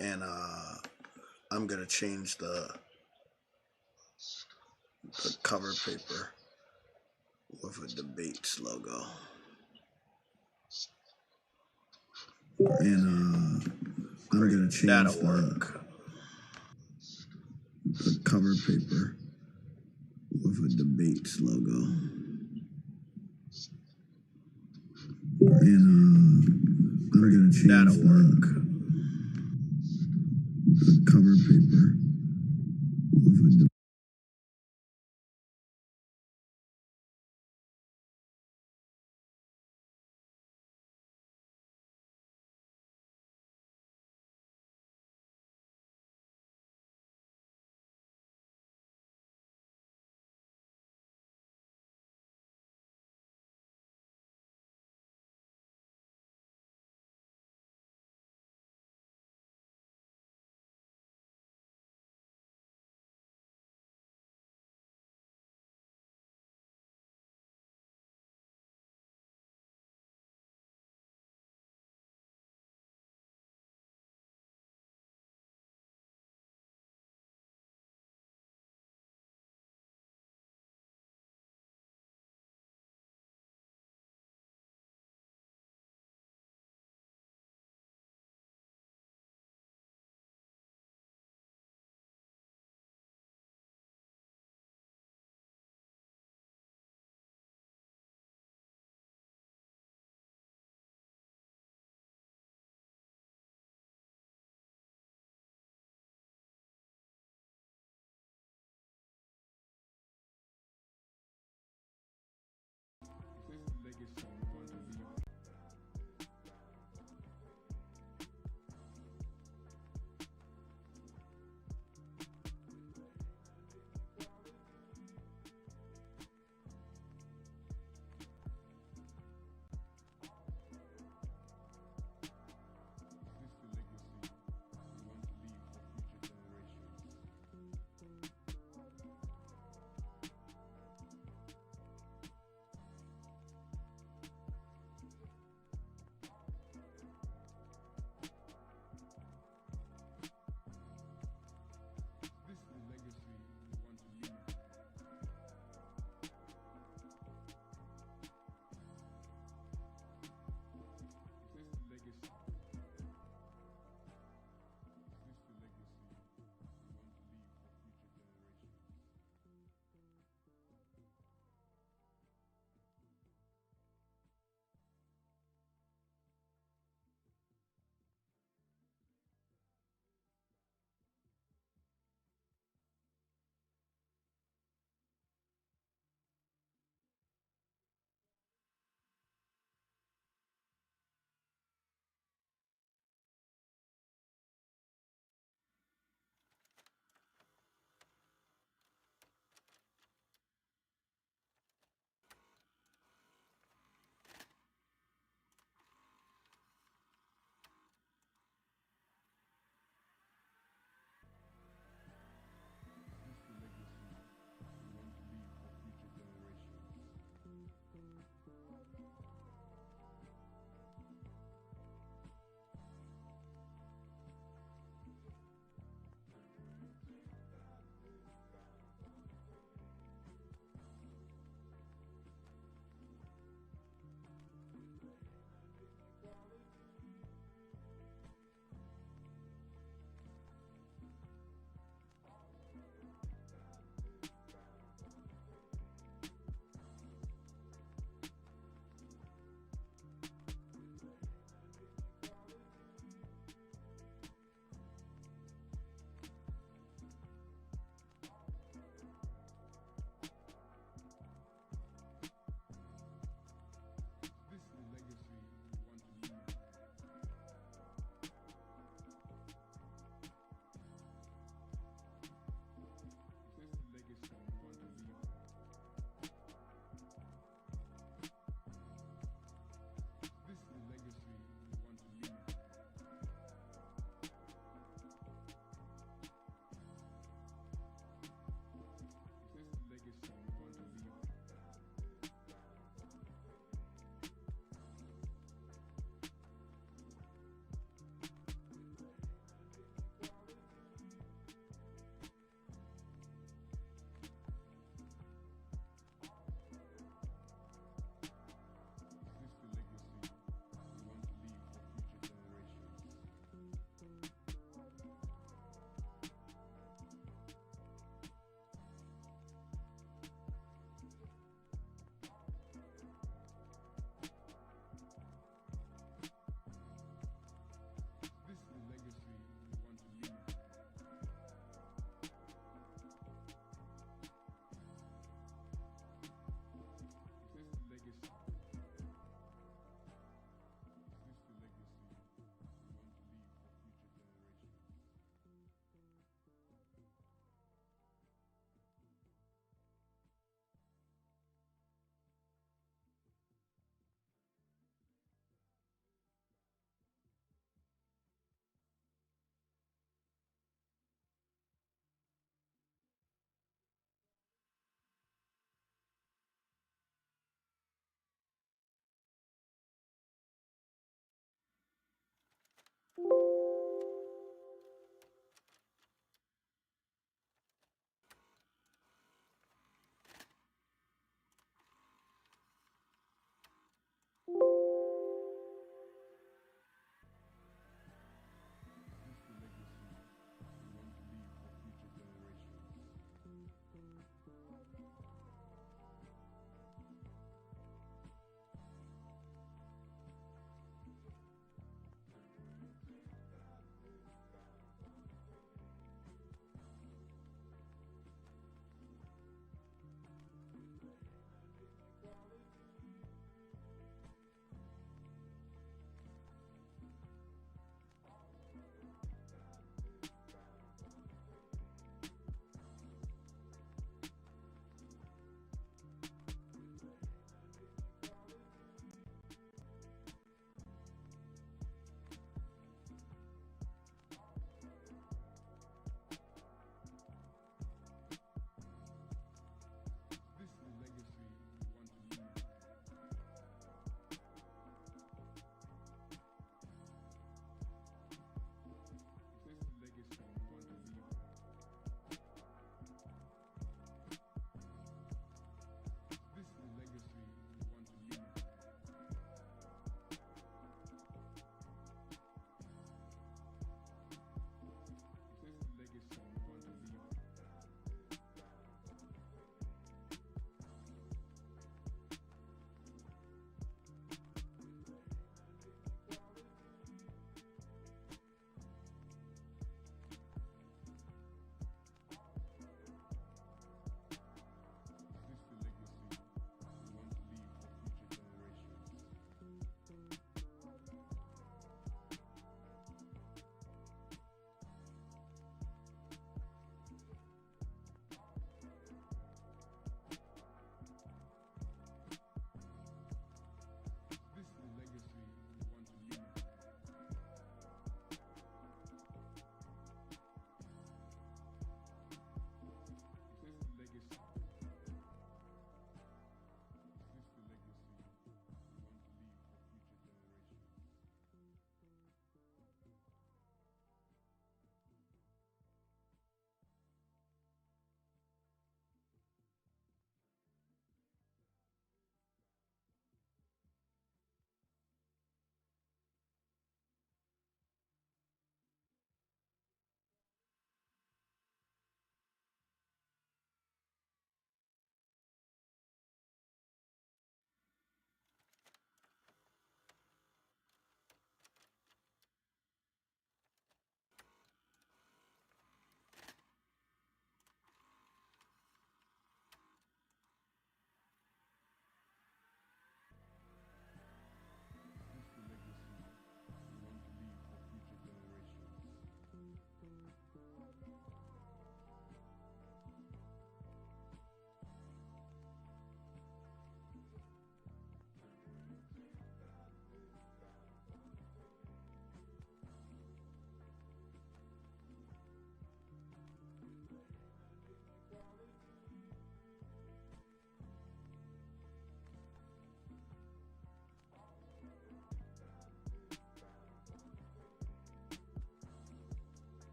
and I'm gonna change the cover paper with a debates logo, and I'm gonna change the cover paper with a debates logo, and I'm gonna change the cover paper with a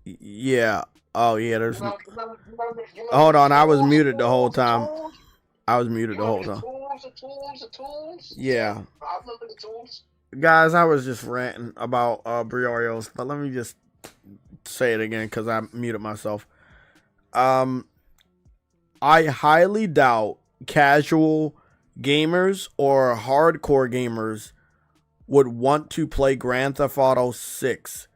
Yeah. Oh yeah. There's. Hold on. I was muted the whole time. I was muted the whole time. The tools. Yeah. I remember the tools. Guys, I was just ranting about Briorio's, but let me just say it again because I muted myself. I highly doubt casual gamers or hardcore gamers would want to play Grand Theft Auto 6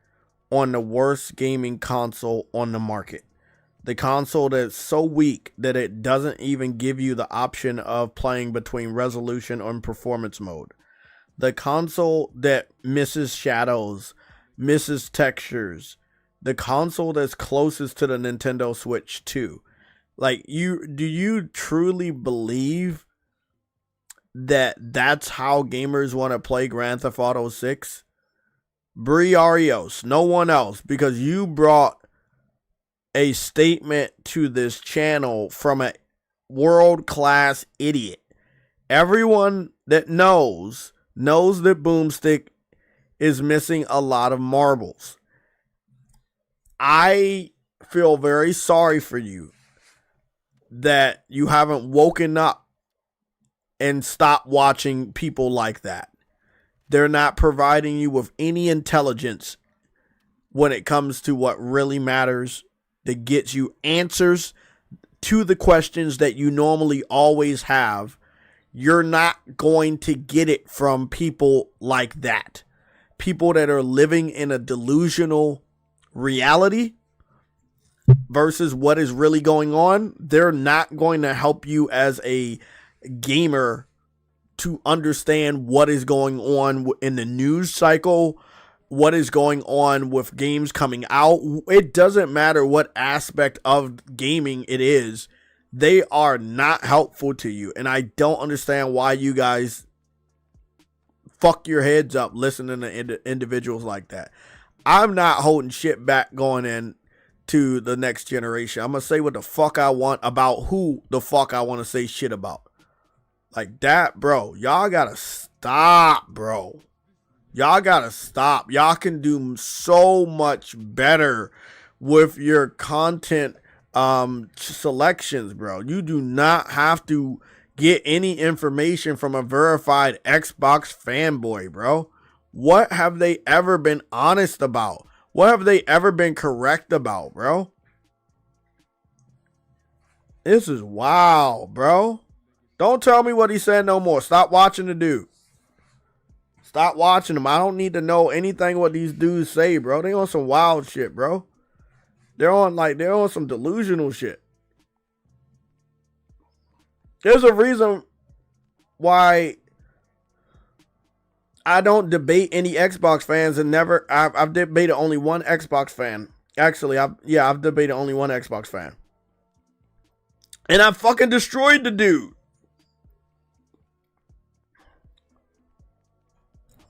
on the worst gaming console on the market. The console that's so weak that it doesn't even give you the option of playing between resolution and performance mode. The console that misses shadows, misses textures. The console that's closest to the Nintendo Switch 2. Like, do you truly believe that that's how gamers want to play Grand Theft Auto 6? Briarios, no one else, because you brought a statement to this channel from a world-class idiot. Everyone that knows that Boomstick is missing a lot of marbles. I feel very sorry for you that you haven't woken up and stopped watching people like that. They're not providing you with any intelligence when it comes to what really matters, that gets you answers to the questions that you normally always have. You're not going to get it from people like that. People that are living in a delusional reality versus what is really going on. They're not going to help you as a gamer to understand what is going on in the news cycle, what is going on with games coming out. It doesn't matter what aspect of gaming it is. They are not helpful to you. And I don't understand why you guys fuck your heads up listening to individuals like that. I'm not holding shit back going in to the next generation. I'm going to say what the fuck I want about who the fuck I want to say shit about. Like that, bro. Y'all gotta stop, bro. Y'all gotta stop. Y'all can do so much better with your content selections, bro. You do not have to get any information from a verified Xbox fanboy, bro. What have they ever been honest about? What have they ever been correct about, bro? This is wild, bro. Don't tell me what he said no more. Stop watching the dude. Stop watching him. I don't need to know anything what these dudes say, bro. They on some wild shit, bro. They're on some delusional shit. There's a reason why I don't debate any Xbox fans and I've debated only one Xbox fan. Actually, I've debated only one Xbox fan. And I fucking destroyed the dude.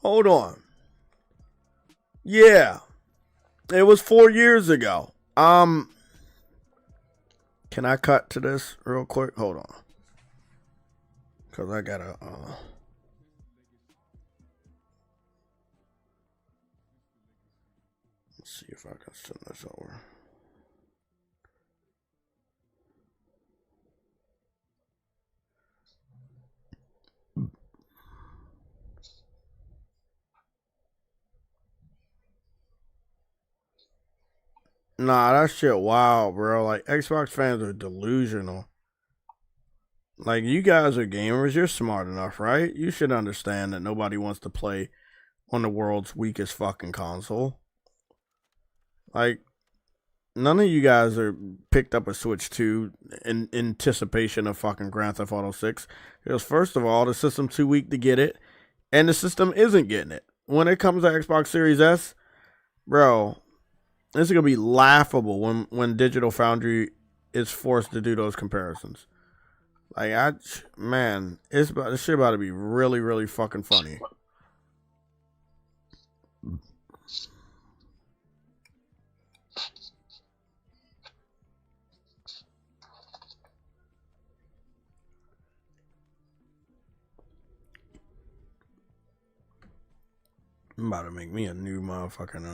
Hold on. Yeah. It was 4 years ago. Can I cut to this real quick? Hold on. Cause I gotta let's see if I can send this over. Nah, that shit wild, bro. Like, Xbox fans are delusional. Like, you guys are gamers. You're smart enough, right? You should understand that nobody wants to play on the world's weakest fucking console. Like, none of you guys are picked up a Switch 2 in anticipation of fucking Grand Theft Auto 6. Because, first of all, the system's too weak to get it. And the system isn't getting it. When it comes to Xbox Series S, bro, this is gonna be laughable when Digital Foundry is forced to do those comparisons. Like, this shit about to be really, really fucking funny. I'm about to make me a new motherfucking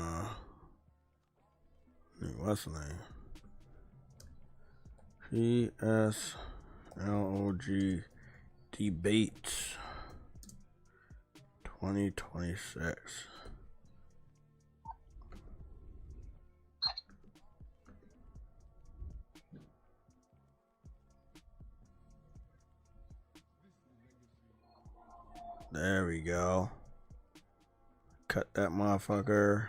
What's the name? PSLOG Debates 2026. There we go. Cut that motherfucker.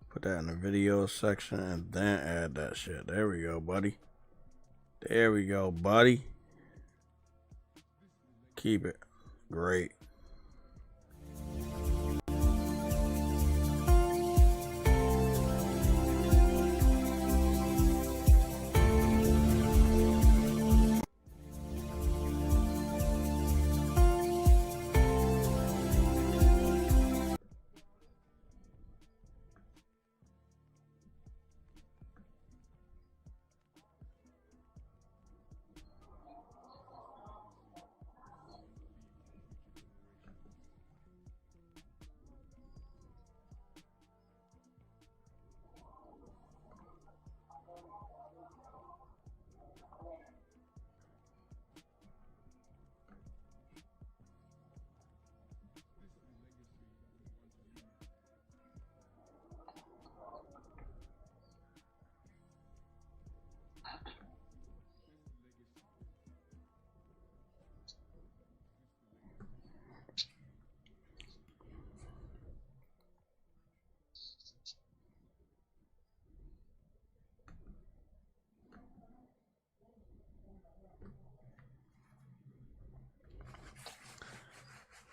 Put that in the video section and then add that shit. There we go, buddy. There we go, buddy. Keep it. Great.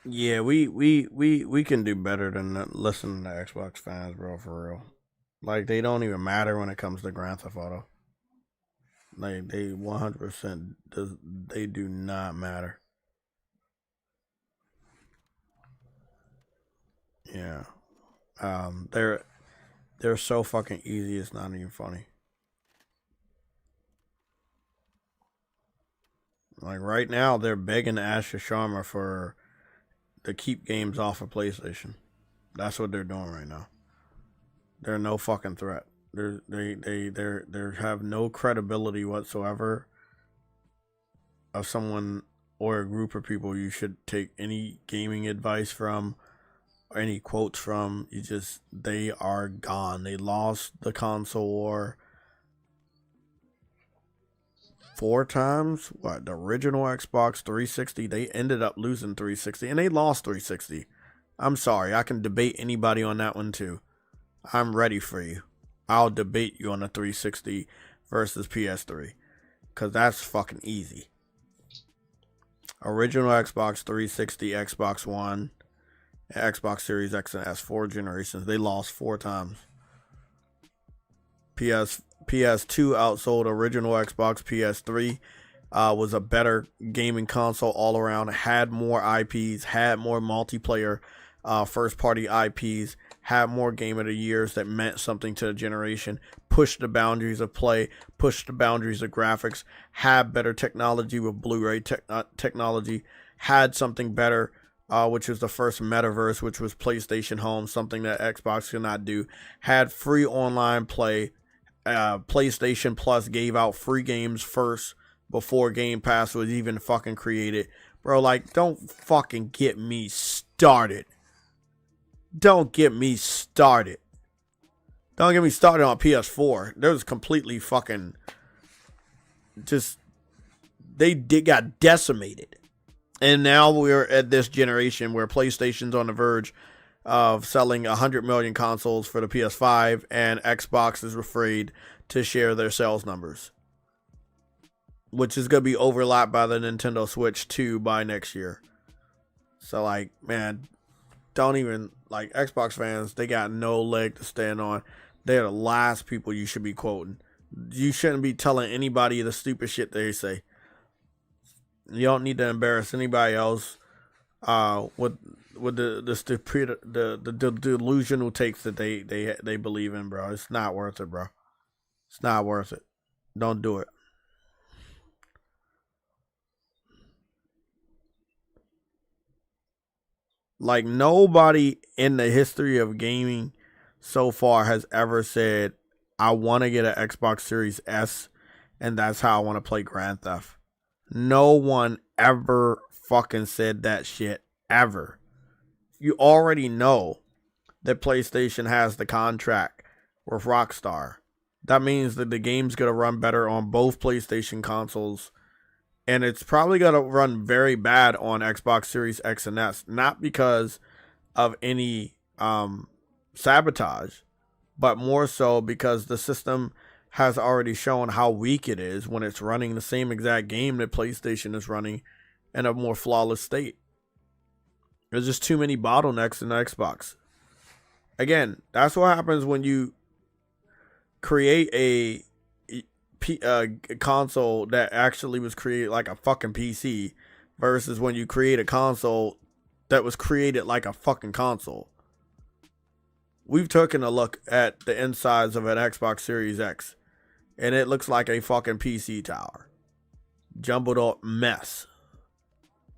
Yeah, we can do better than listening to Xbox fans, bro, for real. Like, they don't even matter when it comes to Grand Theft Auto. Like, they 100% they do not matter. Yeah. They're so fucking easy, it's not even funny. Like, right now, they're begging Asher Sharma to keep games off of PlayStation. That's what they're doing right now. They're no fucking threat. They have no credibility whatsoever of someone or a group of people you should take any gaming advice from or any quotes from. They are gone. They lost the console war 4 times. What, the original Xbox 360, they ended up losing 360 and they lost 360. I'm sorry, I can debate anybody on that one too. I'm ready for you. I'll debate you on the 360 versus PS3 because that's fucking easy. Original Xbox 360, Xbox One, Xbox Series X and S, 4 generations. They lost 4 times. PS2 outsold original Xbox. PS3 was a better gaming console all around. Had more IPs, had more multiplayer first party IPs, had more game of the years that meant something to the generation, pushed the boundaries of play, pushed the boundaries of graphics, had better technology with Blu-ray technology, had something better, which was the first metaverse, which was PlayStation Home, something that Xbox could not do, had free online play. PlayStation Plus gave out free games first before Game Pass was even fucking created. Bro, like, don't fucking get me started. Don't get me started. Don't get me started on PS4. There was completely fucking just, they got decimated. And now we're at this generation where PlayStation's on the verge of selling 100 million consoles for the PS5, and Xbox is afraid to share their sales numbers, which is going to be overlapped by the Nintendo Switch 2 by next year. So, like, man, don't even, like, Xbox fans, they got no leg to stand on. They're the last people you should be quoting. You shouldn't be telling anybody the stupid shit they say. You don't need to embarrass anybody else with the stupid, the delusional takes that they believe in, bro. It's not worth it, bro. It's not worth it. Don't do it. Like, nobody in the history of gaming so far has ever said, I want to get an Xbox Series S, and that's how I want to play Grand Theft. No one ever fucking said that shit, ever. You already know that PlayStation has the contract with Rockstar. That means that the game's going to run better on both PlayStation consoles, and it's probably going to run very bad on Xbox Series X and S, not because of any sabotage, but more so because the system has already shown how weak it is when it's running the same exact game that PlayStation is running in a more flawless state. There's just too many bottlenecks in the Xbox. Again, that's what happens when you create a console that actually was created like a fucking PC versus when you create a console that was created like a fucking console. We've taken a look at the insides of an Xbox Series X, and it looks like a fucking PC tower. Jumbled up mess.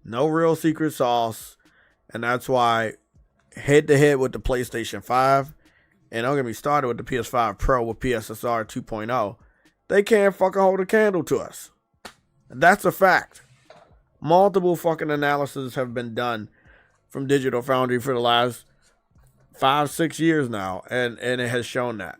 No real secret sauce, and that's why head to head with the PlayStation 5, and don't get me started with the PS5 Pro with PSSR 2.0, they can't fucking hold a candle to us. That's a fact. Multiple fucking analyses have been done from Digital Foundry for the last 5-6 years now, and it has shown that.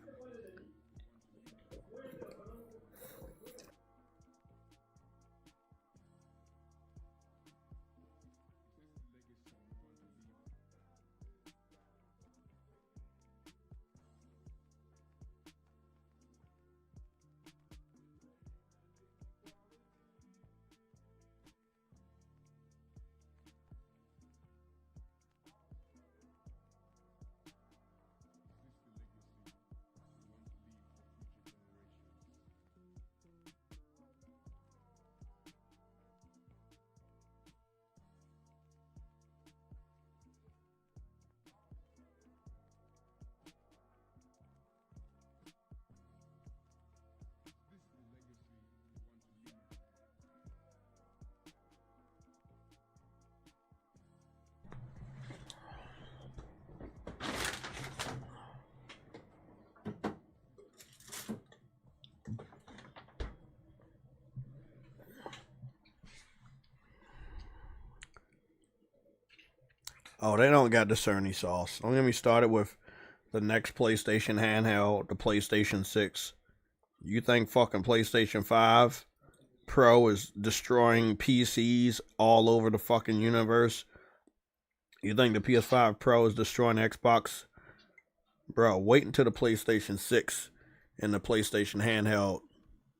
Oh, they don't got the Sony sauce. Don't get me started with the next PlayStation handheld, the PlayStation 6. You think fucking PlayStation 5 Pro is destroying PCs all over the fucking universe? You think the PS5 Pro is destroying Xbox? Bro, wait until the PlayStation 6 and the PlayStation handheld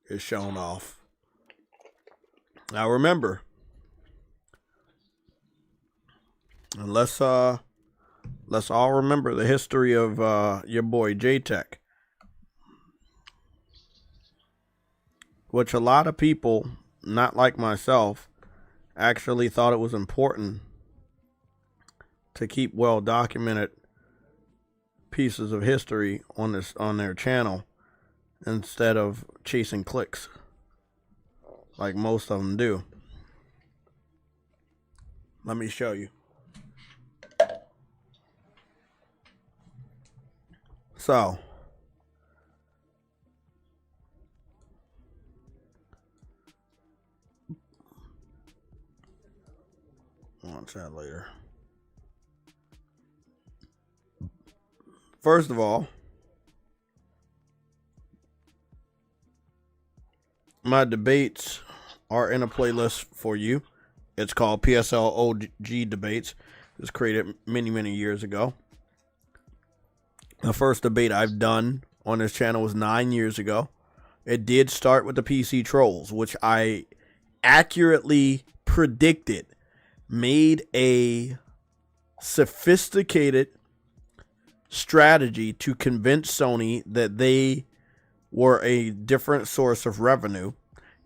is shown off. Now remember, and let's all remember the history of your boy JayTech, which a lot of people, not like myself, actually thought it was important to keep well documented pieces of history on their channel instead of chasing clicks like most of them do. Let me show you. So, I'll chat later. First of all, my debates are in a playlist for you. It's called PSLOG Debates. It was created many, many years ago. The first debate I've done on this channel was 9 years ago. It did start with the PC trolls, which I accurately predicted made a sophisticated strategy to convince Sony that they were a different source of revenue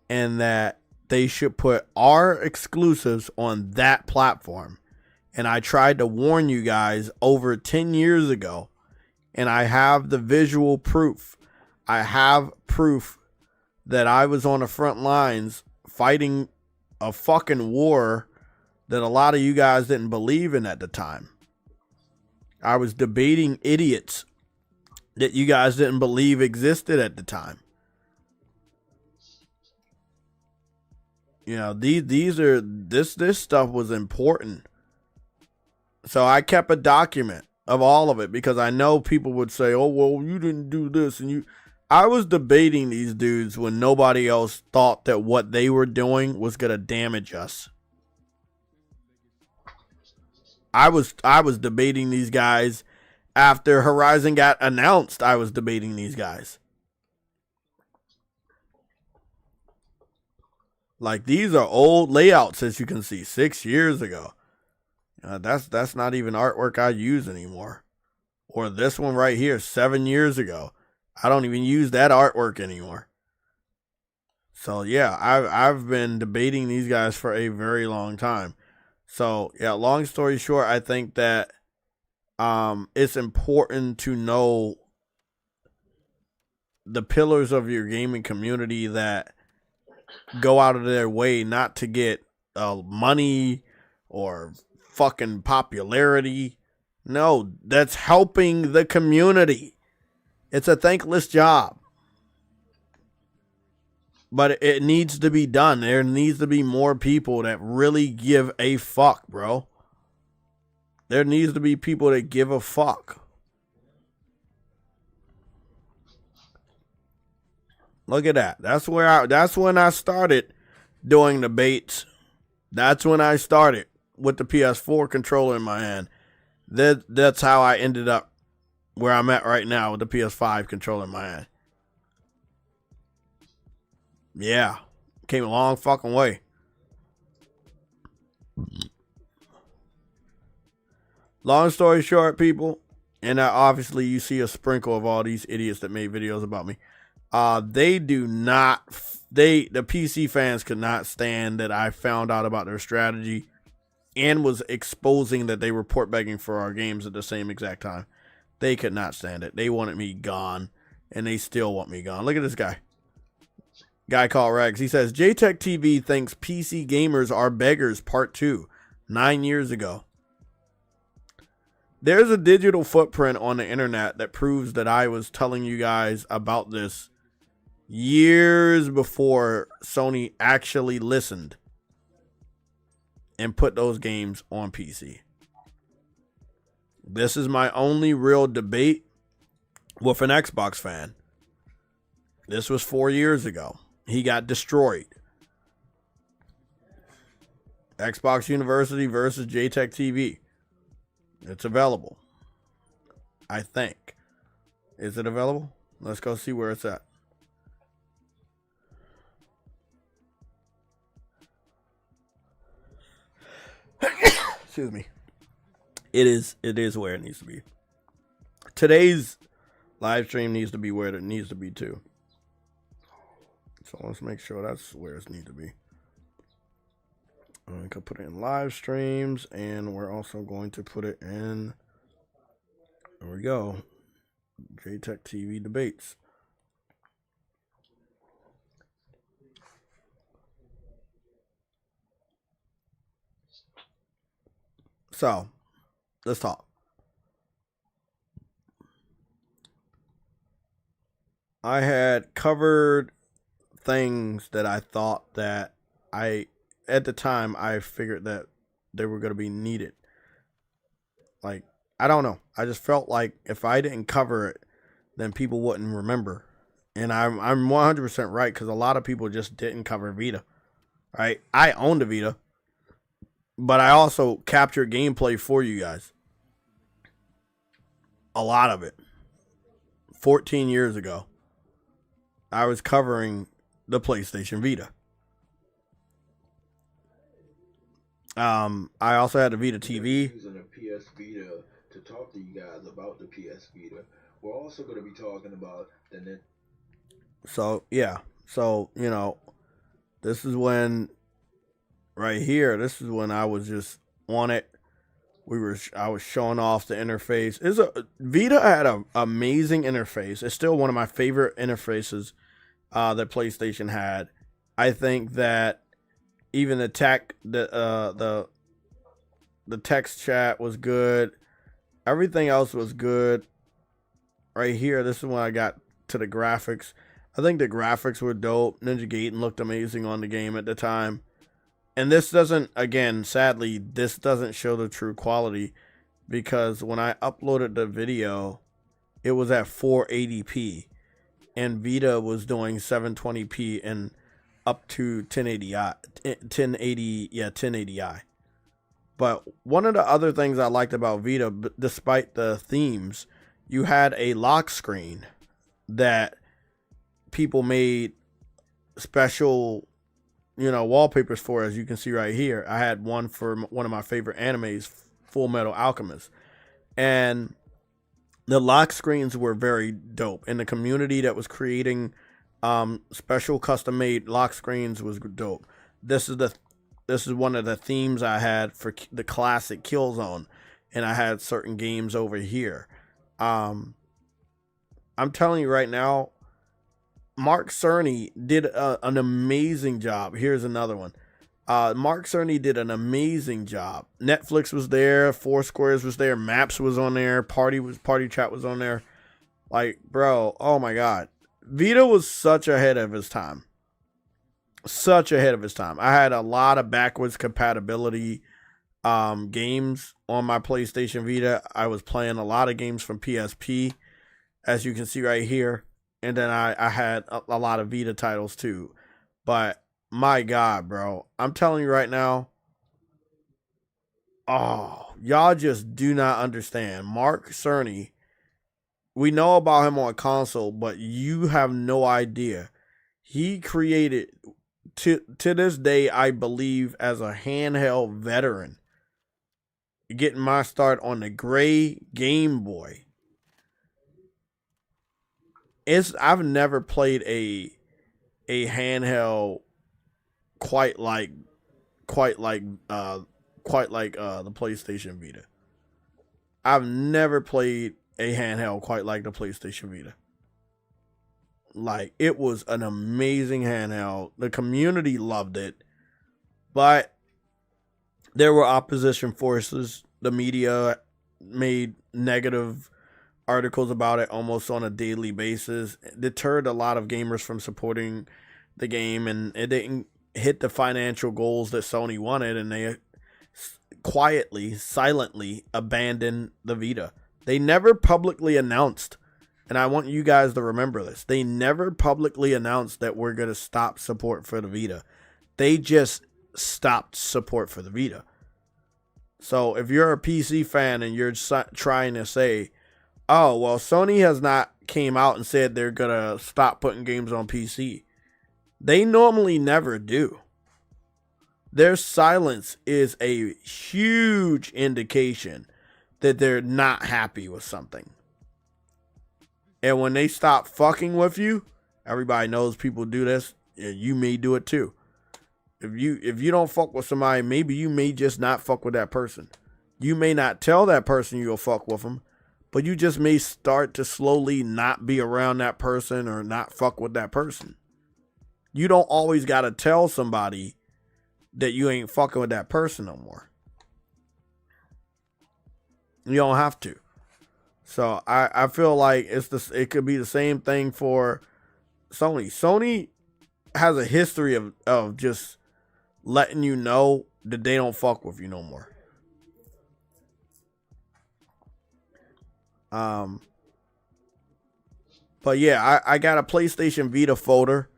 and that they should put our exclusives on that platform. And I tried to warn you guys over 10 years ago, and I have the visual proof. I have proof that I was on the front lines fighting a fucking war that a lot of you guys didn't believe in at the time. I was debating idiots that you guys didn't believe existed at the time. You know, this stuff was important. So I kept a document of all of it because I know people would say, "Oh, well, you didn't do this," and you. I was debating these dudes when nobody else thought that what they were doing was gonna damage us. I was debating these guys after Horizon got announced. I was debating these guys. Like, these are old layouts, as you can see, 6 years ago. That's not even artwork I use anymore. Or this one right here, 7 years ago. I don't even use that artwork anymore. So yeah, I've been debating these guys for a very long time. So yeah, long story short, I think that it's important to know the pillars of your gaming community that go out of their way not to get money or fucking popularity. No, that's helping the community. It's a thankless job. But it needs to be done. There needs to be more people that really give a fuck, bro. There needs to be people that give a fuck. Look at that. That's when I started doing debates. That's when I started with the PS4 controller in my hand. That's how I ended up where I'm at right now with the PS5 controller in my hand. Yeah. Came a long fucking way. Long story short, people, and obviously you see a sprinkle of all these idiots that made videos about me. The PC fans could not stand that I found out about their strategy and was exposing that they were port begging for our games at the same exact time. They could not stand it. They wanted me gone, and they still want me gone. Look at this guy. Guy called Regs. He says, JayTechTV thinks PC gamers are beggars, part 2, 9 years ago. There's a digital footprint on the internet that proves that I was telling you guys about this years before Sony actually listened and put those games on PC. This is my only real debate with an Xbox fan. This was 4 years ago. He got destroyed. Xbox University versus JayTechTV. It's available. I think. Is it available? Let's go see where it's at. Excuse me. It is where it needs to be. Today's live stream needs to be where it needs to be too. So let's make sure that's where it needs to be. I could put it in live streams, and we're also going to put it in. There we go. JayTechTV debates. So, let's talk. I had covered things that I thought that at the time I figured that they were going to be needed. Like, I don't know. I just felt like if I didn't cover it, then people wouldn't remember. And I'm 100% right, because a lot of people just didn't cover Vita. Right? I owned a Vita, but I also captured gameplay for you guys. A lot of it. 14 years ago, I was covering the PlayStation Vita. I also had a Vita TV. Using a PS Vita to talk to you guys about the PS Vita. We're also going to be talking about the So yeah, so you know, this is when, right here, this is when I was just on it. I was showing off the interface. Vita had an amazing interface. It's still one of my favorite interfaces that PlayStation had. I think that even the text chat was good. Everything else was good. right here, this is when I got to the graphics. I think the graphics were dope. Ninja Gaiden looked amazing on the game at the time. And this doesn't, again, sadly, this doesn't show the true quality, because when I uploaded the video, it was at 480p, and Vita was doing 720p and up to 1080i. But one of the other things I liked about Vita, despite the themes, you had a lock screen that people made special, wallpapers for, as you can see right here. I had one for one of my favorite animes, Full Metal Alchemist. And the lock screens were very dope. And the community that was creating special custom-made lock screens was dope. This is one of the themes I had for the classic Killzone, and I had certain games over here. I'm telling you right now, Mark Cerny did an amazing job. Here's another one. Mark Cerny did an amazing job. Netflix was there, Foursquares was there, Maps was on there, Party Chat was on there. Like, bro, oh my God. Vita was such ahead of his time. Such ahead of his time. I had a lot of backwards compatibility games on my PlayStation Vita. I was playing a lot of games from PSP, as you can see right here. And then I had a lot of Vita titles too. But my God, bro, I'm telling you right now, oh, y'all just do not understand. Mark Cerny, we know about him on console, but you have no idea. He created, to this day, I believe, as a handheld veteran, getting my start on the gray Game Boy. I've never played a handheld quite like the PlayStation Vita. I've never played a handheld quite like the PlayStation Vita. Like, it was an amazing handheld. The community loved it, but there were opposition forces. The media made negative articles about it almost on a daily basis. It deterred a lot of gamers from supporting the game, and it didn't hit the financial goals that Sony wanted, and they quietly, silently abandoned the Vita. They never publicly announced, and I want you guys to remember this, they never publicly announced that we're going to stop support for the Vita. They just stopped support for the Vita. So if you're a PC fan and you're trying to say, oh, well, Sony has not came out and said they're going to stop putting games on PC. They normally never do. Their silence is a huge indication that they're not happy with something. And when they stop fucking with you, everybody knows people do this, and you may do it too. If you don't fuck with somebody, maybe you may just not fuck with that person. You may not tell that person you'll fuck with them, but you just may start to slowly not be around that person or not fuck with that person. You don't always got to tell somebody that you ain't fucking with that person no more. You don't have to. So I feel like it could be the same thing for Sony. Sony has a history of just letting you know that they don't fuck with you no more. But yeah, I got a PlayStation Vita folder.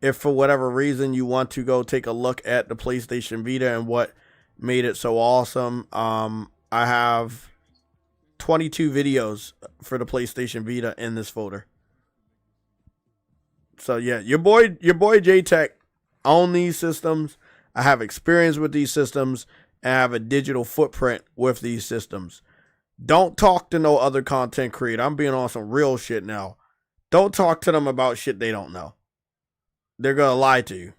If for whatever reason you want to go take a look at the PlayStation Vita and what made it so awesome, I have 22 videos for the PlayStation Vita in this folder. So yeah, your boy JayTech own these systems. I have experience with these systems, and I have a digital footprint with these systems. Don't talk to no other content creator. I'm being on some real shit now. Don't talk to them about shit they don't know. They're going to lie to you.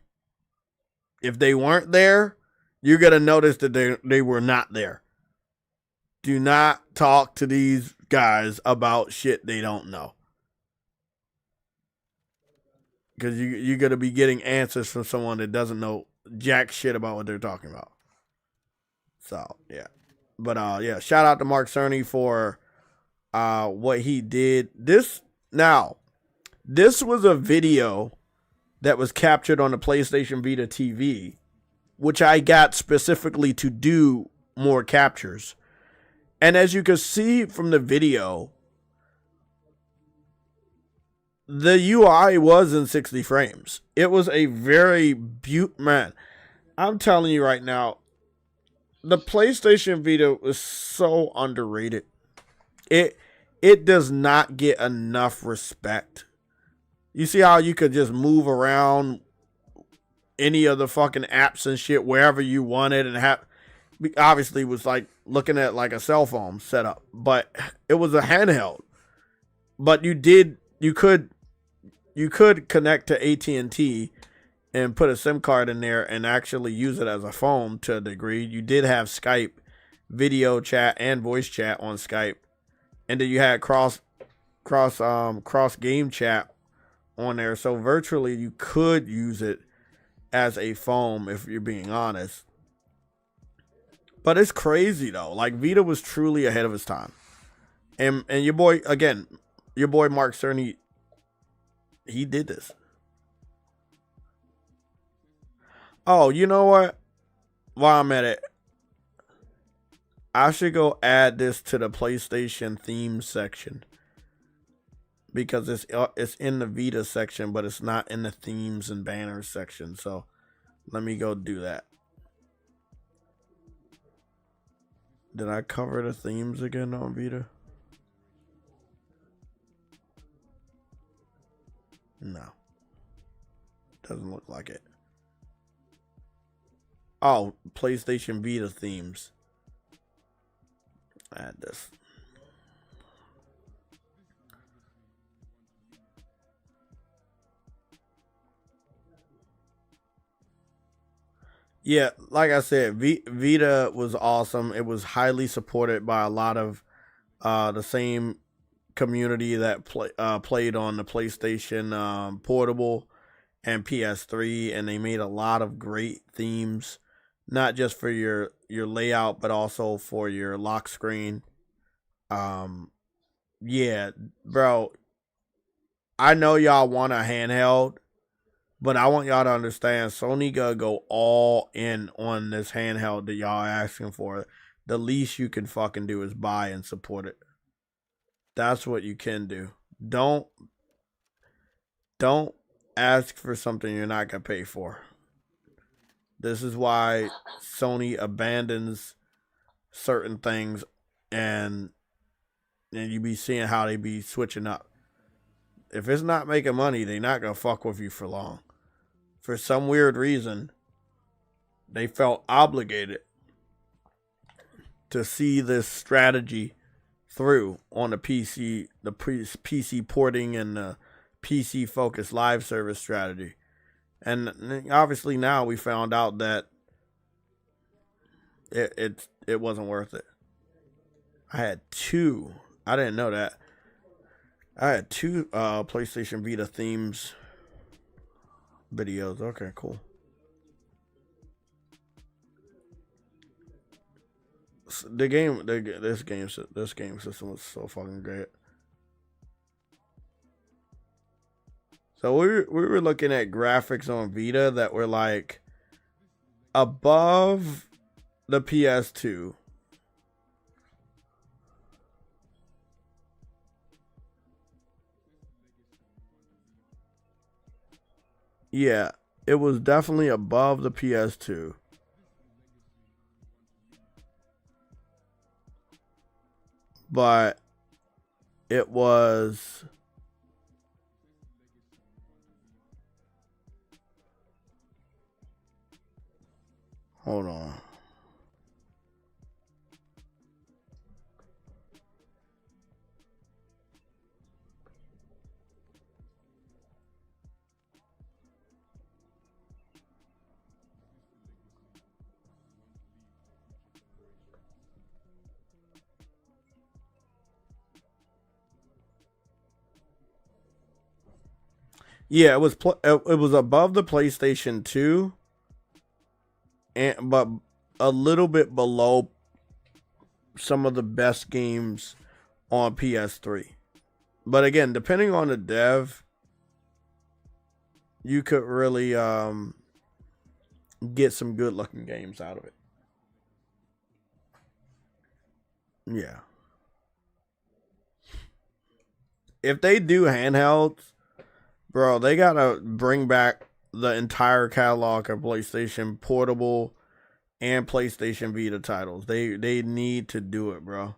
If they weren't there, you're going to notice that they were not there. Do not talk to these guys about shit they don't know. Because you're going to be getting answers from someone that doesn't know jack shit about what they're talking about. So, yeah. But, yeah, shout out to Mark Cerny for what he did. This was a video that was captured on the PlayStation Vita TV, which I got specifically to do more captures. And as you can see from the video, the UI was in 60 frames. It was a very man. I'm telling you right now, the PlayStation Vita was so underrated. It does not get enough respect. You see how you could just move around any of the fucking apps and shit wherever you wanted, and have obviously was like looking at like a cell phone setup, but it was a handheld. But you could connect to AT&T and put a SIM card in there and actually use it as a phone to a degree. You did have Skype video chat and voice chat on Skype, and then you had cross game chat on there. So virtually you could use it as a phone if you're being honest. But it's crazy though. Like, Vita was truly ahead of its time. And your boy Mark Cerny, he did this. Oh, you know what? While I'm at it, I should go add this to the PlayStation themes section, because it's in the Vita section, but it's not in the themes and banners section. So let me go do that. Did I cover the themes again on Vita? No. Doesn't look like it. Oh, PlayStation Vita themes. Add this. Yeah, like I said, Vita was awesome. It was highly supported by a lot of the same community that played on the PlayStation Portable and PS3, and they made a lot of great themes, not just for your layout, but also for your lock screen. Yeah, bro, I know y'all want a handheld, but I want y'all to understand, Sony gonna go all in on this handheld that y'all are asking for. The least you can fucking do is buy and support it. That's what you can do. Don't ask for something you're not gonna pay for. This is why Sony abandons certain things, and you be seeing how they be switching up. If it's not making money, they not gonna fuck with you for long. For some weird reason, they felt obligated to see this strategy through on the PC, the PC porting and the PC focused live service strategy. And obviously now we found out that it wasn't worth it. I had two. I didn't know that. I had two PlayStation Vita themes videos. Okay, cool. This game system was so fucking great. So we were looking at graphics on Vita that were like above the PS2. Yeah, it was definitely above the PS2. But it was hold on. Yeah, it was above the PlayStation 2, but a little bit below some of the best games on PS3. But again, depending on the dev, you could really get some good looking games out of it. Yeah. If they do handhelds, bro, they gotta bring back the entire catalog of PlayStation Portable and PlayStation Vita titles. They need to do it, bro.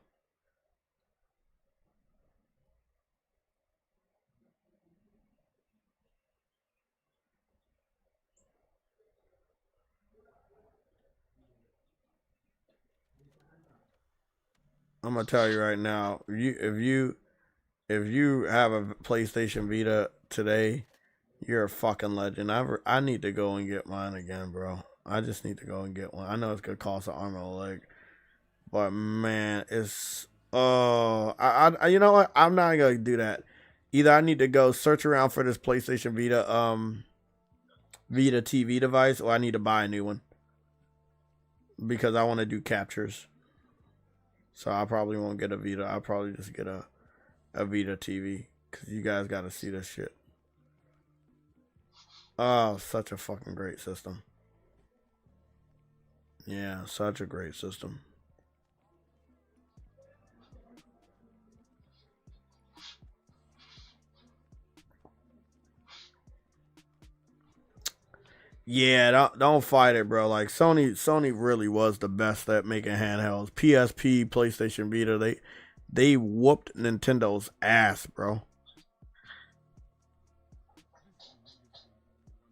I'm gonna tell you right now, if you have a PlayStation Vita today, you're a fucking legend. I need to go and get mine again, bro. I just need to go and get one. I know it's gonna cost an arm and a leg, but man, it's you know what? I'm not gonna do that. Either I need to go search around for this PlayStation Vita Vita TV device, or I need to buy a new one because I want to do captures. So I probably won't get a Vita. I'll probably just get a Vita TV because you guys got to see this shit. Oh, such a fucking great system. Yeah, such a great system. Yeah, don't fight it, bro. Like Sony really was the best at making handhelds. PSP, PlayStation Vita, they whooped Nintendo's ass, bro.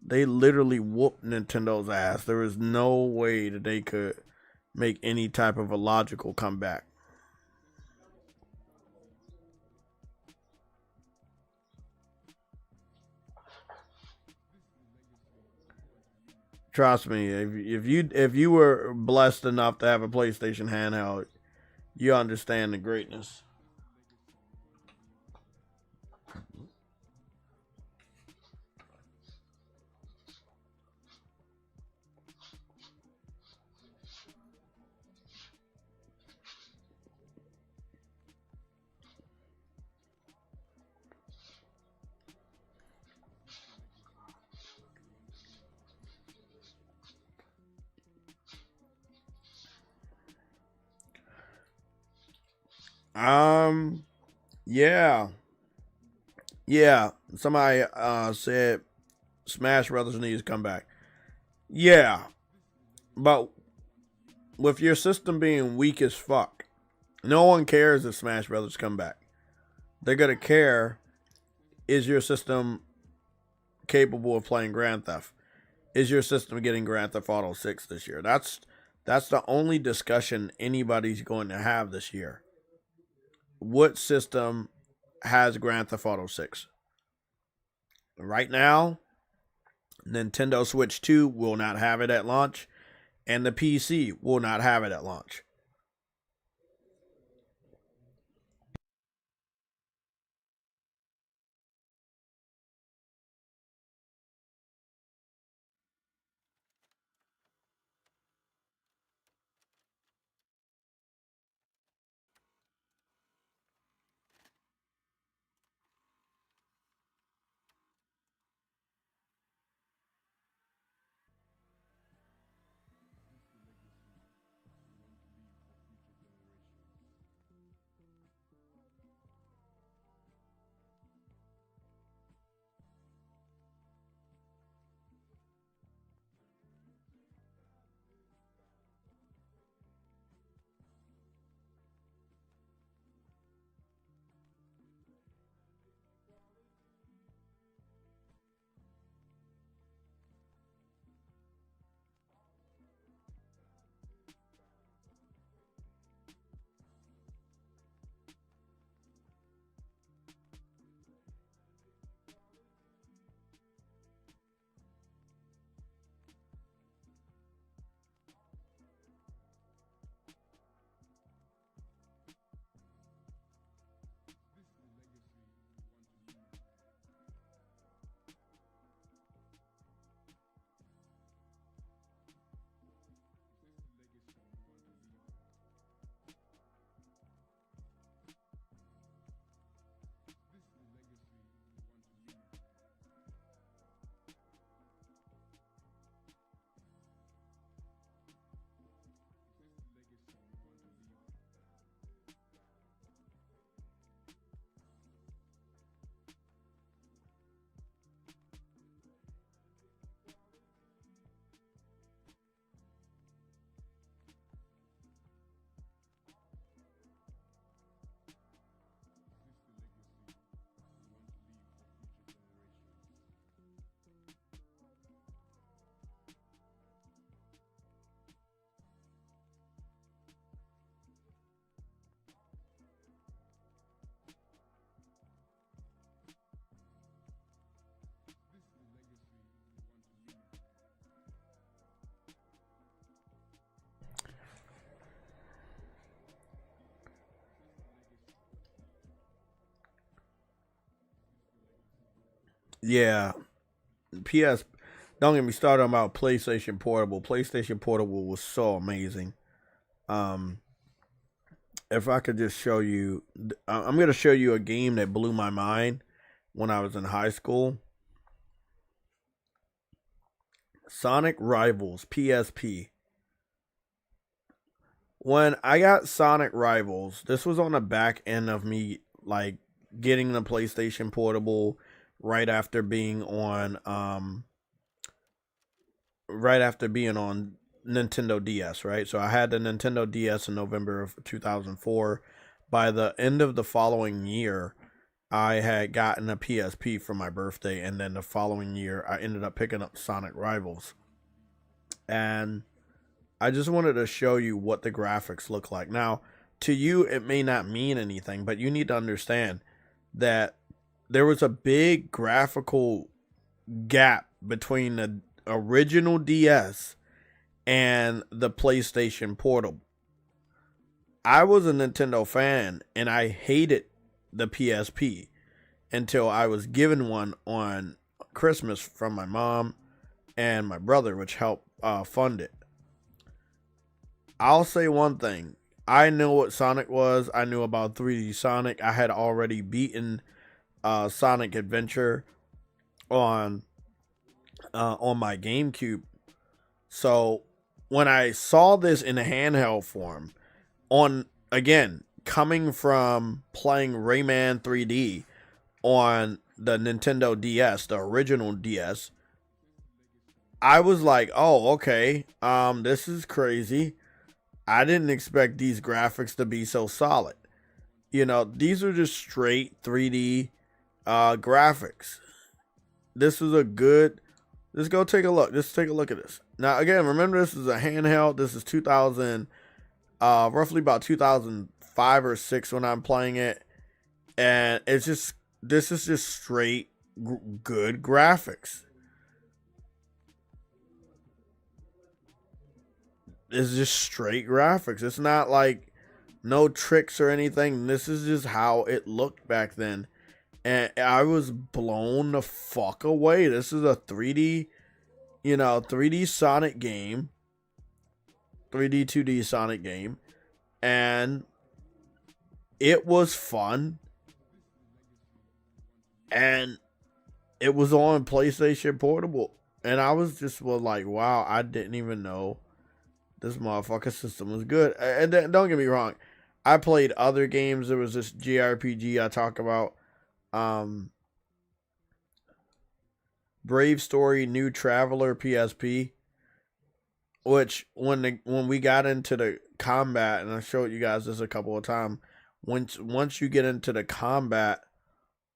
They literally whooped Nintendo's ass. There was no way that they could make any type of a logical comeback. Trust me, if you were blessed enough to have a PlayStation handheld, you understand the greatness. Um, yeah, yeah. Somebody said Smash Brothers needs to come back. Yeah, but with your system being weak as fuck, no one cares if Smash Brothers come back. They're gonna care, is your system capable of playing Grand Theft? Is your system getting Grand Theft Auto 6 this year? That's the only discussion anybody's going to have this year. What system has Grand Theft Auto 6? Right now, Nintendo Switch 2 will not have it at launch, and the PC will not have it at launch. Yeah. PS. Don't get me started about PlayStation Portable. PlayStation Portable was so amazing. Um, if I could just show you, I'm gonna show you a game that blew my mind when I was in high school. Sonic Rivals PSP. When I got Sonic Rivals, this was on the back end of me like getting the PlayStation Portable right after being on Nintendo DS, right? So I had the Nintendo DS in November of 2004. By the end of the following year, I had gotten a PSP for my birthday, and then the following year I ended up picking up Sonic Rivals. And I just wanted to show you what the graphics look like. Now, to you, it may not mean anything, but you need to understand that there was a big graphical gap between the original DS and the PlayStation Portable. I was a Nintendo fan, and I hated the PSP until I was given one on Christmas from my mom and my brother, which helped fund it. I'll say one thing. I knew what Sonic was. I knew about 3D Sonic. I had already beaten Sonic Adventure on my GameCube. So when I saw this in a handheld form, coming from playing Rayman 3D on the Nintendo DS, the original DS, I was like, oh, okay, this is crazy. I didn't expect these graphics to be so solid. You know, these are just straight 3D graphics. This is a good. Let's go take a look. Let's take a look at this. Now, again, remember this is a handheld. This is 2000, roughly about 2005 or 6 when I'm playing it, and this is just straight good graphics. It's just straight graphics. It's not like no tricks or anything. This is just how it looked back then. And I was blown the fuck away. This is a 3D, 3D Sonic game. 3D, 2D Sonic game. And it was fun. And it was on PlayStation Portable. And I was just like, wow, I didn't even know this motherfucker system was good. And don't get me wrong, I played other games. There was this JRPG I talk about, Brave Story New Traveler PSP, which when we got into the combat, and I showed you guys this a couple of times, once you get into the combat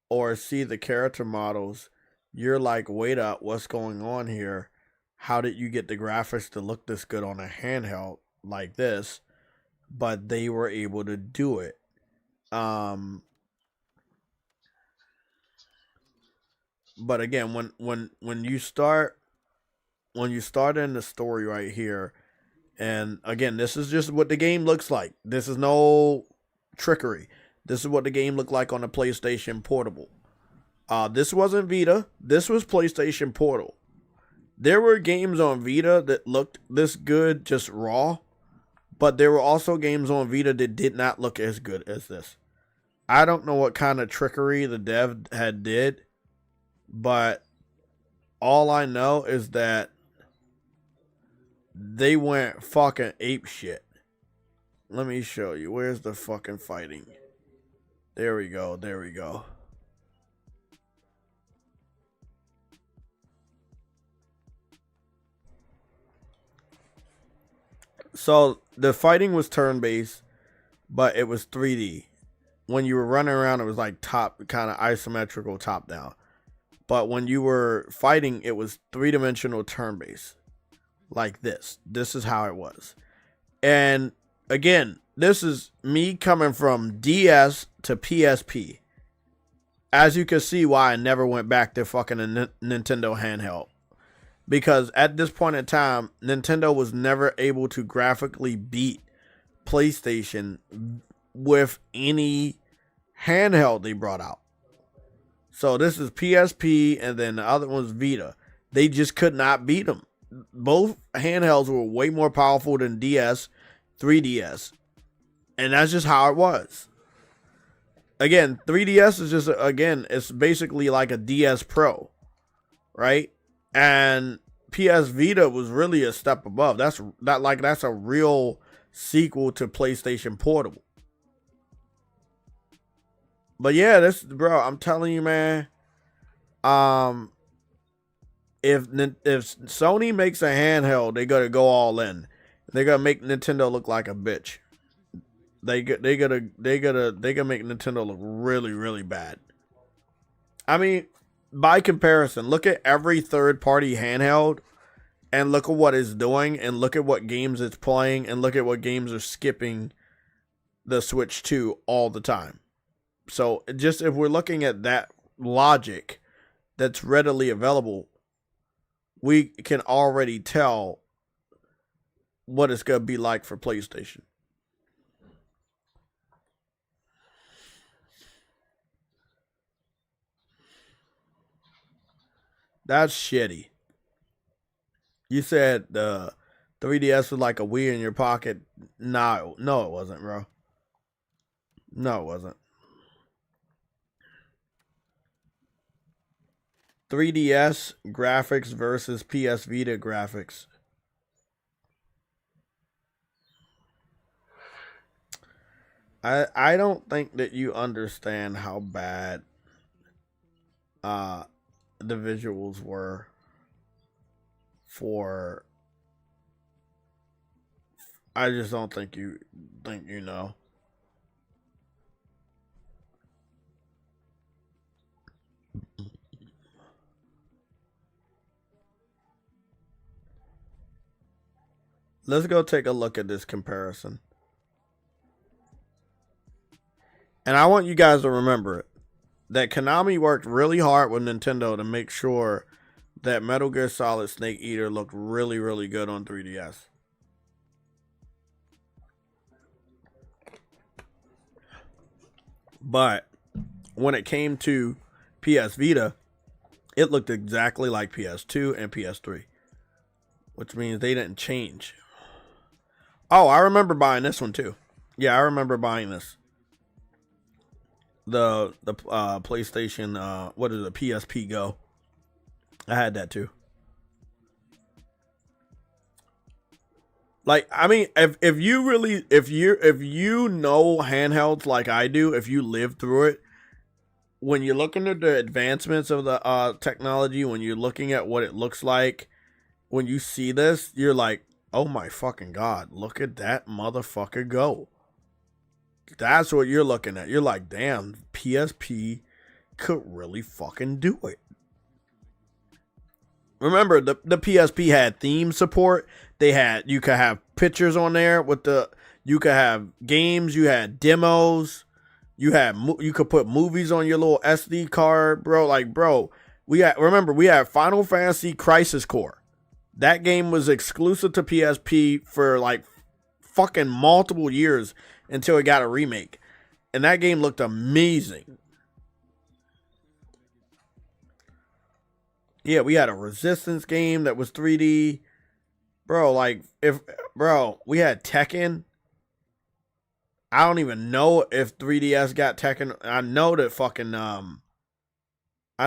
or see the character models, you're like, wait up, what's going on here? How did you get the graphics to look this good on a handheld like this? But they were able to do it. But again, when you start in the story right here, and again, this is just what the game looks like. This is no trickery. This is what the game looked like on the PlayStation Portable. This wasn't Vita. This was PlayStation Portable. There were games on Vita that looked this good, just raw. But there were also games on Vita that did not look as good as this. I don't know what kind of trickery the dev had did. But all I know is that they went fucking ape shit. Let me show you. Where's the fucking fighting? There we go. There we go. So the fighting was turn-based, but it was 3D. When you were running around, it was like kind of isometrical top-down. But when you were fighting, it was three-dimensional turn-based. Like this. This is how it was. And again, this is me coming from DS to PSP. As you can see why I never went back to fucking a Nintendo handheld. Because at this point in time, Nintendo was never able to graphically beat PlayStation with any handheld they brought out. So this is PSP, and then the other one's Vita. They just could not beat them. Both handhelds were way more powerful than DS, 3DS. And that's just how it was. Again, 3DS is just, again, it's basically like a DS Pro, right? And PS Vita was really a step above. That's a real sequel to PlayStation Portable. But yeah, bro, I'm telling you, man. If Sony makes a handheld, they gotta go all in. They're gonna make Nintendo look like a bitch. They gotta make Nintendo look really, really bad. I mean, by comparison, look at every third-party handheld, and look at what it's doing, and look at what games it's playing, and look at what games are skipping the Switch 2 all the time. So just if we're looking at that logic that's readily available, we can already tell what it's going to be like for PlayStation. That's shitty. You said the 3DS was like a Wii in your pocket. No, it wasn't, bro. No, it wasn't. 3DS graphics versus PS Vita graphics. I don't think that you understand how bad the visuals were for. I just don't think you know. Let's go take a look at this comparison. And I want you guys to remember it, that Konami worked really hard with Nintendo to make sure that Metal Gear Solid Snake Eater looked really, really good on 3DS. But when it came to PS Vita, it looked exactly like PS2 and PS3, which means they didn't change. Oh, I remember buying this one too. Yeah, I remember buying this. The PlayStation, what is it, PSP Go. I had that too. Like, I mean, if you know handhelds like I do, if you live through it, when you're looking at the advancements of the technology, when you're looking at what it looks like, when you see this, you're like, oh my fucking God, look at that motherfucker go. That's what you're looking at. You're like, damn, PSP could really fucking do it. Remember, the PSP had theme support. You could have pictures on there you could have games, you had demos, you could put movies on your little SD card, bro. Like, bro, we had Final Fantasy Crisis Core. That game was exclusive to PSP for like fucking multiple years until it got a remake. And that game looked amazing. Yeah, we had a Resistance game that was 3D. Bro, we had Tekken. I don't even know if 3DS got Tekken. I know that fucking I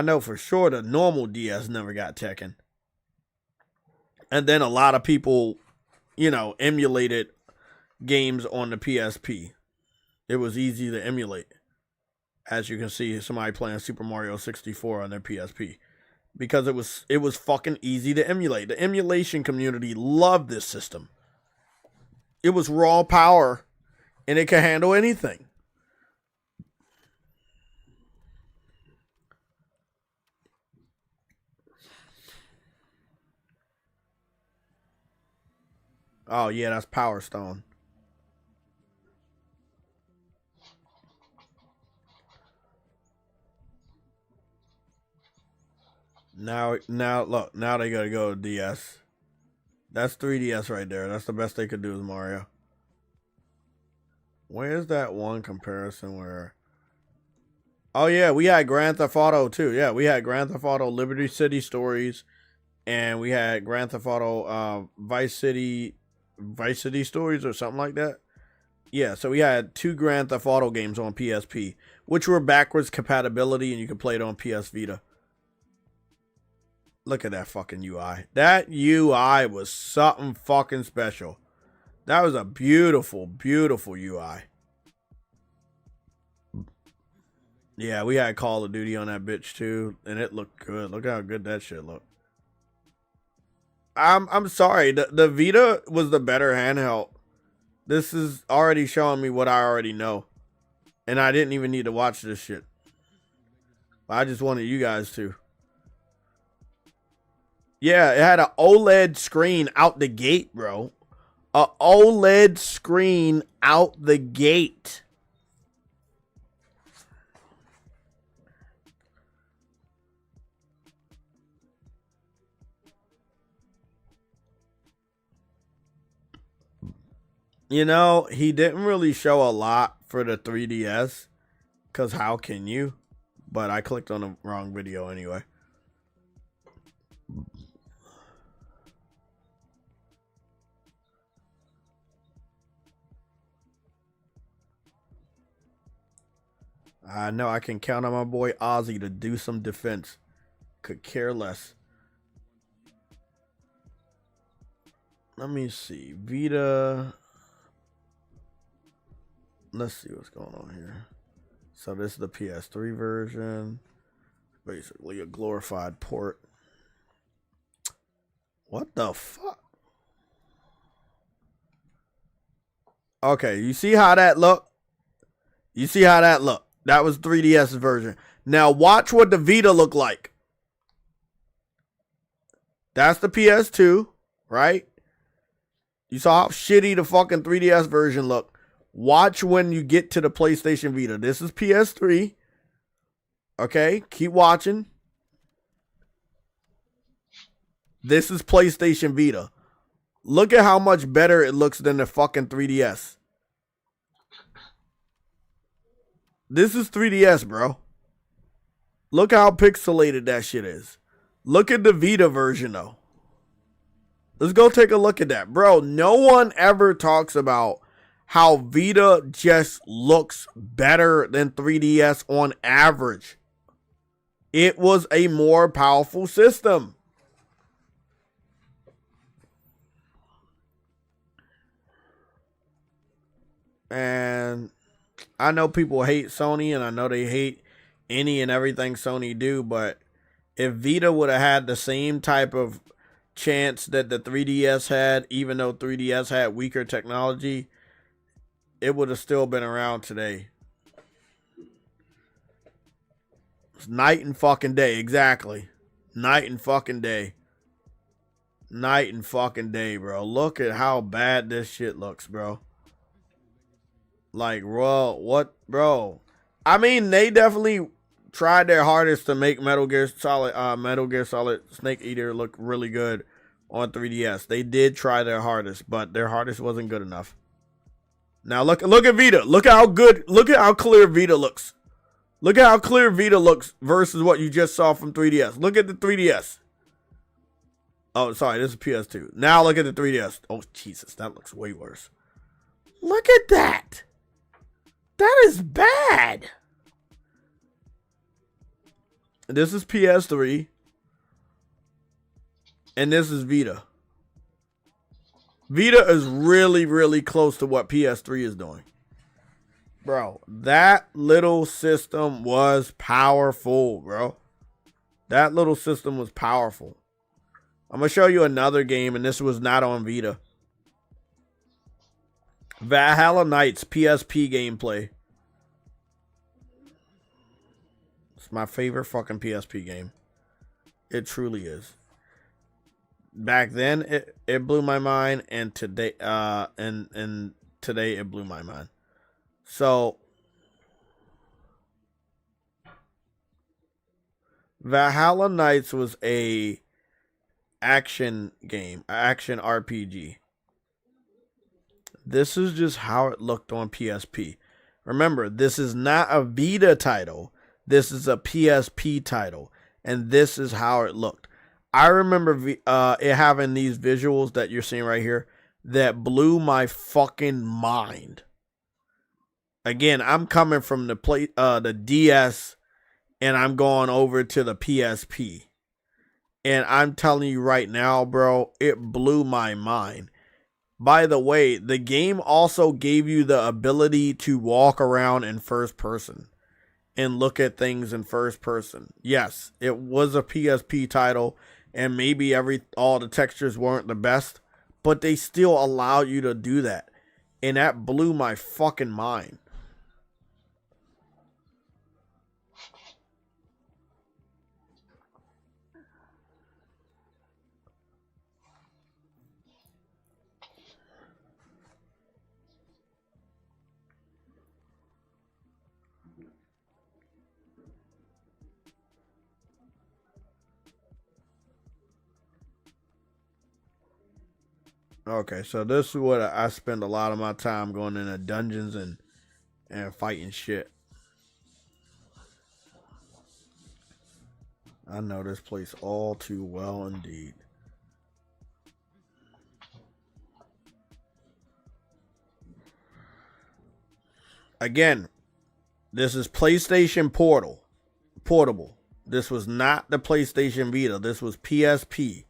know for sure the normal DS never got Tekken. And then a lot of people, emulated games on the PSP. It was easy to emulate. As you can see, somebody playing Super Mario 64 on their PSP. Because it was fucking easy to emulate. The emulation community loved this system. It was raw power, and it could handle anything. Oh yeah, that's Power Stone. Now look, now they gotta go to DS. That's 3DS right there. That's the best they could do with Mario. Where's that one comparison where Oh yeah, we had Grand Theft Auto too. Yeah, we had Grand Theft Auto Liberty City Stories, and we had Grand Theft Auto Vice City Stories or something like that. Yeah, so we had 2 Grand Theft Auto games on PSP, which were backwards compatibility, and you could play it on PS Vita. Look at that fucking UI. That UI was something fucking special. That was a beautiful, beautiful UI. Yeah, we had Call of Duty on that bitch too, and it looked good. Look how good that shit looked. I'm sorry, the Vita was the better handheld. This is already showing me what I already know, and I didn't even need to watch this shit. I just wanted you guys to. Yeah, it had an OLED screen out the gate, bro. A OLED screen out the gate. You know, he didn't really show a lot for the 3DS, because how can you? But I clicked on the wrong video anyway. I know I can count on my boy Ozzy to do some defense. Could care less. Let me see. Vita. Let's see what's going on here. So this is the PS3 version. Basically a glorified port. What the fuck? Okay, you see how that look? You see how that look? That was 3DS version. Now watch what the Vita look like. That's the PS2, right? You saw how shitty the fucking 3DS version looked. Watch when you get to the PlayStation Vita. This is PS3. Okay, keep watching. This is PlayStation Vita. Look at how much better it looks than the fucking 3DS. This is 3DS, bro. Look how pixelated that shit is. Look at the Vita version, though. Let's go take a look at that. Bro, no one ever talks about how Vita just looks better than 3DS on average. It was a more powerful system. And I know people hate Sony, and I know they hate any and everything Sony do, but if Vita would have had the same type of chance that the 3DS had, even though 3DS had weaker technology, it would have still been around today. It's night and fucking day, exactly. Night and fucking day. Night and fucking day, bro. Look at how bad this shit looks, bro. Like, bro, what, bro? I mean, they definitely tried their hardest to make Metal Gear Solid Snake Eater look really good on 3DS. They did try their hardest, but their hardest wasn't good enough. Now look at Vita. Look at how good, look at how clear Vita looks. Look at how clear Vita looks versus what you just saw from 3DS. Look at the 3DS. Oh, sorry, this is PS2. Now look at the 3DS. Oh, Jesus, that looks way worse. Look at that. That is bad. This is PS3. And this is Vita. Vita is really, really close to what PS3 is doing. Bro, that little system was powerful, bro. That little system was powerful. I'm going to show you another game, and this was not on Vita. Valhalla Knights PSP gameplay. It's my favorite fucking PSP game. It truly is. Back then it blew my mind, and today and today it blew my mind. So Valhalla Knights was a action game, action RPG. This is just how it looked on PSP. Remember, this is not a Vita title. this is a PSP title, and this is how it looked. I remember it having these visuals that you're seeing right here that blew my fucking mind. Again, I'm coming from the DS, and I'm going over to the PSP. And I'm telling you right now, bro, it blew my mind. By the way, the game also gave you the ability to walk around in first person and look at things in first person. Yes, it was a PSP title, and maybe all the textures weren't the best, but they still allowed you to do that. And that blew my fucking mind. Okay, so this is what I spend a lot of my time going into dungeons and fighting shit. I know this place all too well indeed. Again, this is PlayStation Portable. This was not the PlayStation Vita. This was PSP.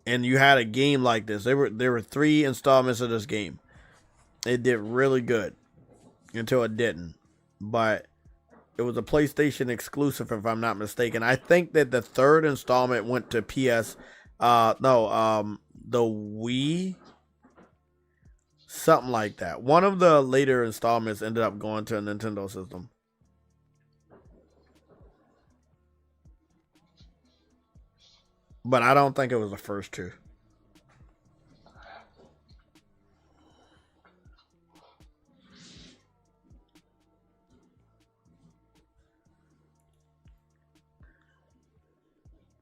And you had a game like this. There were 3 installments of this game. It did really good until it didn't. But it was a PlayStation exclusive, if I'm not mistaken. I think that the 3rd installment went to the Wii, something like that. One of the later installments ended up going to a Nintendo system. But I don't think it was the first 2.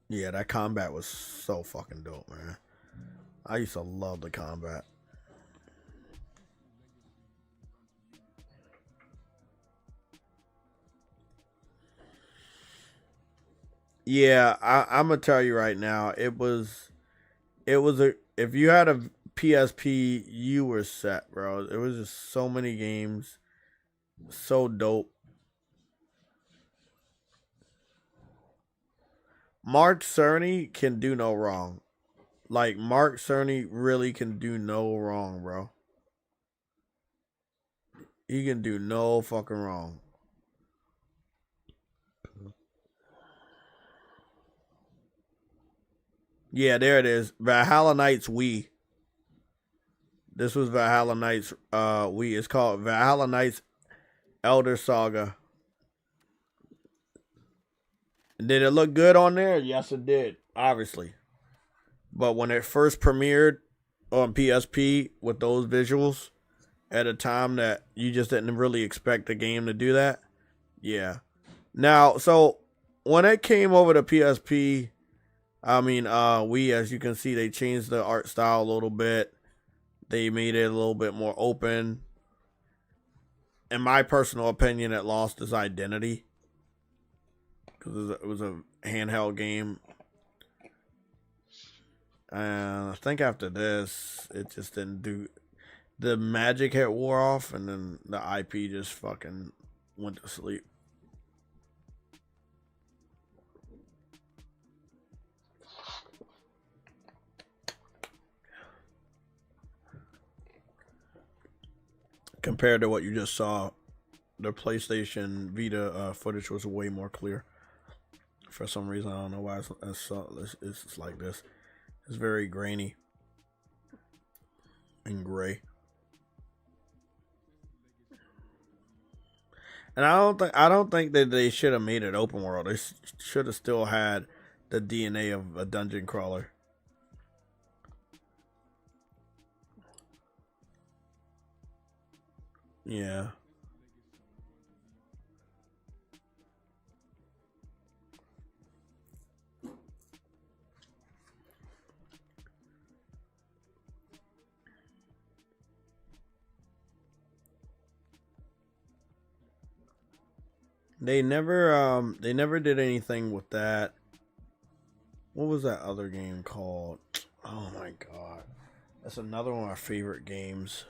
Yeah, that combat was so fucking dope, man. I used to love the combat. Yeah, I'm gonna tell you right now, it was if you had a PSP, you were set, bro. It was just so many games, so dope. Mark Cerny can do no wrong. Like, Mark Cerny really can do no wrong, bro. He can do no fucking wrong. Yeah, there it is. Valhalla Knights Wii. This was Valhalla Knights Wii. It's called Valhalla Knights Elder Saga. Did it look good on there? Yes, it did. Obviously. But when it first premiered on PSP with those visuals at a time that you just didn't really expect the game to do that. Yeah. Now, so when it came over to PSP, Wii, as you can see, they changed the art style a little bit. They made it a little bit more open. In my personal opinion, it lost its identity because it was a handheld game. And I think after this, it just didn't do. The magic had wore off, and then the IP just fucking went to sleep. Compared to what you just saw, the PlayStation Vita footage was way more clear. For some reason, I don't know why it's like this. It's very grainy and gray. And I don't think that they should have made it open world. They should have still had the DNA of a dungeon crawler. Yeah. They never did anything with that. What was that other game called? Oh my god. That's another one of my favorite games.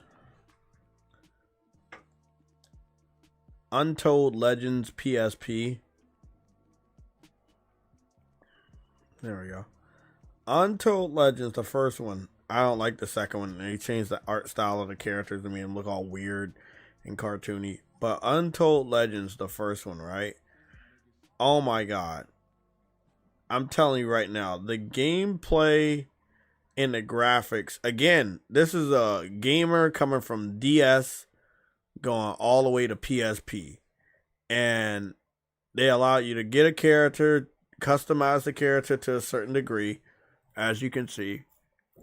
Untold Legends PSP. There we go. Untold Legends, the first one. I don't like the second one. They changed the art style of the characters to make them look all weird and cartoony. But Untold Legends, the first one, right? Oh my god. I'm telling you right now, the gameplay and the graphics. Again, this is a gamer coming from DS going all the way to PSP. And they allow you to get a character, customize the character to a certain degree, as you can see,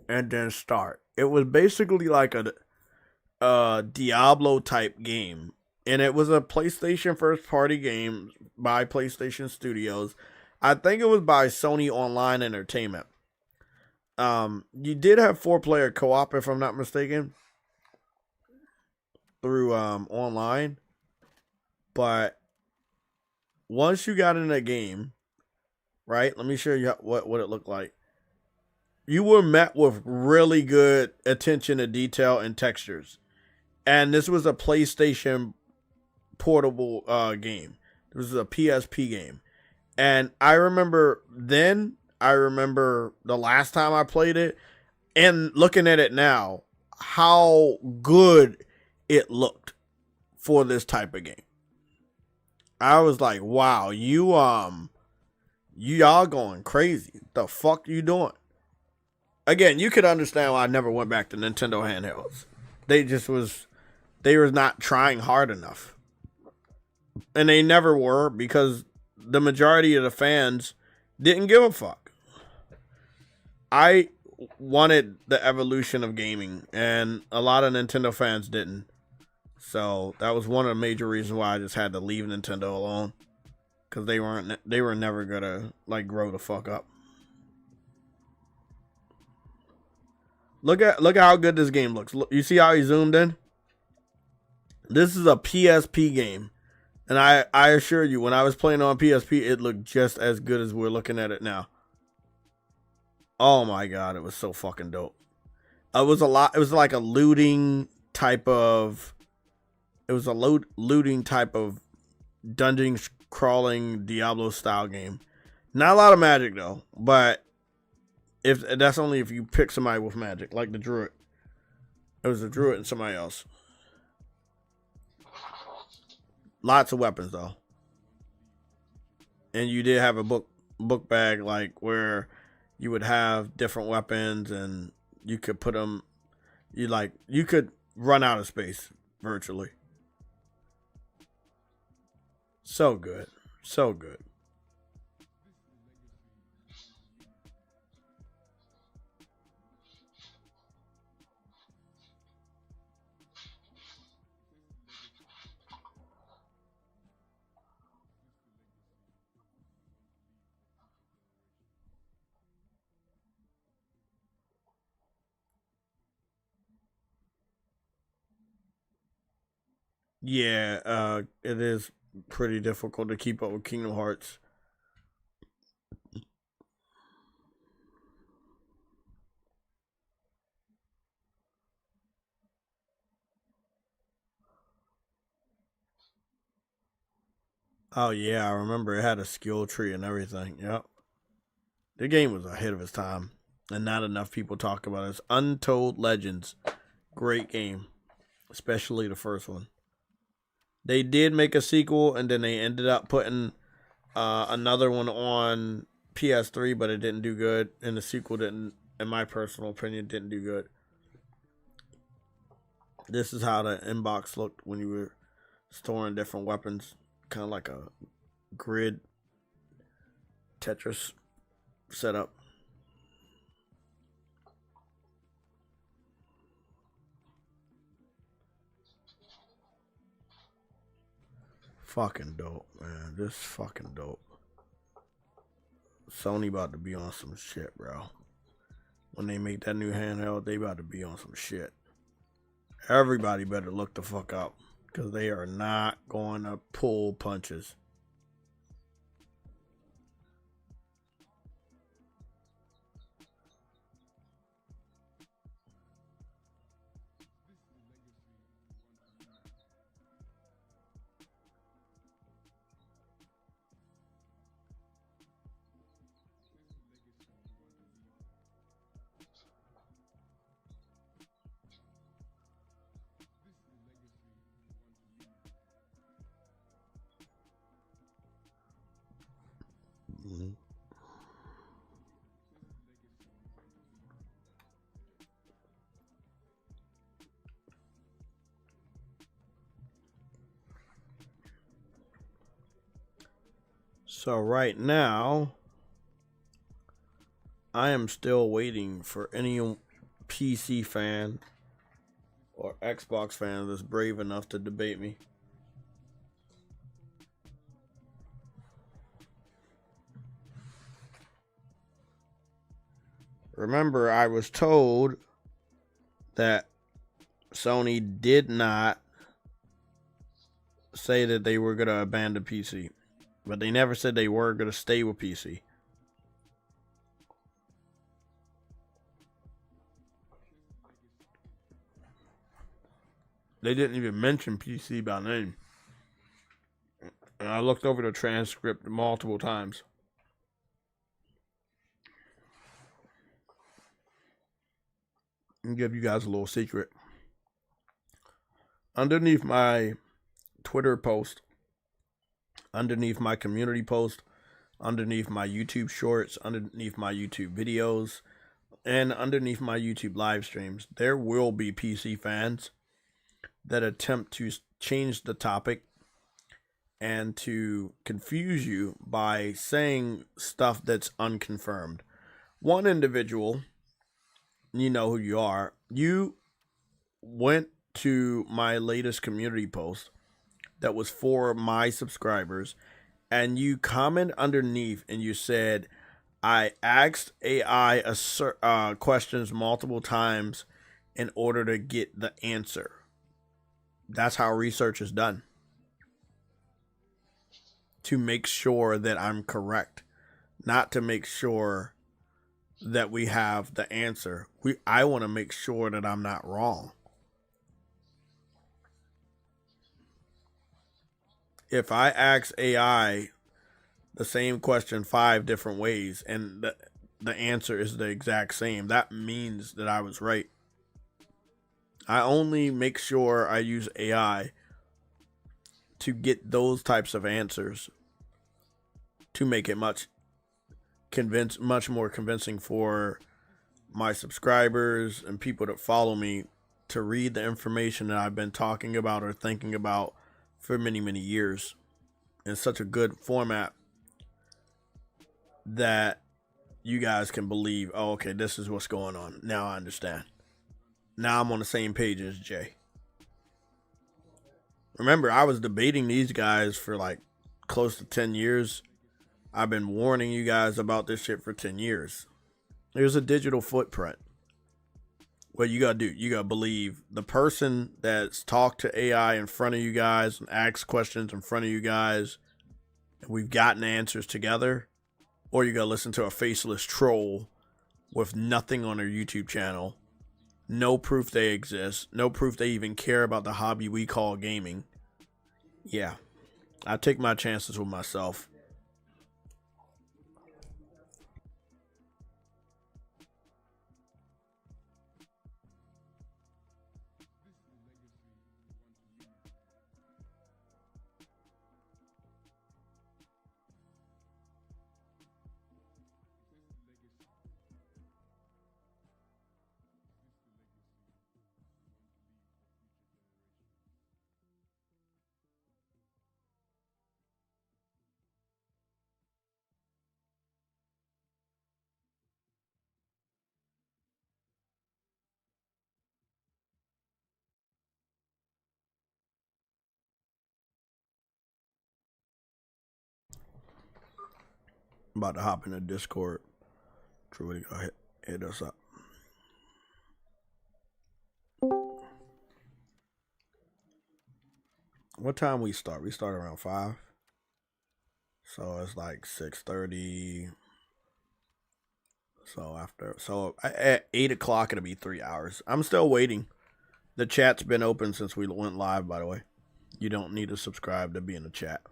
and then start. It was basically like a Diablo type game. And it was a PlayStation first party game by PlayStation Studios. I think it was by Sony Online Entertainment. You did have 4-player co-op, if I'm not mistaken, through online. But once you got in the game, right? Let me show you what it looked like. You were met with really good attention to detail and textures. And this was a PlayStation portable game. This was a PSP game. And I remember the last time I played it, and looking at it now, how good it looked for this type of game. I was like, wow, y'all going crazy. The fuck you doing? Again, you could understand why I never went back to Nintendo handhelds. They were not trying hard enough. And they never were, because the majority of the fans didn't give a fuck. I wanted the evolution of gaming, and a lot of Nintendo fans didn't. So that was one of the major reasons why I just had to leave Nintendo alone, because they were never gonna like grow the fuck up. Look at how good this game looks. Look, you see how he zoomed in? This is a PSP game. And I assure you, when I was playing on PSP, it looked just as good as we're looking at it now. Oh my god, it was so fucking dope. It was like a looting type of dungeon crawling Diablo style game. Not a lot of magic though, but that's only if you pick somebody with magic, like the druid. It was a druid and somebody else. Lots of weapons though, and you did have a book bag, like where you would have different weapons, and you could put them. You could run out of space virtually. So good, so good. Yeah, it is pretty difficult to keep up with Kingdom Hearts. Oh yeah, I remember it had a skill tree and everything. Yep. The game was ahead of its time, and not enough people talk about it. It's Untold Legends. Great game, especially the first one. They did make a sequel, and then they ended up putting another one on PS3, but it didn't do good, and the sequel didn't, in my personal opinion, didn't do good. This is how the inbox looked when you were storing different weapons, kind of like a grid Tetris setup. Fucking dope, man. Just fucking dope. Sony about to be on some shit, bro. When they make that new handheld, they about to be on some shit. Everybody better look the fuck up, because they are not going to pull punches. So right now, I am still waiting for any PC fan or Xbox fan that's brave enough to debate me. Remember, I was told that Sony did not say that they were going to abandon PC, but they never said they were going to stay with PC. They didn't even mention PC by name. And I looked over the transcript multiple times. I'll give you guys a little secret. Underneath my Twitter post, underneath my community post, underneath my YouTube shorts, underneath my YouTube videos, and underneath my YouTube live streams, there will be PC fans that attempt to change the topic and to confuse you by saying stuff that's unconfirmed. One individual, you know who you are, you went to my latest community post that was for my subscribers, and you comment underneath and you said, I asked AI questions multiple times in order to get the answer. That's how research is done. To make sure that I'm correct, not to make sure that we have the answer. I want to make sure that I'm not wrong. If I ask AI the same question 5 different ways and the answer is the exact same, that means that I was right. I only make sure I use AI to get those types of answers to make it much more convincing for my subscribers and people that follow me to read the information that I've been talking about or thinking about for many, many years in such a good format that you guys can believe, oh, okay, this is what's going on. Now I understand. Now I'm on the same page as Jay. Remember, I was debating these guys for like close to 10 years. I've been warning you guys about this shit for 10 years. There's a digital footprint. What you gotta do, you gotta believe the person that's talked to AI in front of you guys and asked questions in front of you guys, and we've gotten answers together, or you gotta listen to a faceless troll with nothing on their YouTube channel, no proof they exist, no proof they even care about the hobby we call gaming. Yeah, I take my chances with myself. I'm about to hop in the Discord. Truly, go ahead, hit us up. What time we start? We start around 5. So it's like 6:30. So at 8 o'clock it'll be 3 hours. I'm still waiting. The chat's been open since we went live, by the way. You don't need to subscribe to be in the chat.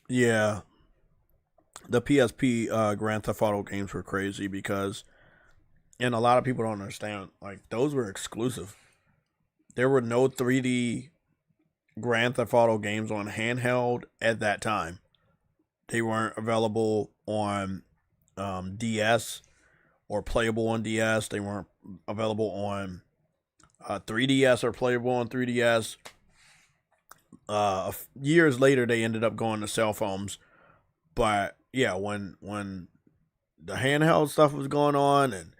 Yeah, the PSP Grand Theft Auto games were crazy because, and a lot of people don't understand, like those were exclusive. There were no 3D Grand Theft Auto games on handheld at that time. They weren't available on DS or playable on DS. They weren't available on 3DS or playable on 3DS. Years later, they ended up going to cell phones. But yeah, when the handheld stuff was going on and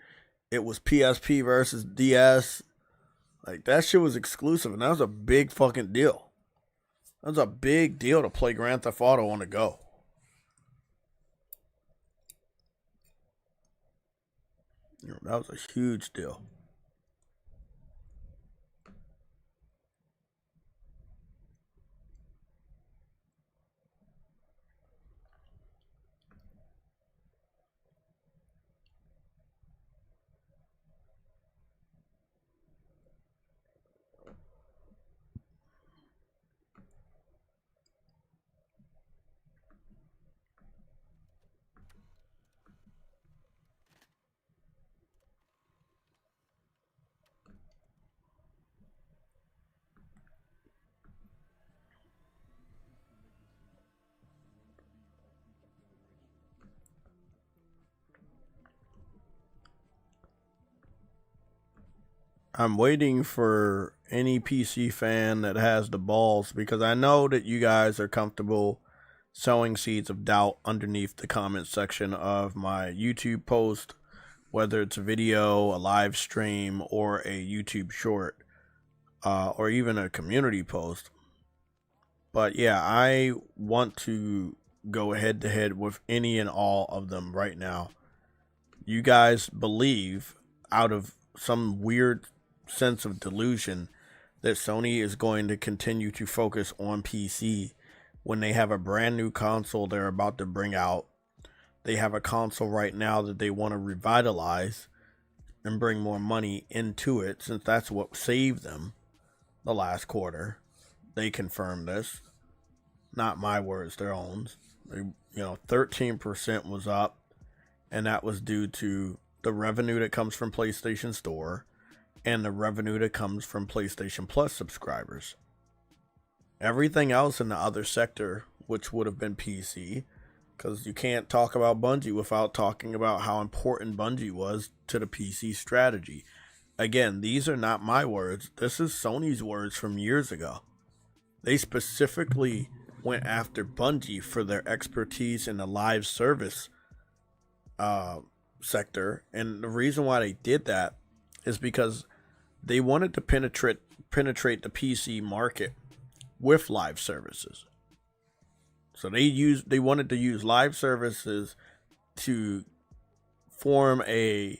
it was PSP versus DS, like that shit was exclusive, and that was a big fucking deal. That was a big deal to play Grand Theft Auto on the go. You know, that was a huge deal. I'm waiting for any PC fan that has the balls because I know that you guys are comfortable sowing seeds of doubt underneath the comment section of my YouTube post, whether it's a video, a live stream, or a YouTube short, or even a community post. But yeah, I want to go head to head with any and all of them right now. You guys believe, out of some weird sense of delusion, that Sony is going to continue to focus on PC when they have a brand new console they're about to bring out. They have a console right now that they want to revitalize and bring more money into it, since that's what saved them the last quarter. They confirmed this. Not my words, their own. 13% was up, and that was due to the revenue that comes from PlayStation Store and the revenue that comes from PlayStation Plus subscribers. Everything else in the other sector, which would have been PC, because you can't talk about Bungie without talking about how important Bungie was to the PC strategy. Again, these are not my words. This is Sony's words from years ago. They specifically went after Bungie for their expertise in the live service sector. And the reason why they did that is because they wanted to penetrate the PC market with live services. So they wanted to use live services to form a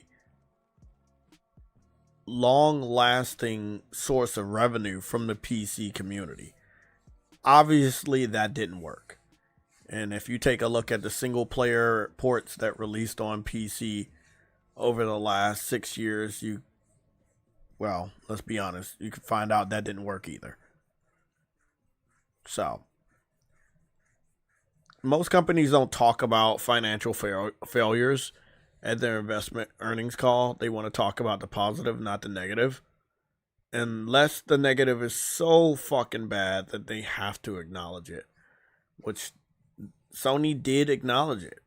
long-lasting source of revenue from the PC community. Obviously, that didn't work. And if you take a look at the single-player ports that released on PC over the last 6 years, let's be honest, you can find out that didn't work either. So, most companies don't talk about financial failures at their investment earnings call. They want to talk about the positive, not the negative. Unless the negative is so fucking bad that they have to acknowledge it, which Sony did acknowledge it.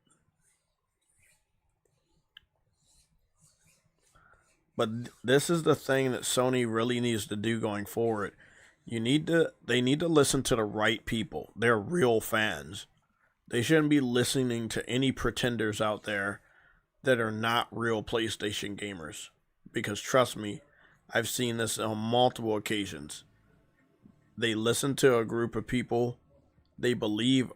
But this is the thing that Sony really needs to do going forward. They need to listen to the right people. They're real fans. They shouldn't be listening to any pretenders out there that are not real PlayStation gamers. Because trust me, I've seen this on multiple occasions. They listen to a group of people they believe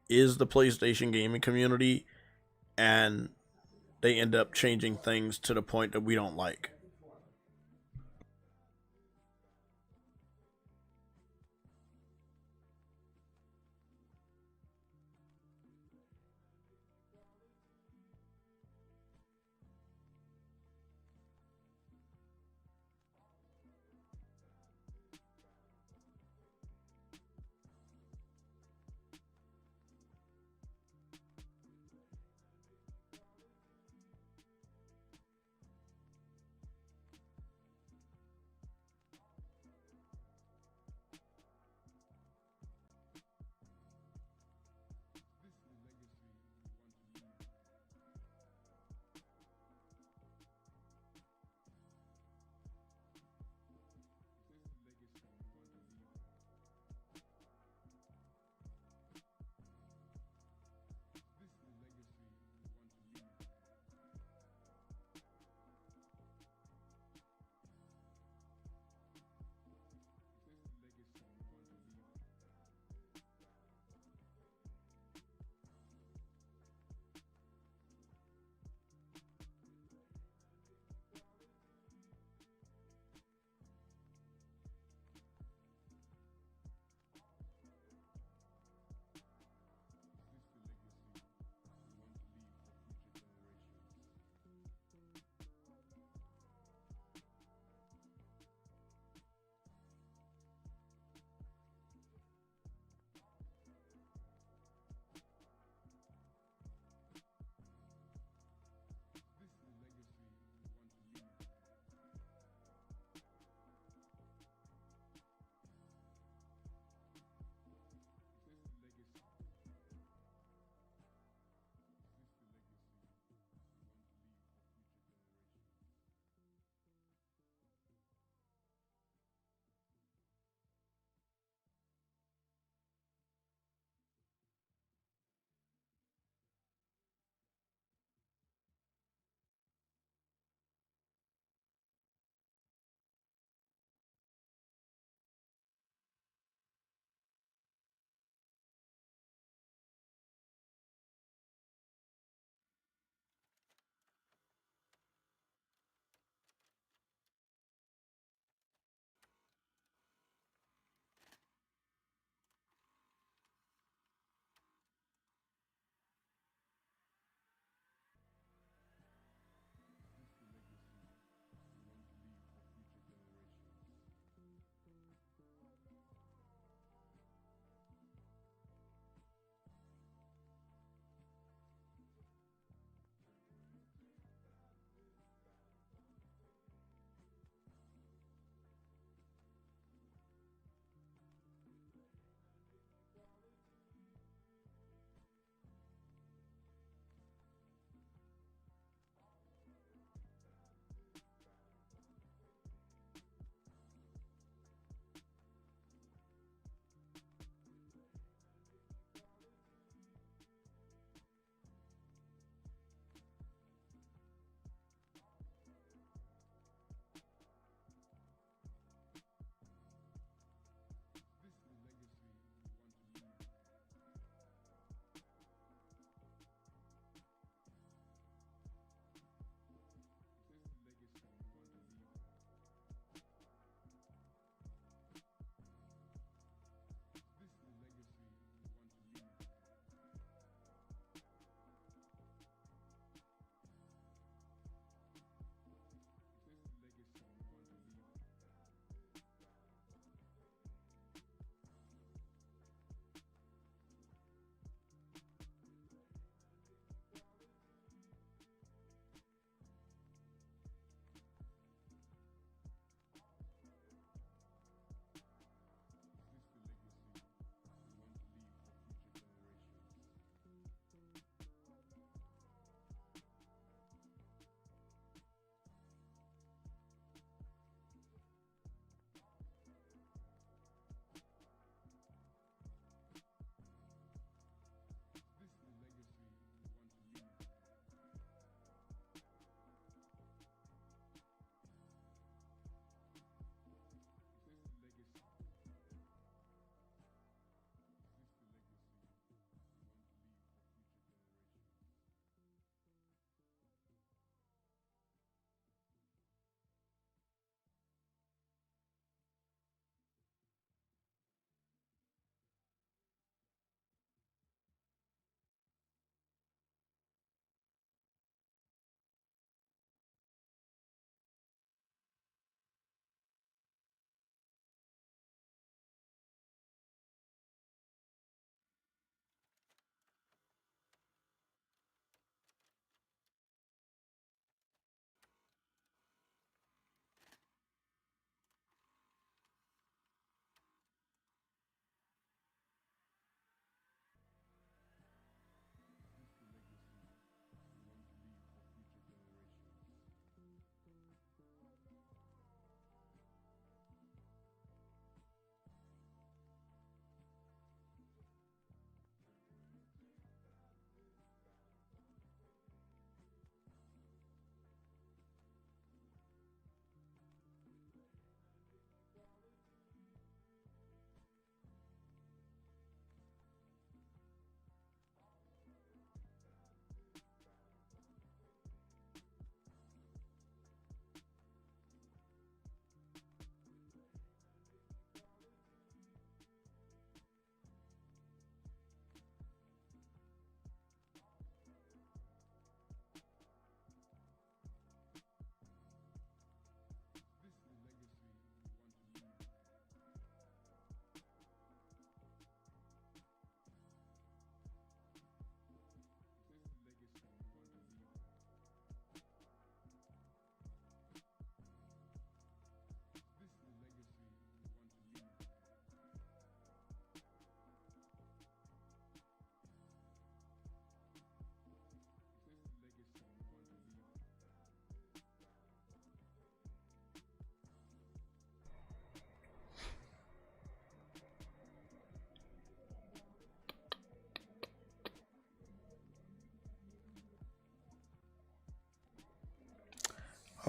is the PlayStation gaming community, and they end up changing things to the point that we don't like.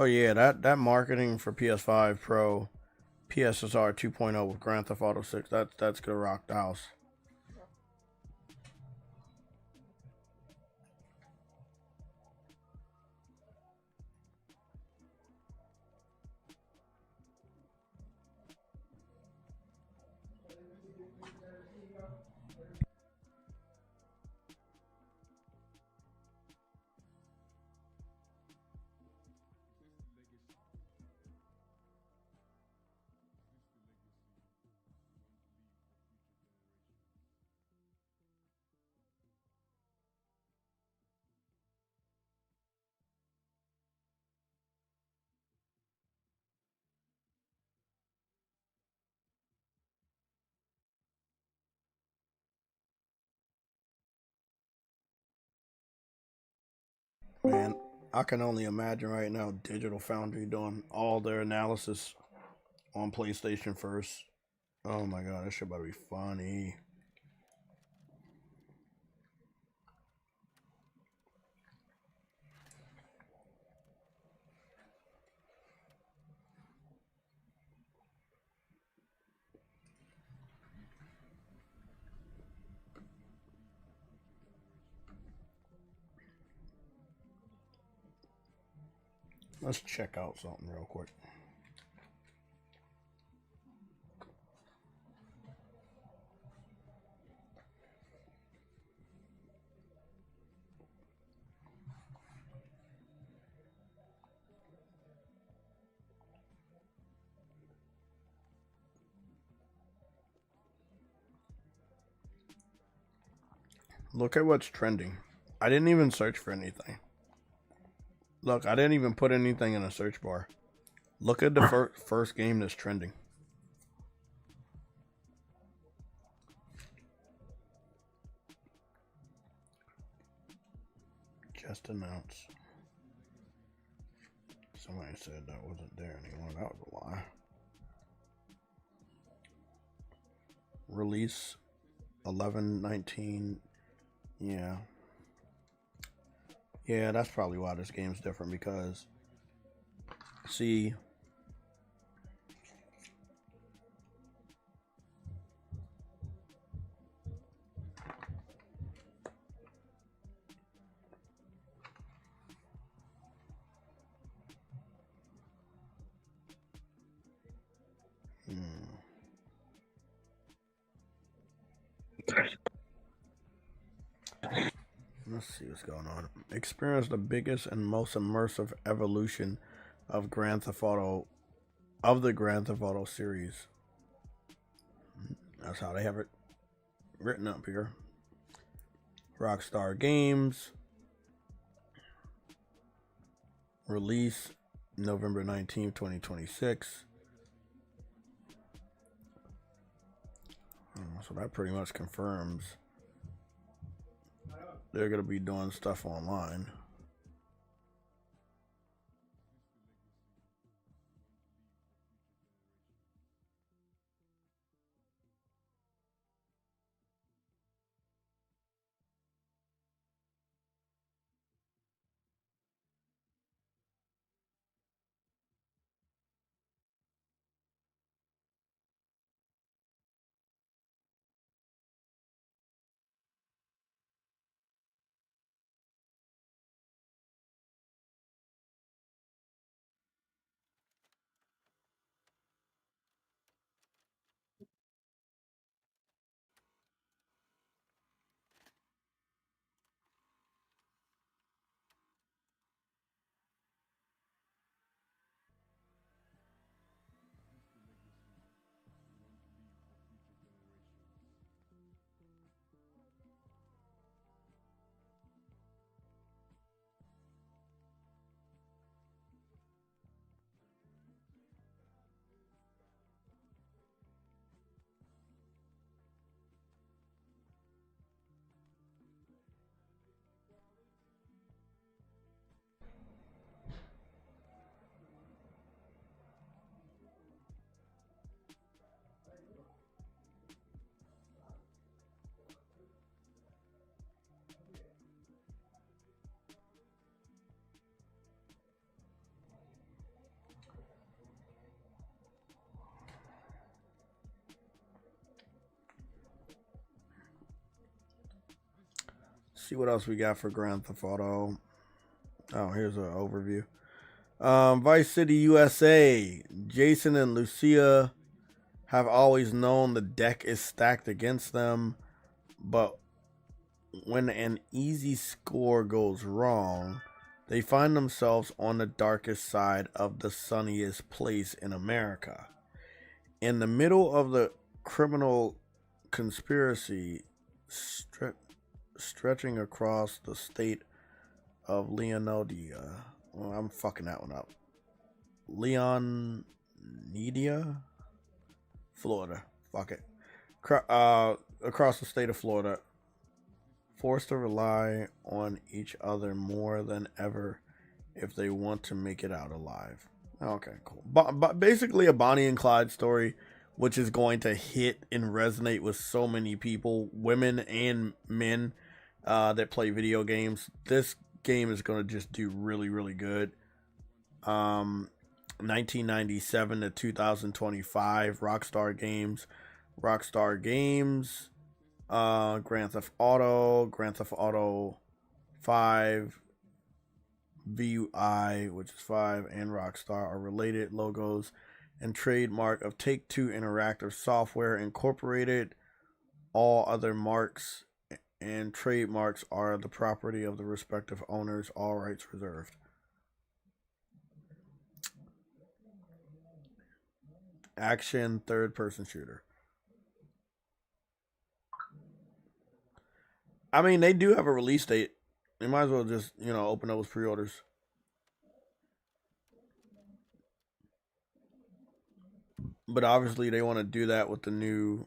Oh yeah, that marketing for PS5 Pro, PSSR 2.0 with Grand Theft Auto 6, that's gonna rock the house. Man, I can only imagine right now Digital Foundry doing all their analysis on PlayStation first. Oh my god, that shit about to be funny. Let's check out something real quick. Look at what's trending. I didn't even search for anything. Look, I didn't even put anything in a search bar. Look at the first game that's trending. Just announced. Somebody said that wasn't there anymore. That was a lie. Release 11/19. Yeah. Yeah, that's probably why this game's different because, see, let's see what's going on. Experience the biggest and most immersive evolution of Grand Theft Auto, of the Grand Theft Auto series. That's how they have it written up here. Rockstar Games. Release November 19th, 2026. So that pretty much confirms they're going to be doing stuff online. see what else we got for Grand Theft Auto. Oh, here's an overview. Vice City, USA. Jason and Lucia have always known the deck is stacked against them, but when an easy score goes wrong, they find themselves on the darkest side of the sunniest place in America. In the middle of the criminal conspiracy stretching across the state of Leonidia. Well, I'm fucking that one up. Leonidia? Florida. Fuck it. Across the state of Florida. Forced to rely on each other more than ever if they want to make it out alive. Okay, cool. But basically a Bonnie and Clyde story, which is going to hit and resonate with so many people, women and men that play video games. This game is going to just do really, really good. 1997 to 2025, Rockstar Games, Grand Theft Auto 5, VUI, which is 5, and Rockstar are related logos and trademark of Take-Two Interactive Software Incorporated. All other marks and trademarks are the property of the respective owners, all rights reserved. Action third-person shooter. I mean, they do have a release date. They might as well just, open up with pre-orders. But obviously, they want to do that with the new.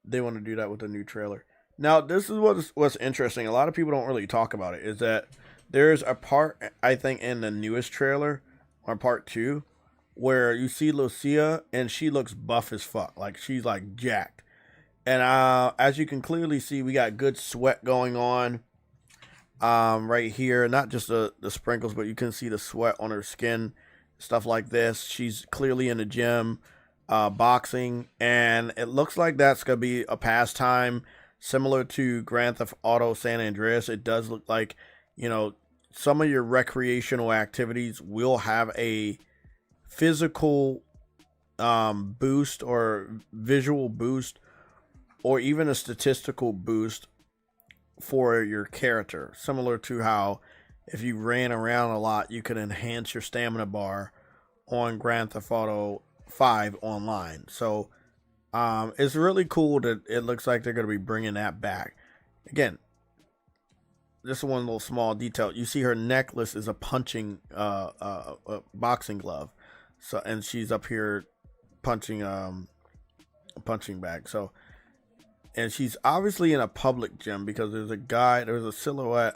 They want to do that with the new trailer. Now, this is what's interesting. A lot of people don't really talk about it. Is that there's a part, I think, in the newest trailer, or part 2, where you see Lucia and she looks buff as fuck. Like she's like jacked. And as you can clearly see, we got good sweat going on right here. Not just the sprinkles, but you can see the sweat on her skin, stuff like this. She's clearly in the gym, boxing, and it looks like that's going to be a pastime similar to Grand Theft Auto San Andreas. It does look like, some of your recreational activities will have a physical boost or visual boost, or even a statistical boost for your character. Similar to how if you ran around a lot, you could enhance your stamina bar on Grand Theft Auto 5 online. So it's really cool that it looks like they're going to be bringing that back. Again, just one little small detail. You see her necklace is a punching a boxing glove. So, and she's up here punching a punching bag. So, and she's obviously in a public gym because there's a silhouette.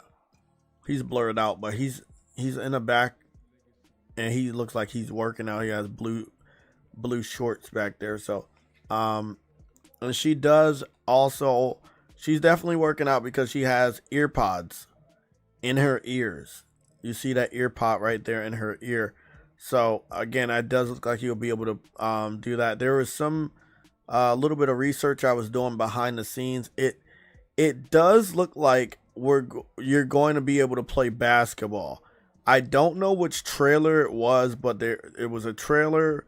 He's blurred out, but he's in the back, and he looks like he's working out. He has blue shorts back there. So, and she does also. She's definitely working out because she has ear pods in her ears. You see that ear pod right there in her ear. So again, it does look like you'll be able to do that. There was some little bit of research I was doing behind the scenes. It does look like you're going to be able to play basketball. I don't know which trailer it was, but it was a trailer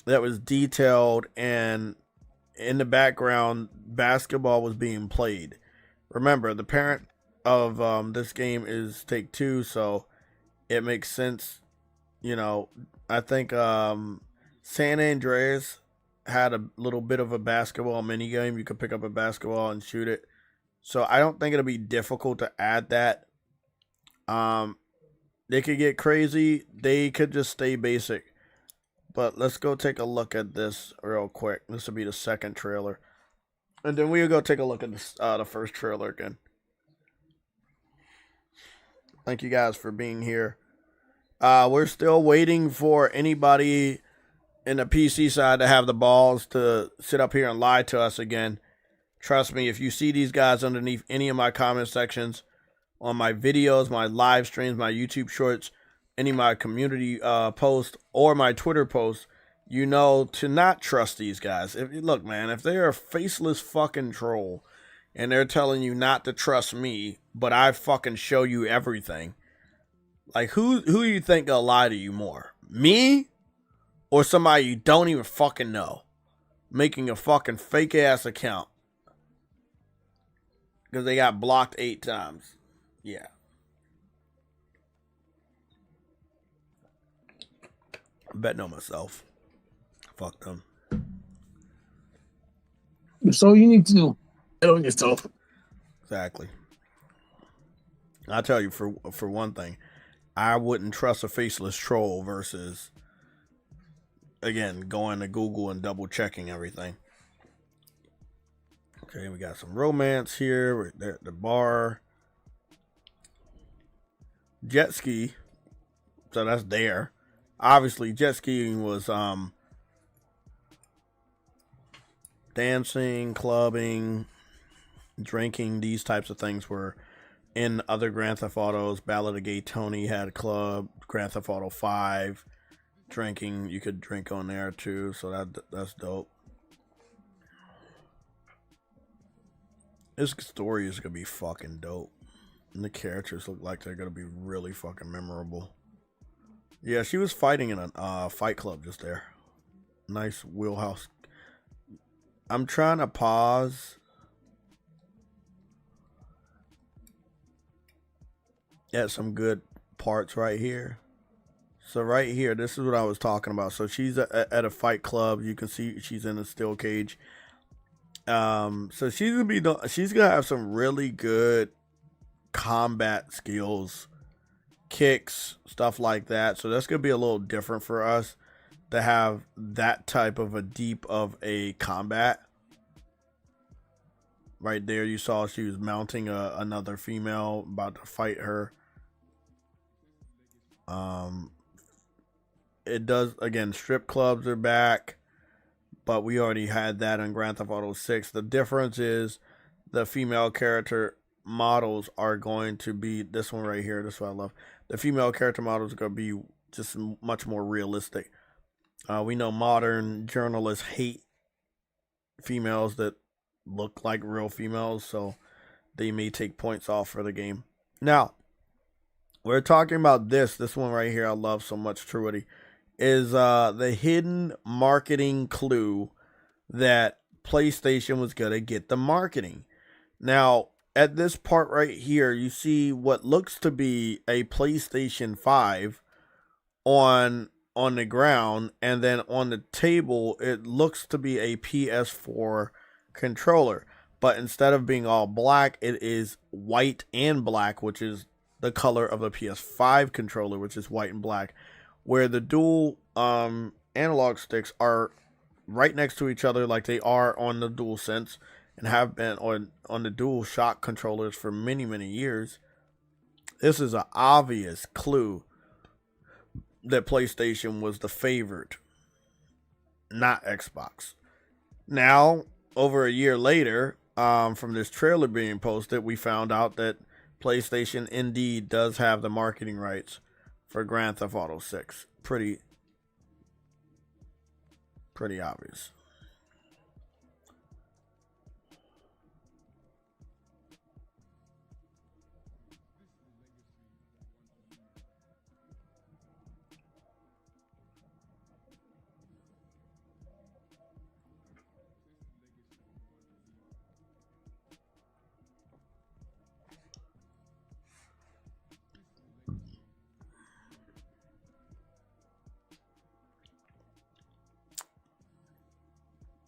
that was detailed, and in the background, basketball was being played. Remember, the parent of this game is Take-Two, so it makes sense. I think San Andreas had a little bit of a basketball mini game. You could pick up a basketball and shoot it. So I don't think it'll be difficult to add that. They could get crazy. They could just stay basic. But let's go take a look at this real quick. This will be the second trailer. And then we'll go take a look at the first trailer again. Thank you guys for being here. We're still waiting for anybody in the PC side to have the balls to sit up here and lie to us again. Trust me, if you see these guys underneath any of my comment sections on my videos, my live streams, my YouTube shorts, any of my community posts, or my Twitter posts, you know to not trust these guys. Look, man, if they're a faceless fucking troll, and they're telling you not to trust me, but I fucking show you everything. Like, who do you think will lie to you more? Me or somebody you don't even fucking know? Making a fucking fake ass account because they got blocked 8 times. Yeah. I'm betting on myself. Fuck them. So you need to do bet on yourself. Exactly. I'll tell you, for one thing, I wouldn't trust a faceless troll versus, again, going to Google and double checking everything. Okay, we got some romance here. We're there at the bar. Jet ski. So that's there. Obviously, jet skiing was dancing, clubbing, drinking. These types of things were in other Grand Theft Autos. Ballad of Gay Tony had a club. Grand Theft Auto 5. Drinking, you could drink on there too. So that's dope. This story is gonna be fucking dope. And the characters look like they're gonna be really fucking memorable. Yeah, she was fighting in a fight club just there. Nice wheelhouse. I'm trying to pause. At some good parts right here. So right here, this is what I was talking about. So she's at a fight club. You can see she's in a steel cage. So she's gonna have some really good combat skills, kicks, stuff like that. So that's gonna be a little different for us to have that type of a deep of a combat. Right there, you saw she was mounting another female about to fight her. It does, again, strip clubs are back, but we already had that in Grand Theft Auto 6. The difference is the female character models are going to be this one right here. This is what I love. The female character models are going to be just much more realistic. We know modern journalists hate females that look like real females, so they may take points off for the game. Now, we're talking about this one right here I love so much, Truity, is the hidden marketing clue that PlayStation was going to get the marketing. Now, at this part right here, you see what looks to be a PlayStation 5 on the ground, and then on the table, it looks to be a PS4 controller. But instead of being all black, it is white and black, which is the color of the PS5 controller, which is white and black, where the dual analog sticks are right next to each other like they are on the DualSense and have been on the DualShock controllers for many, many years. This is an obvious clue that PlayStation was the favorite, not Xbox. Now, over a year later, from this trailer being posted, we found out that PlayStation indeed does have the marketing rights for Grand Theft Auto 6. Pretty obvious.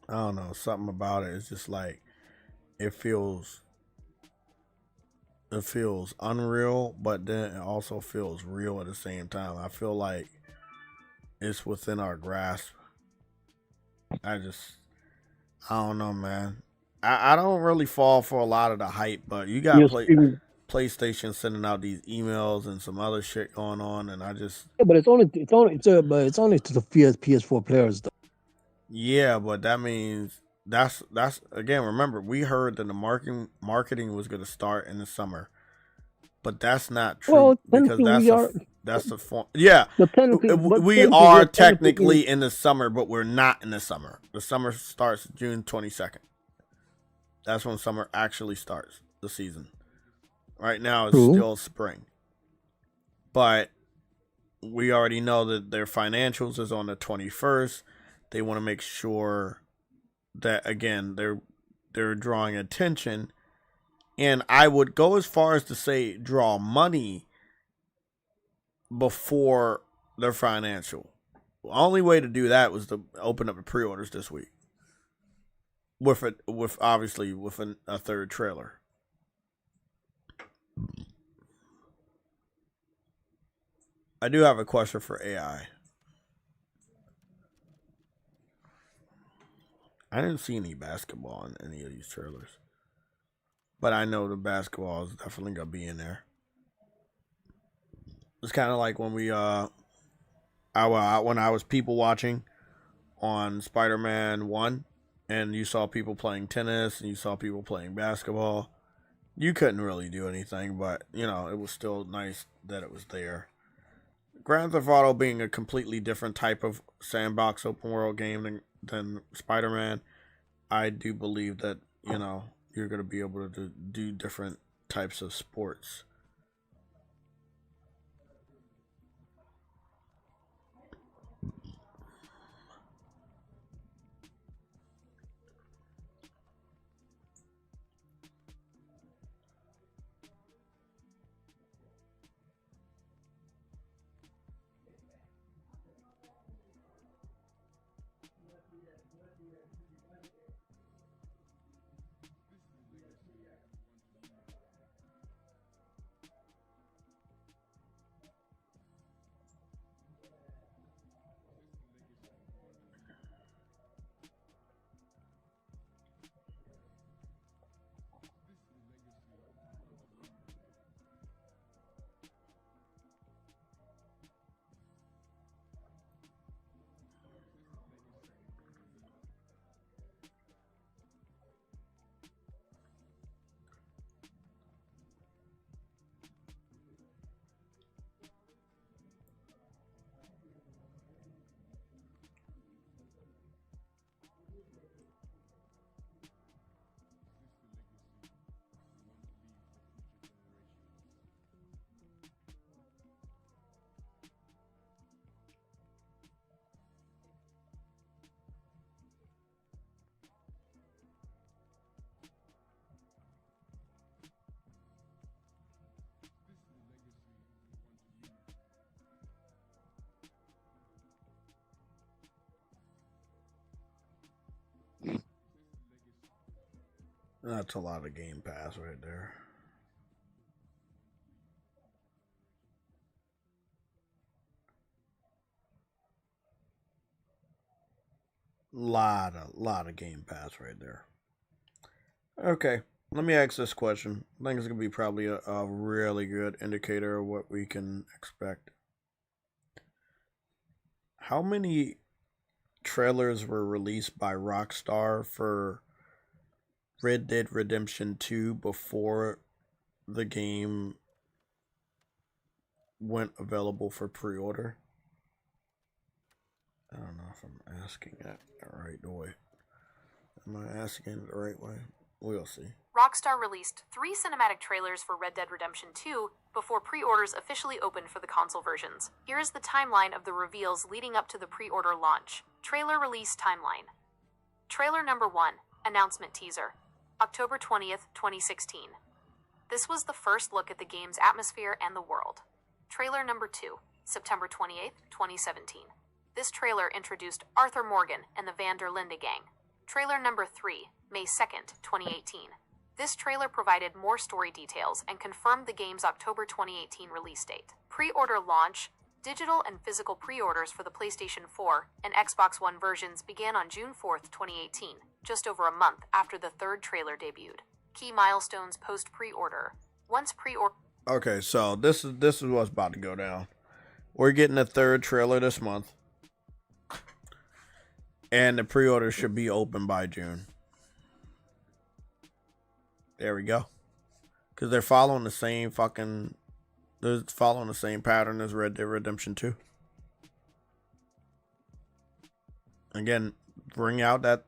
I don't know, something about it. It's just like it feels unreal, but then it also feels real at the same time. I feel like it's within our grasp. I don't know, man. I don't really fall for a lot of the hype, but you got PlayStation sending out these emails and some other shit going on, and I just but it's only to the PS4 players though. Yeah, but that means that's again. Remember, we heard that the marketing was going to start in the summer, but that's not true. Well, because that's the form. Yeah, we are technically in the summer, but we're not in the summer. The summer starts June 22nd. That's when summer actually starts, the season. Right now it's True. still spring. But we already know that their financials is on the 21st. They want to make sure that, again, they're drawing attention. And I would go as far as to say draw money before their financial. The only way to do that was to open up the pre-orders this week. With a third trailer. I do have a question for AI. I didn't see any basketball in any of these trailers. But I know the basketball is definitely gonna be in there. It's kind of like when when I was people watching on Spider-Man 1, and you saw people playing tennis and you saw people playing basketball. You couldn't really do anything, but it was still nice that it was there. Grand Theft Auto being a completely different type of sandbox open world game than Spider-Man, I do believe that, you're going to be able to do different types of sports. That's a lot of Game Pass right there. Lot of Game Pass right there. Okay, let me ask this question. I think it's gonna be probably a really good indicator of what we can expect. How many trailers were released by Rockstar for Red Dead Redemption 2 before the game went available for pre-order? I don't know if I'm asking that the right way. Am I asking it the right way? We'll see. Rockstar released 3 cinematic trailers for Red Dead Redemption 2 before pre-orders officially opened for the console versions. Here is the timeline of the reveals leading up to the pre-order launch. Trailer release timeline. Trailer number 1, announcement teaser. October 20th, 2016. This was the first look at the game's atmosphere and the world. Trailer number 2, September 28th, 2017. This trailer introduced Arthur Morgan and the Van der Linde gang. Trailer number 3, May 2nd, 2018. This trailer provided more story details and confirmed the game's October 2018 release date. Pre-order launch. Digital and physical pre-orders for the PlayStation 4 and Xbox One versions began on June 4th, 2018, just over a month after the third trailer debuted. Key milestones post pre-order. Once pre-order... Okay, so this is what's about to go down. We're getting a third trailer this month. And the pre-order should be open by June. There we go. Because they're following the same pattern as Red Dead Redemption 2. Again, bring out that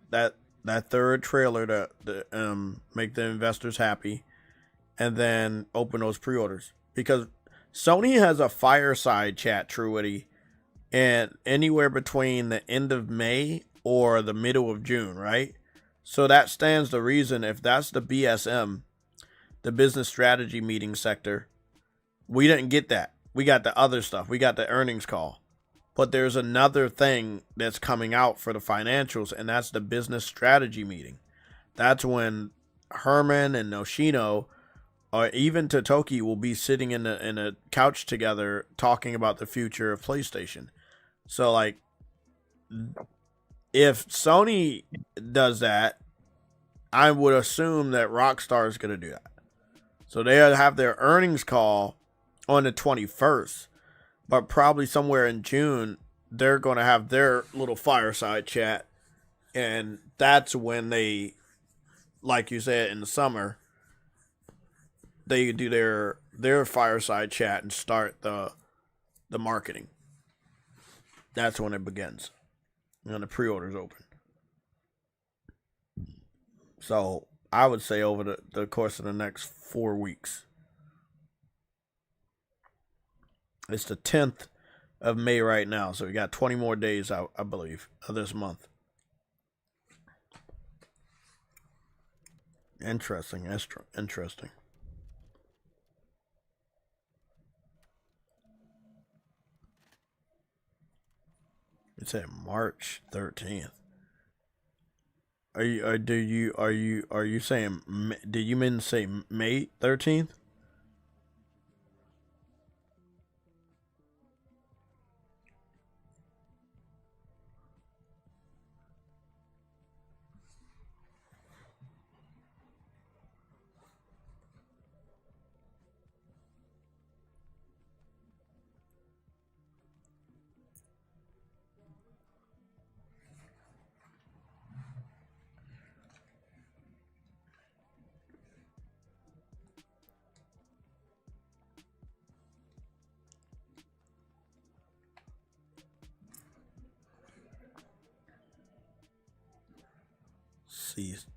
that third trailer to make the investors happy, and then open those pre-orders. Because Sony has a fireside chat, Truity, and anywhere between the end of May or the middle of June, right? So that stands to reason if that's the BSM, the business strategy meeting sector, we didn't get that. We got the other stuff. We got the earnings call. But there's another thing that's coming out for the financials, and that's the business strategy meeting. That's when Herman and Noshino, or even Totoki, will be sitting in a couch together talking about the future of PlayStation. So, like, if Sony does that, I would assume that Rockstar is going to do that. So they'll have their earnings call on the 21st, but probably somewhere in June, they're going to have their little fireside chat. And that's when they, like you said, in the summer, they do their fireside chat and start the marketing. That's when it begins. When the pre-orders open. So I would say over the course of the next 4 weeks. It's the 10th of May right now, so we got 20 more days out, I believe, of this month. Interesting. Interesting. It said March 13th. Are you saying? Did you mean to say May 13th?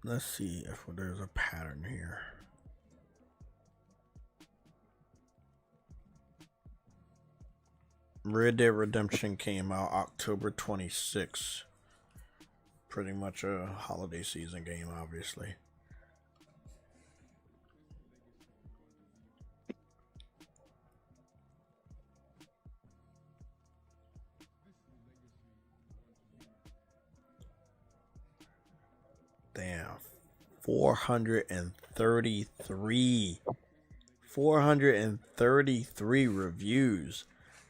Let's see if there's a pattern here. Red Dead Redemption came out October 26th. Pretty much a holiday season game, obviously. Damn. 433 reviews.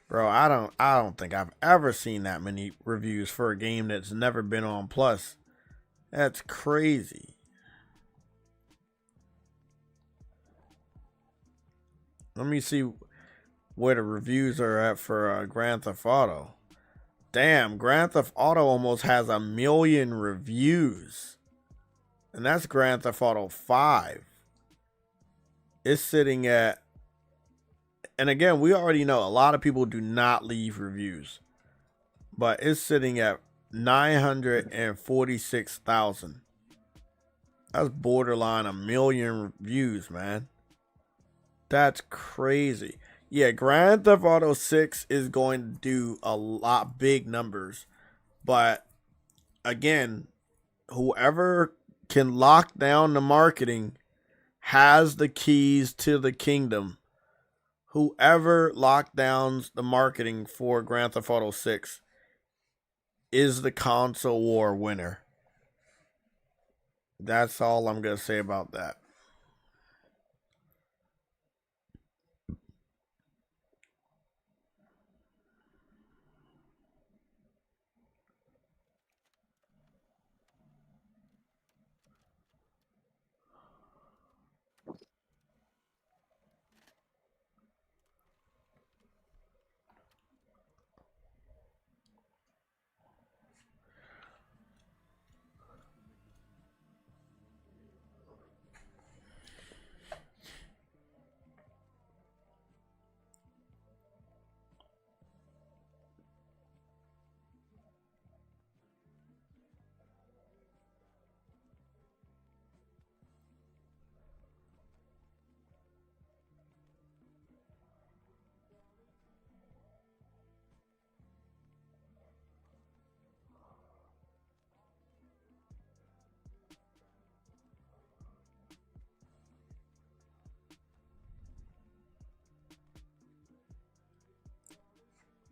Bro, I don't think I've ever seen that many reviews for a game that's never been on Plus. That's crazy. Let me see where the reviews are at for Grand Theft Auto. Damn, Grand Theft Auto almost has 1 million reviews. And that's Grand Theft Auto 5. It's sitting at, and again, we already know a lot of people do not leave reviews, but it's sitting at 946,000. That's borderline 1 million reviews, man. That's crazy. Yeah, Grand Theft Auto 6 is going to do a lot big numbers, but again, whoever can lock down the marketing has the keys to the kingdom. Whoever lockdowns the marketing for Grand Theft Auto 6 is the console war winner. That's all I'm going to say about that.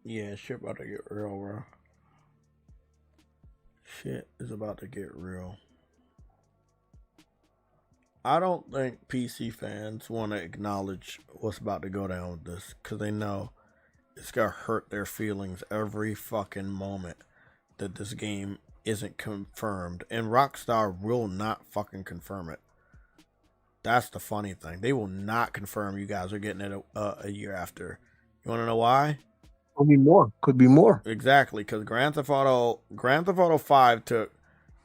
Yeah, shit about to get real, bro. Shit is about to get real. I don't think PC fans want to acknowledge what's about to go down with this because they know it's gonna hurt their feelings every fucking moment that this game isn't confirmed. And Rockstar will not fucking confirm it. That's the funny thing. They will not confirm you guys are getting it a year after. You want to know why? Could be more. Could be more. Exactly, because Grand Theft Auto 5 took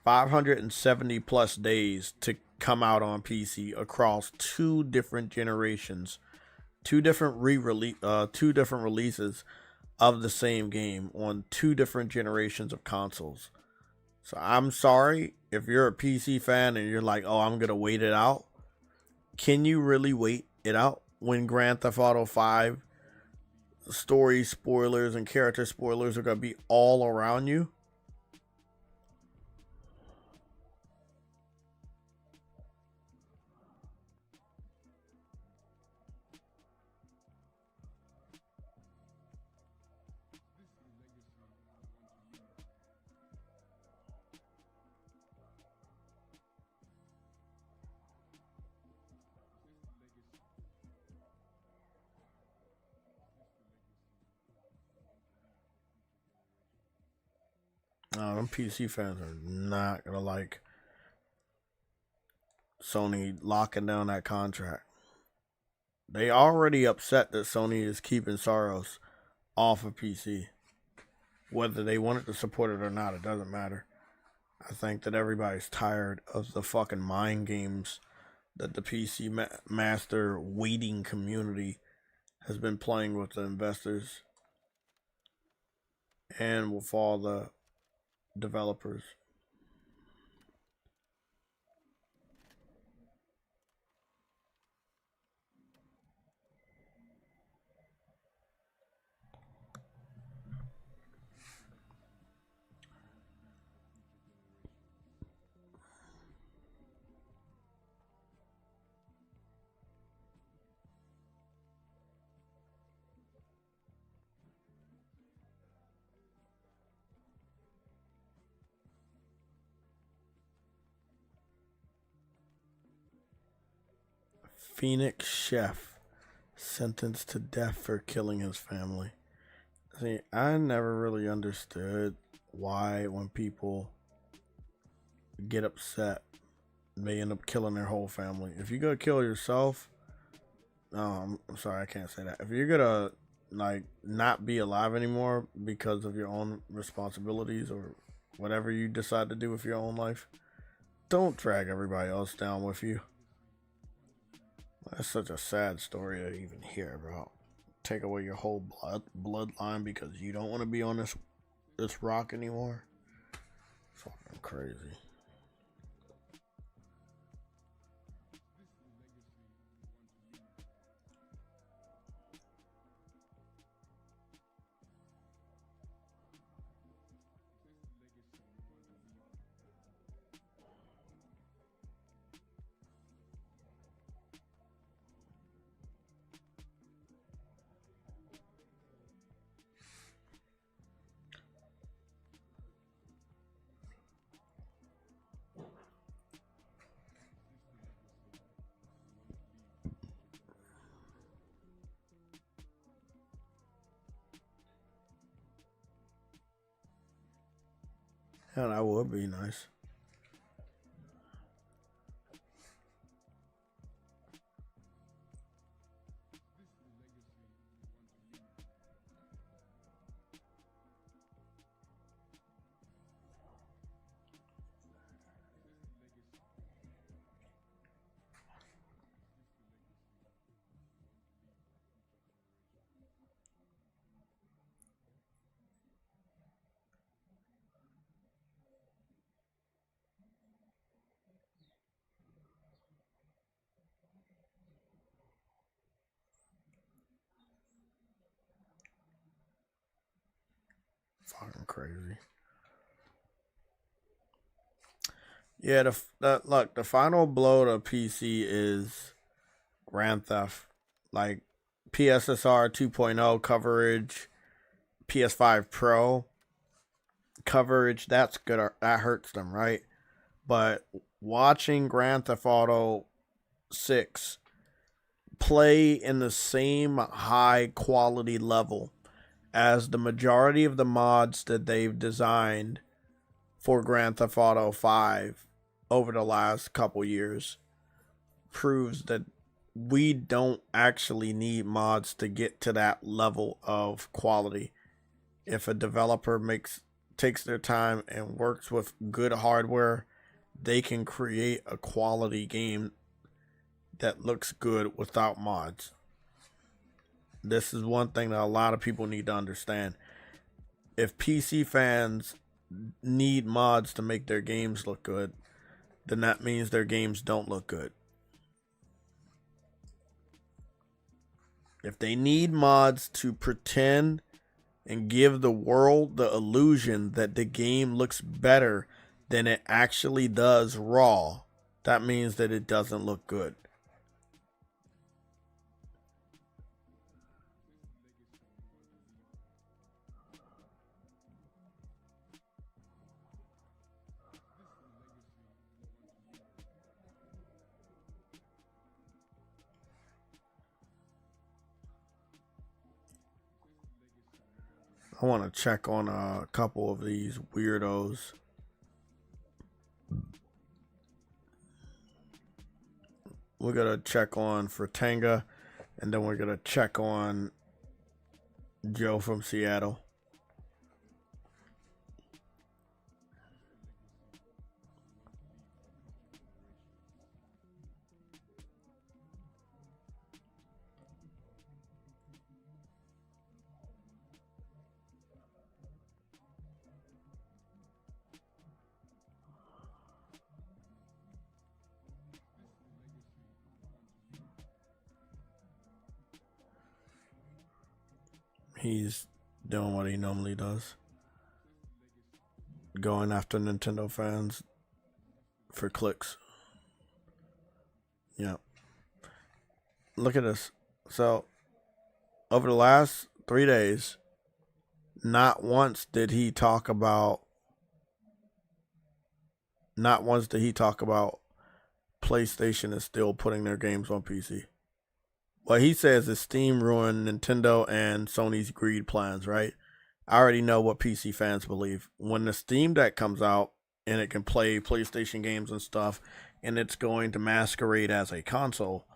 570 plus days to come out on PC across two different generations, two different releases of the same game on two different generations of consoles. So I'm sorry if you're a PC fan and you're like, oh, I'm gonna wait it out. Can you really wait it out when Grand Theft Auto 5 story spoilers and character spoilers are gonna be all around you? Them PC fans are not gonna like Sony locking down that contract. They already upset that Sony is keeping Soros off of PC. Whether they wanted to support it or not, it doesn't matter. I think that everybody's tired of the fucking mind games that the PC master waiting community has been playing with the investors and with all the developers. Phoenix chef sentenced to death for killing his family. See, I never really understood why when people get upset, they end up killing their whole family. If you're gonna kill yourself, I'm sorry, I can't say that. If you're gonna like not be alive anymore because of your own responsibilities or whatever you decide to do with your own life, don't drag everybody else down with you. That's such a sad story to even hear about. Take away your whole bloodline because you don't want to be on this rock anymore. Fucking crazy. Yeah, that would be nice. Fucking crazy. Yeah, the final blow to PC is Grand Theft. Like PSSR 2.0 coverage, PS5 Pro coverage, that's good. That hurts them, right? But watching Grand Theft Auto 6 play in the same high quality level as the majority of the mods that they've designed for Grand Theft Auto 5 over the last couple years proves that we don't actually need mods to get to that level of quality. If a developer takes their time and works with good hardware, they can create a quality game that looks good without mods. This is one thing that a lot of people need to understand. If PC fans need mods to make their games look good, then that means their games don't look good. If they need mods to pretend and give the world the illusion that the game looks better than it actually does raw, that means that it doesn't look good. I want to check on a couple of these weirdos. We're going to check on Fratanga, and then we're going to check on Joe from Seattle. He's doing what he normally does. Going after Nintendo fans for clicks. Yeah. Look at this. So, over the last 3 days, not once did he talk about PlayStation is still putting their games on PC. What he says is Steam ruined Nintendo and Sony's greed plans, right? I already know what PC fans believe. When the Steam Deck comes out and it can play PlayStation games and stuff, and it's going to masquerade as a console,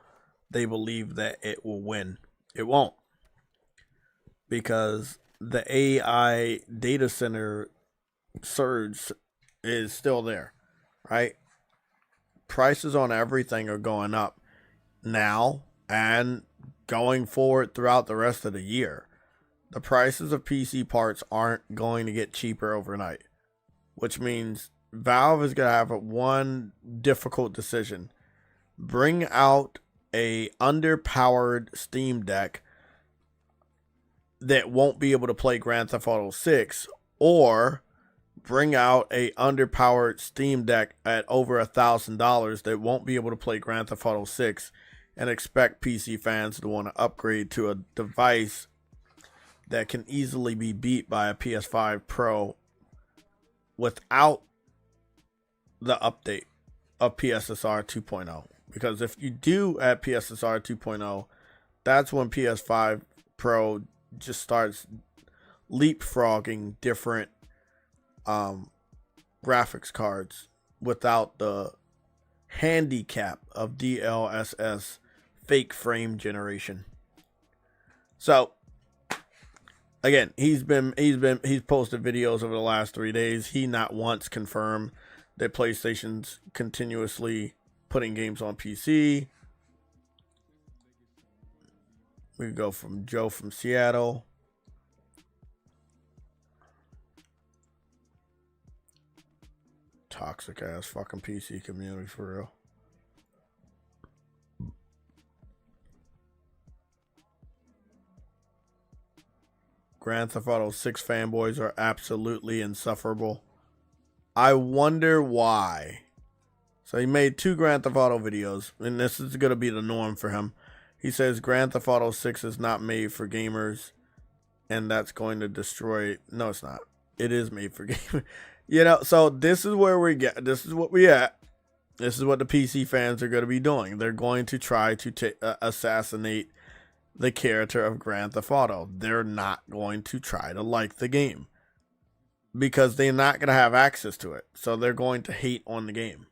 they believe that it will win. It won't. Because the AI data center surge is still there, right? Prices on everything are going up now and going forward throughout the rest of the year. The prices of PC parts aren't going to get cheaper overnight, which means Valve is going to have one difficult decision. Bring out a underpowered Steam Deck that won't be able to play Grand Theft Auto 6, or bring out a underpowered Steam Deck at over $1,000 that won't be able to play Grand Theft Auto 6 and expect PC fans to want to upgrade to a device that can easily be beat by a PS5 Pro without the update of PSSR 2.0. Because if you do add PSSR 2.0, that's when PS5 Pro just starts leapfrogging different graphics cards without the handicap of DLSS fake frame generation. So again, he's posted videos over the last 3 days. He not once confirmed that PlayStation's continuously putting games on PC. We go from Joe from Seattle. Toxic ass fucking PC community for real. Grand Theft Auto 6 fanboys are absolutely insufferable. I wonder why. So he made 2 Grand Theft Auto videos, and this is going to be the norm for him. He says Grand Theft Auto 6 is not made for gamers and that's going to destroy. No, it's not. It is made for gaming. So this is where we get. This is what we at. This is what the PC fans are going to be doing. They're going to try to assassinate the character of Grand Theft Auto. They're not going to try to like the game because they're not going to have access to it. So they're going to hate on the game.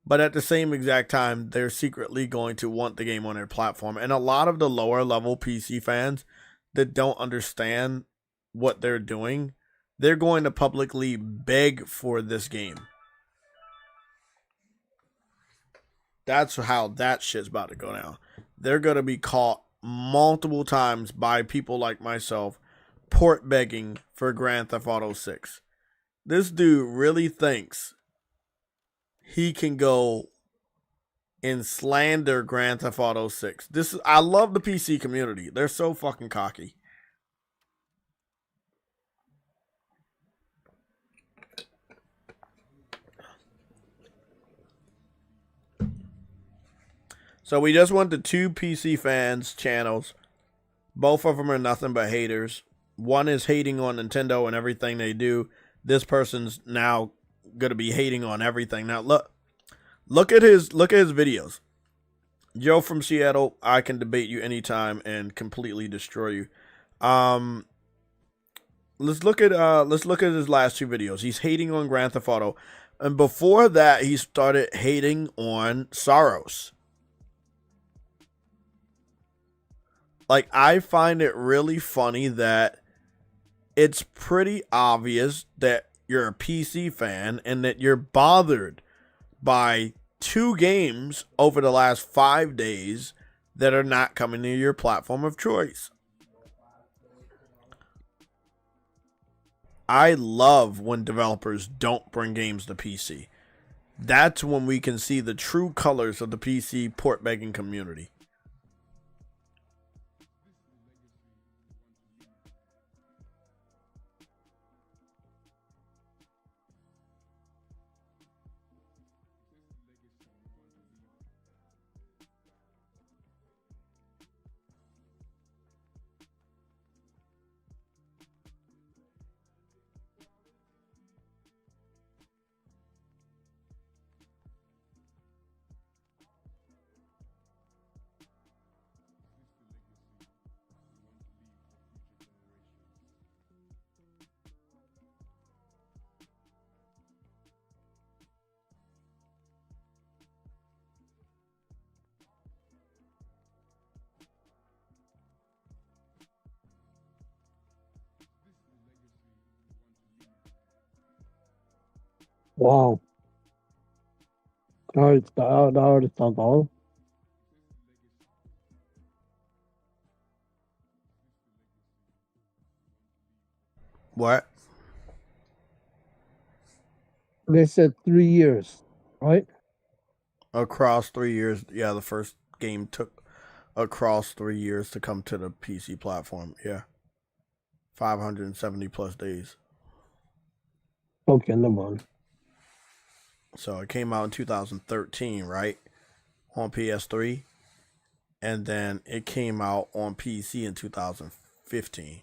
But at the same exact time, they're secretly going to want the game on their platform. And a lot of the lower level PC fans that don't understand what they're doing, they're going to publicly beg for this game. That's how that shit's about to go down. They're going to be caught multiple times by people like myself port begging for Grand Theft Auto 6. This dude really thinks he can go and slander Grand Theft Auto 6. I love the PC community. They're so fucking cocky. So we just went to 2 PC fans channels. Both of them are nothing but haters. One is hating on Nintendo and everything they do. This person's now going to be hating on everything. Now look at his videos. Joe from Seattle, I can debate you anytime and completely destroy you. Let's look at his last 2 videos. He's hating on Grand Theft Auto, and before that he started hating on Soros. Like, I find it really funny that it's pretty obvious that you're a PC fan and that you're bothered by 2 games over the last 5 days that are not coming to your platform of choice. I love when developers don't bring games to PC. That's when we can see the true colors of the PC port begging community. Wow. Da har det stått av. What? They said 3 years, right? Across 3 years. Yeah, the first game took across 3 years to come to the PC platform. Yeah. 570 plus days. Okay, never mind. So it came out in 2013, right? On PS3. And then it came out on PC in 2015.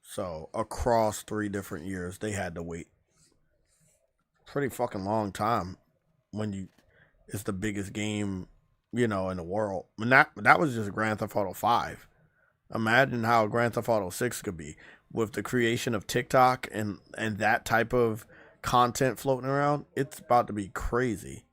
So across 3 different years, they had to wait. Pretty fucking long time when it's the biggest game, in the world. And that was just Grand Theft Auto 5. Imagine how Grand Theft Auto 6 could be with the creation of TikTok and that type of content floating around. It's about to be crazy.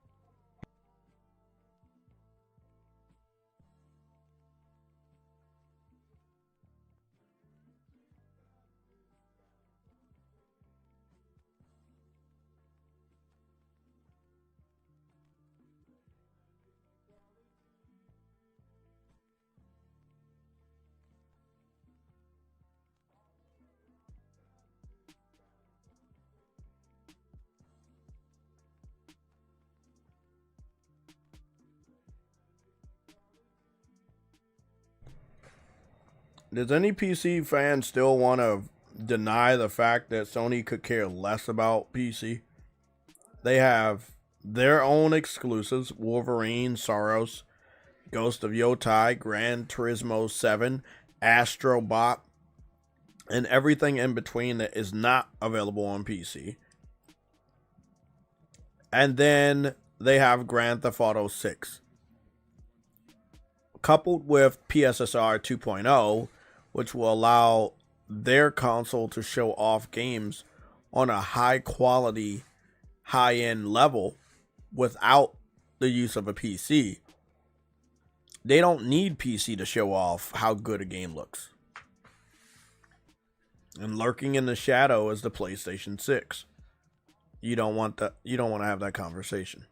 Does any PC fan still want to deny the fact that Sony could care less about PC? They have their own exclusives: Wolverine, Soros, Ghost of Yotai, Gran Turismo 7, Astrobot, and everything in between that is not available on PC. And then they have Grand Theft Auto 6. Coupled with PSSR 2.0, which will allow their console to show off games on a high quality, high end level without the use of a PC. They don't need PC to show off how good a game looks. And lurking in the shadow is the PlayStation 6. You don't want to have that conversation.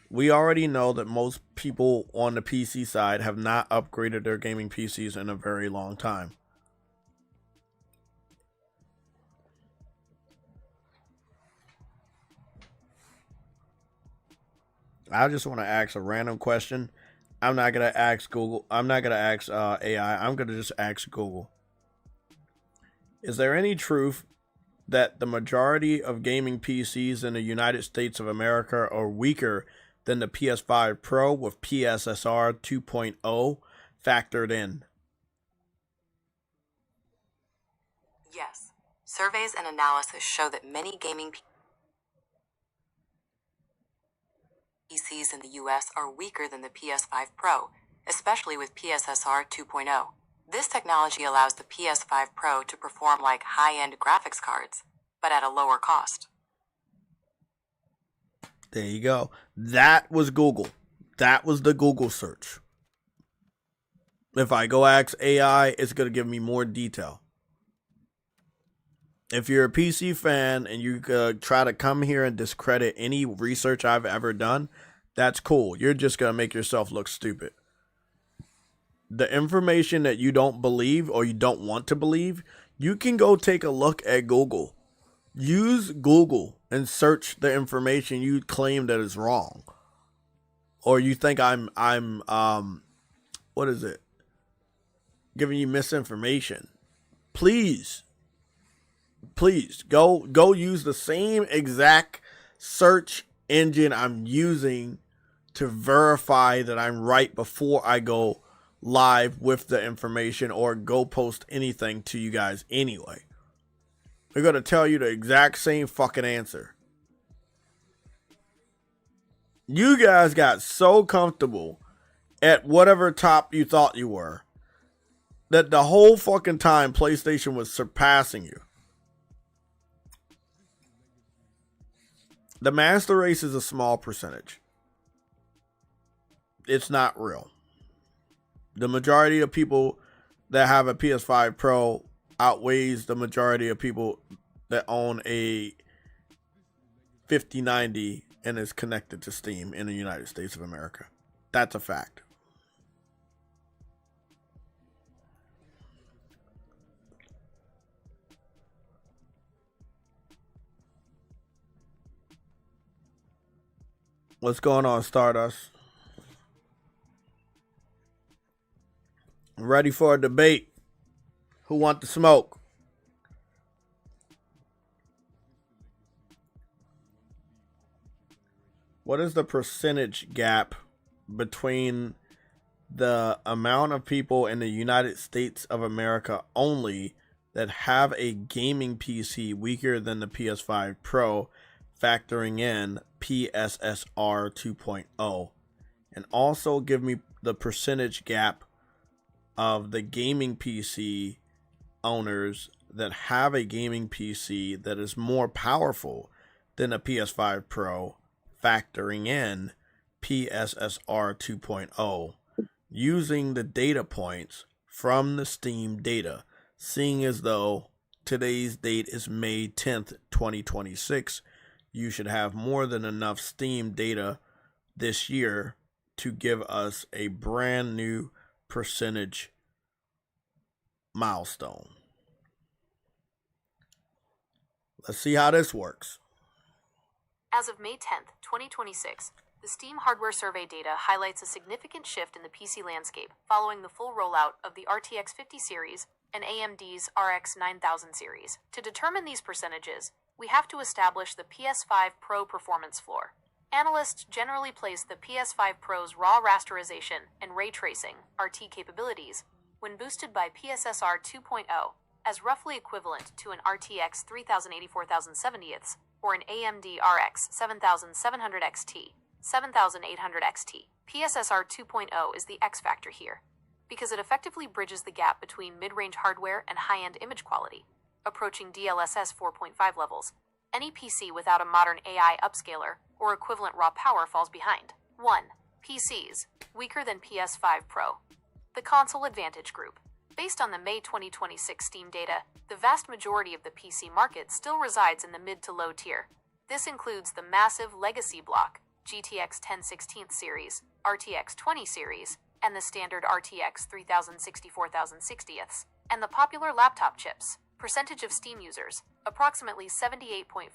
We already know that most people on the PC side have not upgraded their gaming PCs in a very long time. I just want to ask a random question. I'm not going to ask Google. I'm not going to ask AI. I'm going to just ask Google. Is there any truth that the majority of gaming PCs in the United States of America are weaker than the PS5 Pro with PSSR 2.0 factored in? Yes. Surveys and analysis show that many gaming PCs in the US are weaker than the PS5 Pro, especially with PSSR 2.0. This technology allows the PS5 Pro to perform like high-end graphics cards, but at a lower cost. There you go. That was Google. That was the Google search. If I go ask AI, it's going to give me more detail. If you're a PC fan and you try to come here and discredit any research I've ever done, that's cool. You're just going to make yourself look stupid. The information that you don't believe or you don't want to believe, you can go take a look at Google. Use Google and search the information you claim that is wrong. Or you think I'm what is it? Giving you misinformation. Please go use the same exact search engine I'm using to verify that I'm right before I go live with the information or go post anything to you guys anyway. They're going to tell you the exact same fucking answer. You guys got so comfortable at whatever top you thought you were that the whole fucking time PlayStation was surpassing you. The master race is a small percentage. It's not real. The majority of people that have a PS5 Pro outweighs the majority of people that own a 5090 and is connected to Steam in the United States of America. That's a fact. What's going on, Stardust? Ready for a debate? Who want the smoke? What is the percentage gap between the amount of people in the United States of America only that have a gaming PC weaker than the PS5 Pro, factoring in PSSR 2.0? And also give me the percentage gap of the gaming PC owners that have a gaming PC that is more powerful than a PS5 Pro, factoring in PSSR 2.0, using the data points from the Steam data, seeing as though today's date is May 10th, 2026. You should have more than enough Steam data this year to give us a brand new percentage milestone. Let's see how this works. As of May 10th, 2026, the Steam hardware survey data highlights a significant shift in the PC landscape following the full rollout of the RTX 50 series and AMD's RX 9000 series. To determine these percentages, we have to establish the PS5 Pro performance floor. Analysts generally place the PS5 Pro's raw rasterization and ray tracing (RT) capabilities when boosted by PSSR 2.0 as roughly equivalent to an RTX 3080 4070ths or an AMD RX 7700 XT, 7800 XT. PSSR 2.0 is the X factor here, because it effectively bridges the gap between mid-range hardware and high-end image quality, approaching DLSS 4.5 levels. Any PC without a modern AI upscaler or equivalent raw power falls behind. 1. PCs, weaker than PS5 Pro. The Console Advantage Group. Based on the May 2026 Steam data, the vast majority of the PC market still resides in the mid to low tier. This includes the massive legacy block, GTX 1016th series, RTX 20 series, and the standard RTX 3060-4060ths, and the popular laptop chips. Percentage of Steam users, approximately 78.4%.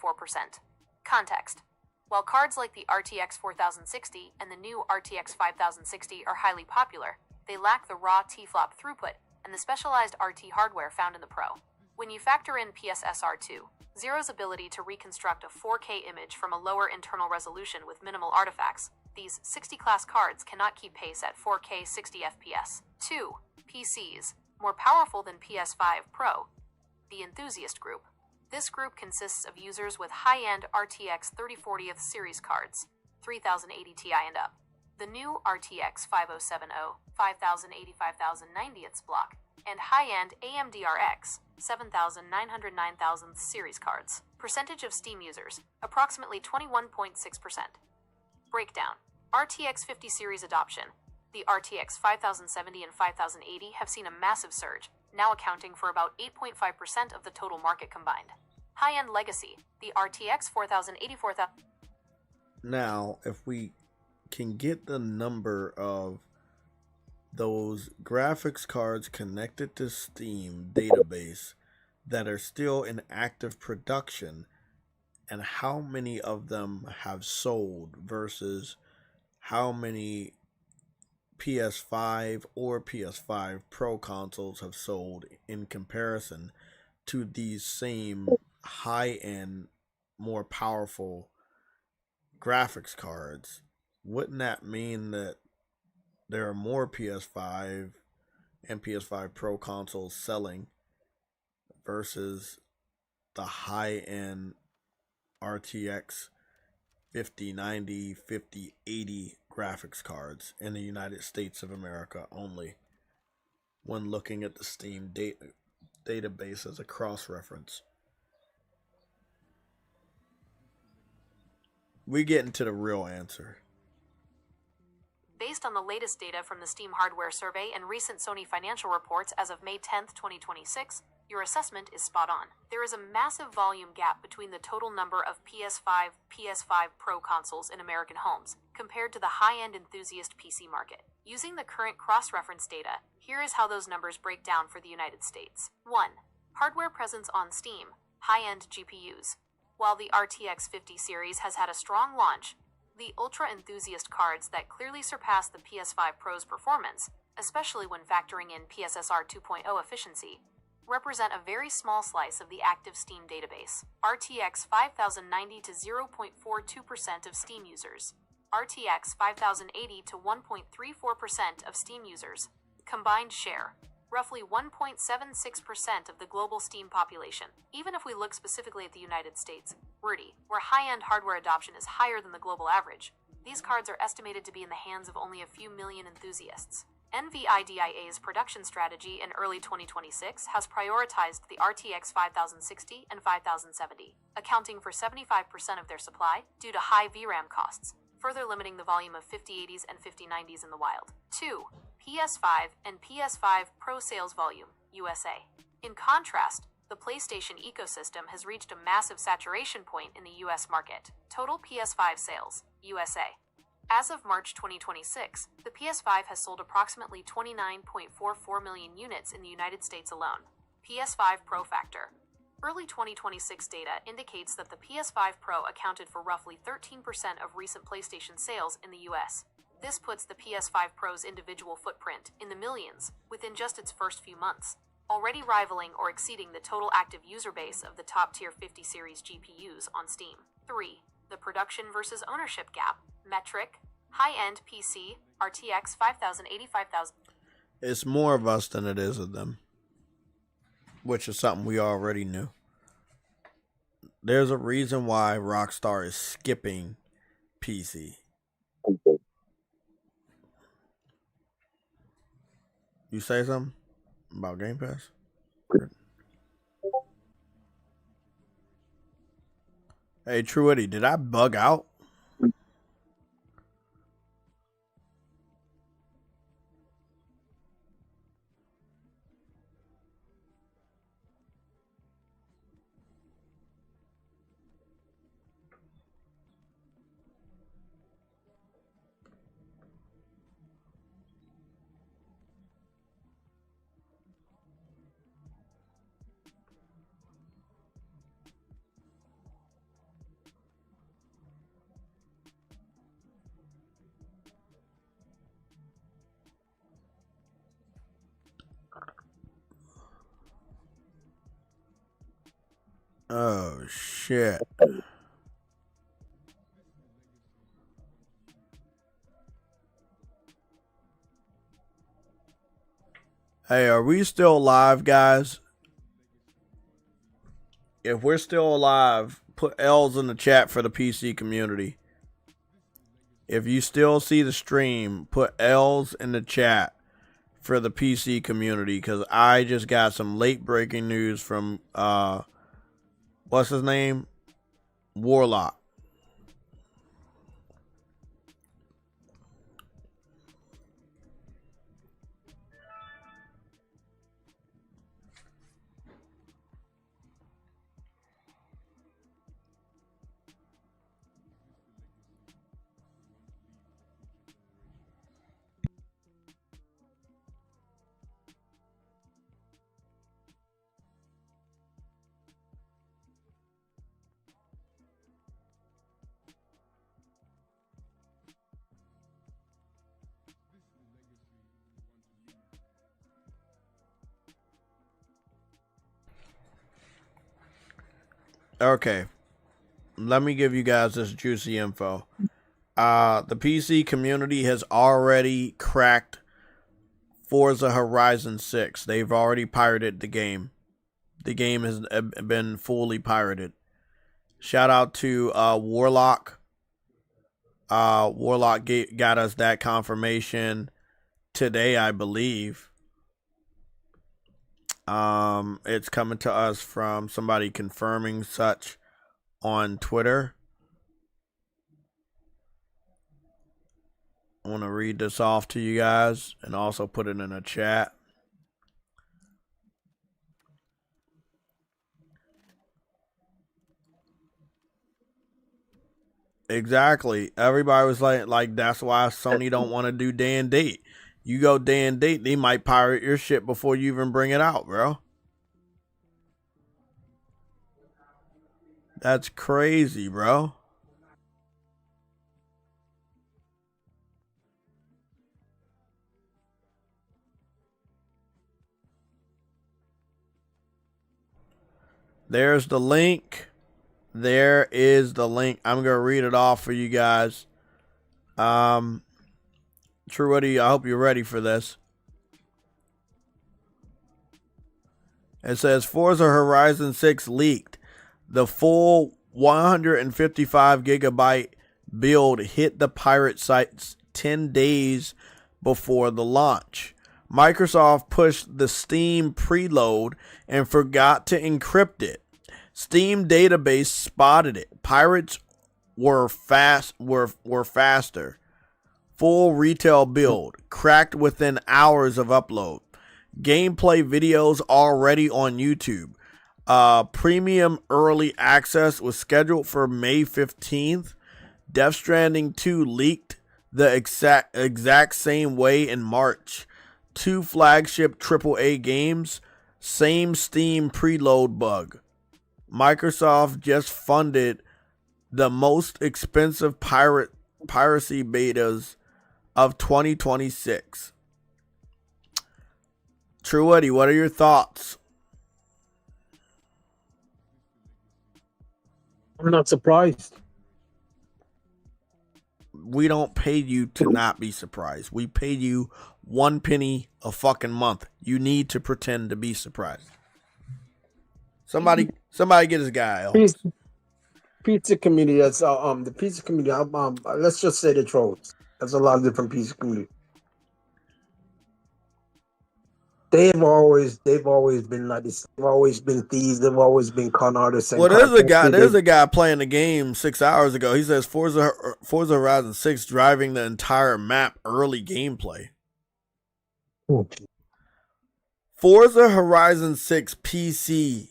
Context. While cards like the RTX 4060 and the new RTX 5060 are highly popular, they lack the raw T-flop throughput and the specialized RT hardware found in the Pro. When you factor in PSSR2, Zero's ability to reconstruct a 4K image from a lower internal resolution with minimal artifacts, these 60-class cards cannot keep pace at 4K 60 FPS. 2. PCs, more powerful than PS5 Pro. The Enthusiast Group. This group consists of users with high-end RTX 3040th series cards, 3080 Ti and up. The new RTX 5070, 5080, 5090th block, and high-end AMD RX 7900 9000th series cards. Percentage of Steam users, approximately 21.6%. Breakdown. RTX 50 series adoption. The RTX 5070 and 5080 have seen a massive surge, now accounting for about 8.5% of the total market combined. High-end legacy. The RTX 4080 4000. Now, if we can get the number of those graphics cards connected to Steam database that are still in active production, and how many of them have sold versus how many PS5 or PS5 Pro consoles have sold in comparison to these same high-end, more powerful graphics cards, wouldn't that mean that there are more PS5 and PS5 Pro consoles selling versus the high-end RTX 5090, 5080 graphics cards in the United States of America only, when looking at the Steam database as a cross-reference? We get into the real answer. Based on the latest data from the Steam Hardware Survey and recent Sony financial reports as of May 10, 2026, your assessment is spot on. There is a massive volume gap between the total number of PS5 Pro consoles in American homes compared to the high-end enthusiast PC market. Using the current cross-reference data, here is how those numbers break down for the United States. 1. Hardware presence on Steam, high-end GPUs. While the RTX 50 series has had a strong launch, the ultra-enthusiast cards that clearly surpass the PS5 Pro's performance, especially when factoring in PSSR 2.0 efficiency, represent a very small slice of the active Steam database. RTX 5090 to 0.42% of Steam users. RTX 5080 to 1.34% of Steam users. Combined share, roughly 1.76% of the global Steam population. Even if we look specifically at the United States, where high-end hardware adoption is higher than the global average, these cards are estimated to be in the hands of only a few million enthusiasts. NVIDIA's production strategy in early 2026 has prioritized the RTX 5060 and 5070, accounting for 75% of their supply due to high VRAM costs, further limiting the volume of 5080s and 5090s in the wild. 2. PS5 and PS5 Pro sales volume, USA. In contrast, the PlayStation ecosystem has reached a massive saturation point in the US market. Total PS5 sales, USA. As of March 2026, the PS5 has sold approximately 29.44 million units in the United States alone. PS5 Pro factor. Early 2026 data indicates that the PS5 Pro accounted for roughly 13% of recent PlayStation sales in the US. This puts the PS5 Pro's individual footprint in the millions within just its first few months, already rivaling or exceeding the total active user base of the top-tier 50 series GPUs on Steam. 3. The production versus ownership gap. Metric. High-end PC, RTX 5080 5000. It's more of us than it is of them. which is something we already knew. There's a reason why Rockstar is skipping PC. You say something about Game Pass? Hey, Truity, did I bug out? Oh, shit. Hey, are we still live, guys? If we're still alive, put L's in the chat for the PC community. If you still see the stream, put L's in the chat for the PC community, because I just got some late breaking news from what's his name? Warlock. Okay, let me give you guys this juicy info. The PC community has already cracked Forza Horizon 6. They've already pirated the game. The game has been fully pirated. Shout out to Warlock. Warlock got us that confirmation today, I believe. It's coming to us from somebody confirming such on Twitter. I want to read this off to you guys and also put it in a chat. Exactly. Everybody was like that's why Sony don't want to do day and date. You go day and date, they might pirate your shit before you even bring it out, bro. That's crazy, bro. There's the link. There is the link. I'm going to read it off for you guys. True Woody, I hope you're ready for this. It says Forza Horizon 6 leaked. The full 155 gigabyte build hit the pirate sites 10 days before the launch. Microsoft pushed the Steam preload and forgot to encrypt it. Steam database spotted it. Pirates were faster. Full retail build cracked within hours of upload. Gameplay videos already on YouTube. Premium early access was scheduled for May 15th. Death Stranding 2 leaked the exact same way in March. 2 flagship AAA games, same Steam preload bug. Microsoft just funded the most expensive piracy betas of 2026. True Woody, what are your thoughts? I'm not surprised. We don't pay you to not be surprised. We pay you 1 penny a fucking month. You need to pretend to be surprised. Somebody get this guy. Pizza, pizza community. That's the pizza community. Let's just say the trolls. There's a lot of different pizza community. They've always been like this. They've always been thieves. They've always been con artists and Well, there's they- a guy playing the game 6 hours ago. He says Forza Horizon 6 driving the entire map early gameplay. Oh, Forza Horizon 6 PC.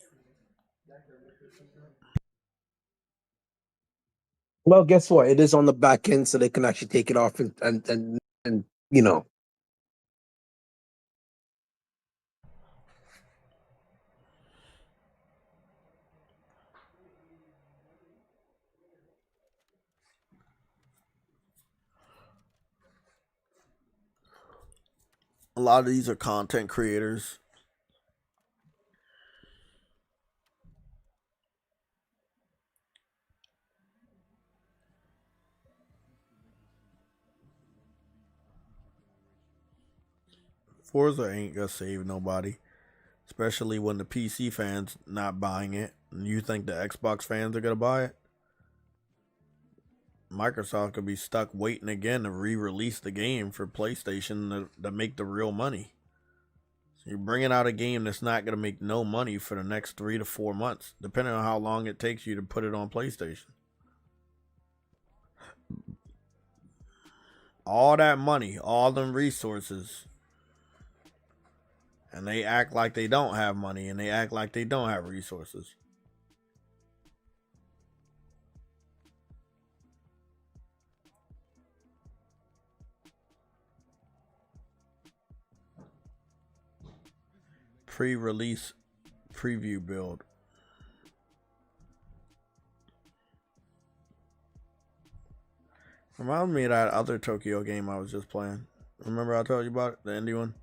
well, guess what? It is on the back end, so they can actually take it off and you know. A lot of these are content creators. Forza ain't gonna save nobody, especially when the PC fans not buying it, and you think the Xbox fans are gonna buy it. Microsoft could be stuck waiting again to re-release the game for PlayStation to make the real money. So you're bringing out a game that's not gonna make no money for the next 3 to 4 months, depending on how long it takes you to put it on PlayStation. All that money, all them resources, and they act like they don't have money, and they act like they don't have resources. Pre-release preview build. Reminds me of that other Tokyo game I was just playing. Remember I told you about it? The indie one?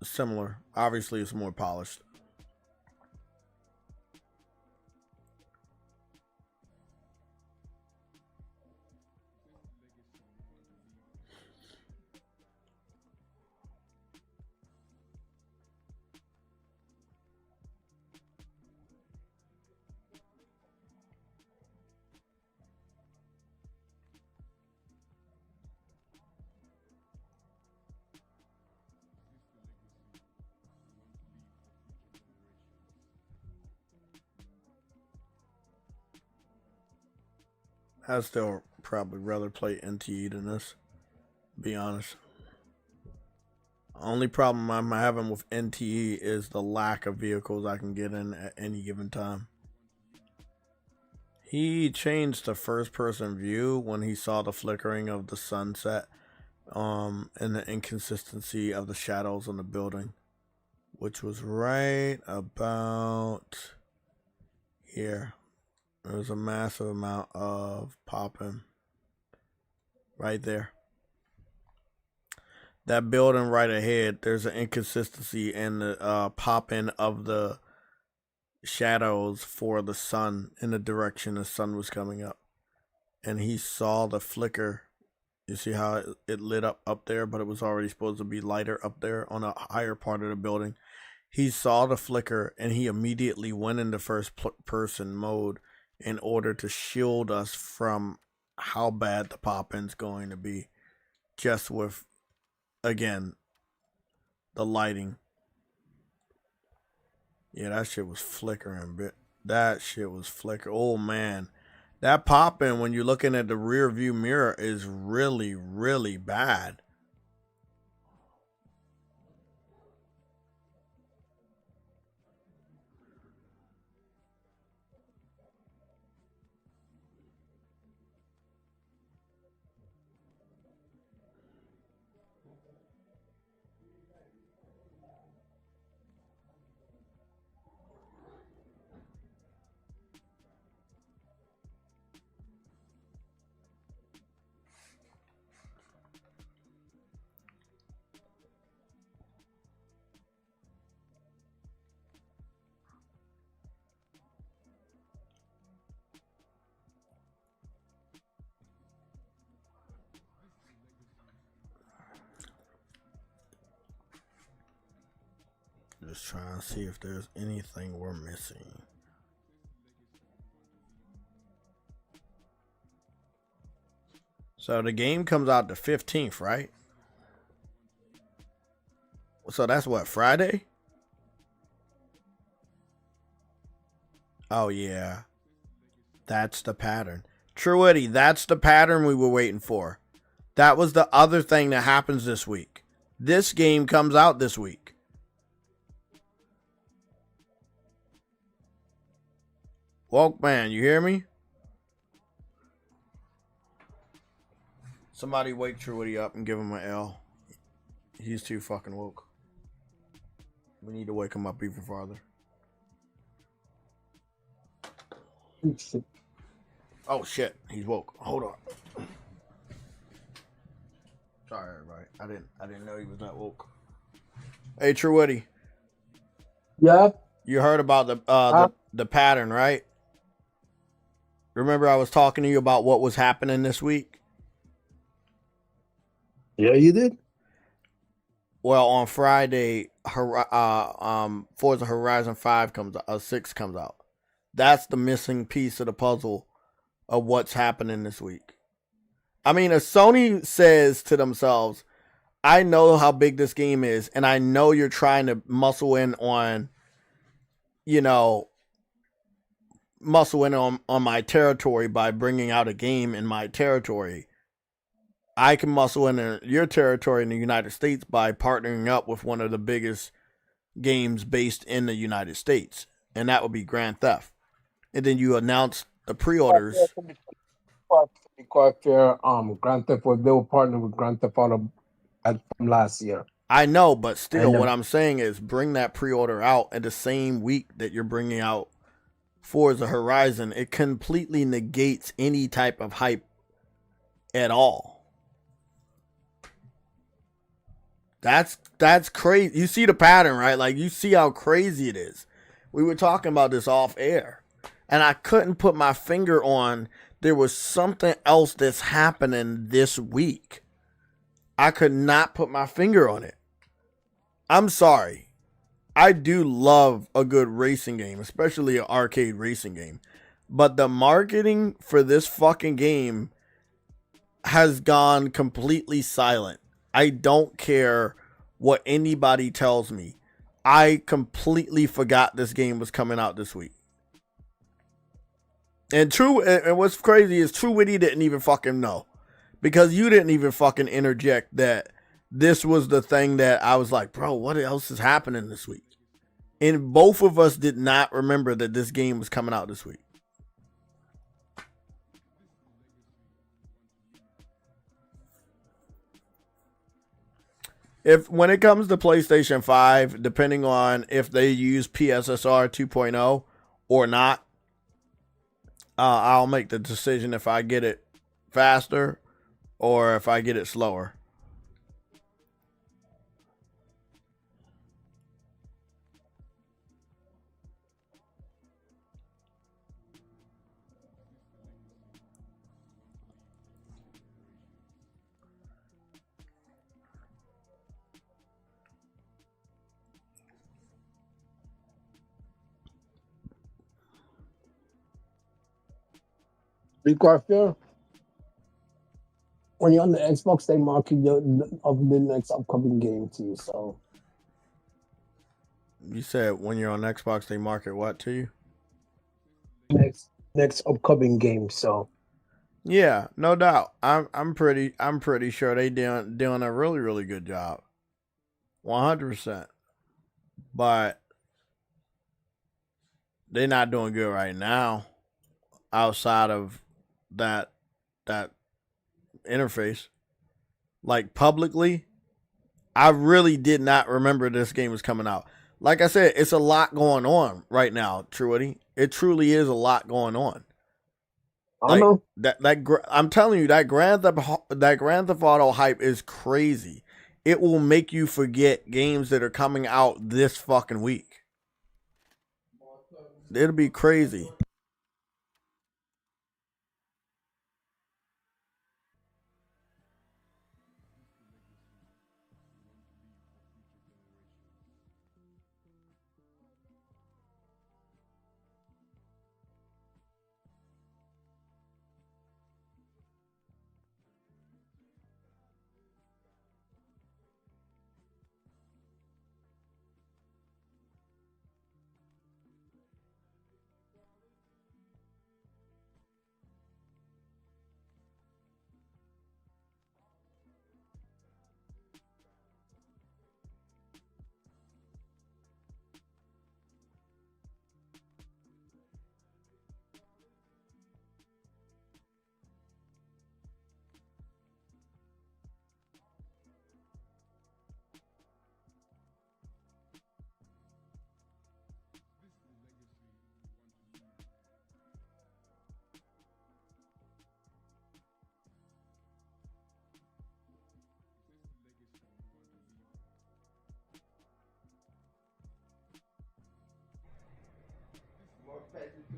Similar. Obviously, it's more polished. I'd still probably rather play NTE than this, to be honest. Only problem I'm having with NTE is the lack of vehicles I can get in at any given time. He changed to first person view when he saw the flickering of the sunset and the inconsistency of the shadows on the building, which was right about here. There's a massive amount of popping right there. That building right ahead, there's an inconsistency in the popping of the shadows for the sun in the direction the sun was coming up. And he saw the flicker. You see how it lit up there, but it was already supposed to be lighter up there on a higher part of the building. He saw the flicker and he immediately went into first person mode in order to shield us from how bad the pop-in's going to be. Just with, again, the lighting. Yeah, that shit was flickering, bit. That shit was flickering. Oh, man. That pop-in, when you're looking at the rear view mirror, is really, really bad. just trying to see if there's anything we're missing. So the game comes out the 15th, right? So that's what, Friday? Oh, yeah. That's the pattern. True Eddie, that's the pattern we were waiting for. That was the other thing that happens this week. This game comes out this week. Woke man, you hear me? Somebody wake True Eddie up and give him an L. He's too fucking woke. We need to wake him up even farther. Oh shit, he's woke. Hold on. Sorry, everybody. I didn't know he was that woke. Hey, True Eddie. Yeah. You heard about the pattern, right? Remember I was talking to you about what was happening this week? Yeah, you did. Well, on Friday, Forza Horizon 6 comes out. That's the missing piece of the puzzle of what's happening this week. I mean, if Sony says to themselves, I know how big this game is, and I know you're trying to muscle in on my territory by bringing out a game in my territory. I can muscle in your territory in the United States by partnering up with one of the biggest games based in the United States, and that would be Grand Theft. And then you announce the pre-orders. To be quite fair, Grand Theft Auto, they were partnered with Grand Theft Auto from last year. I know, but still, what I'm saying is bring that pre-order out at the same week that you're bringing out Forza Horizon. It completely negates any type of hype at all. That's crazy. You see the pattern, right? Like, you see how crazy it is. We were talking about this off air, and I couldn't put my finger on there was something else that's happening this week. I could not put my finger on it. I'm sorry. I do love a good racing game, especially an arcade racing game. But the marketing for this fucking game has gone completely silent. I don't care what anybody tells me. I completely forgot this game was coming out this week. And what's crazy is True Witty didn't even fucking know. Because you didn't even fucking interject that this was the thing that I was like, bro, what else is happening this week? And both of us did not remember that this game was coming out this week. When it comes to PlayStation 5, depending on if they use PSSR 2.0 or not, I'll make the decision if I get it faster or if I get it slower. Be quite fair. When you're on the Xbox, they market of the next upcoming game to you. So You said when you're on Xbox, they market what to you? next upcoming game. So Yeah, no doubt. I'm pretty sure they doing a really, really good job. 100%. But they're not doing good right now outside of that interface. Like, publicly, I really did not remember this game was coming out. Like I said, it's a lot going on right now, Truity. It truly is a lot going on. I know I'm telling you, that Grand Theft Auto hype is crazy. It will make you forget games that are coming out this fucking week. It'll be crazy.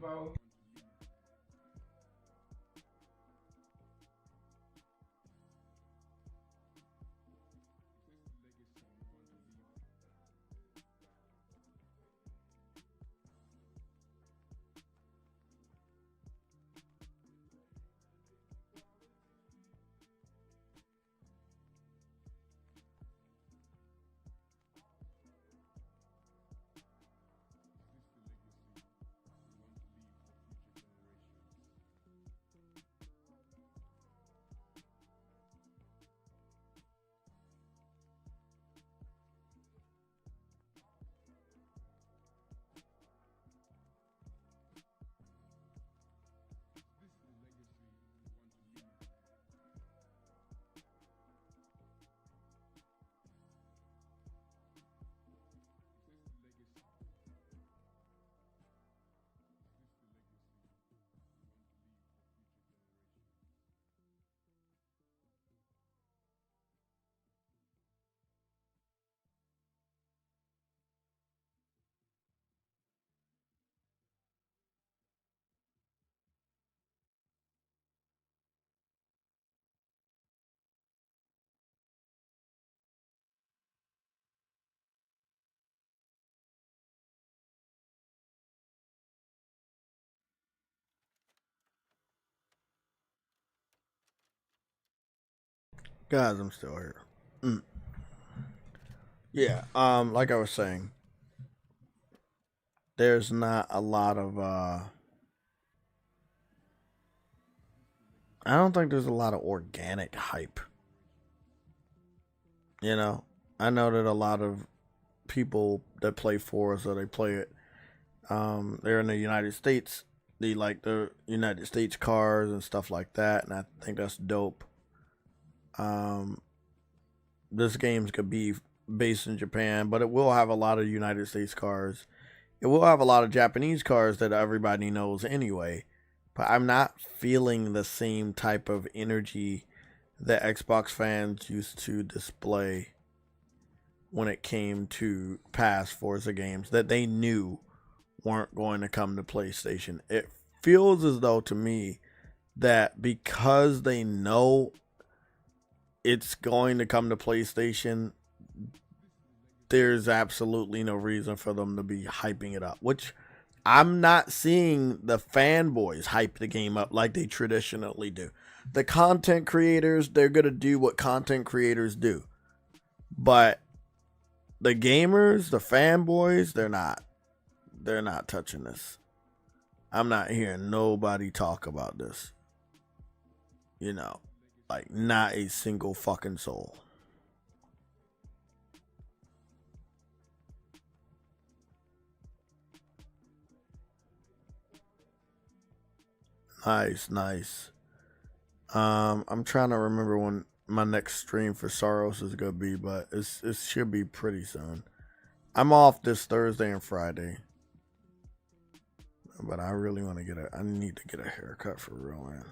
about. Guys, I'm still here. Yeah, like I was saying, there's not a lot of I don't think there's a lot of organic hype. You know, I know that a lot of people that play Forza, they play it. They're in the United States. They like the United States cars and stuff like that, and I think that's dope. This game's could be based in Japan, but it will have a lot of United States cars. It will have a lot of Japanese cars that everybody knows anyway. But I'm not feeling the same type of energy that Xbox fans used to display when it came to past Forza games that they knew weren't going to come to PlayStation. It feels as though to me that because they know it's going to come to PlayStation, there's absolutely no reason for them to be hyping it up, which I'm not seeing the fanboys hype the game up like they traditionally do. The content creators, they're going to do what content creators do. But the gamers, the fanboys, they're not. They're not touching this. I'm not hearing nobody talk about this. You know, like not a single fucking soul. Nice. I'm trying to remember when my next stream for Soros is gonna be, but it should be pretty soon. I'm off this Thursday and Friday, but I really want to I need to get a haircut for real, man.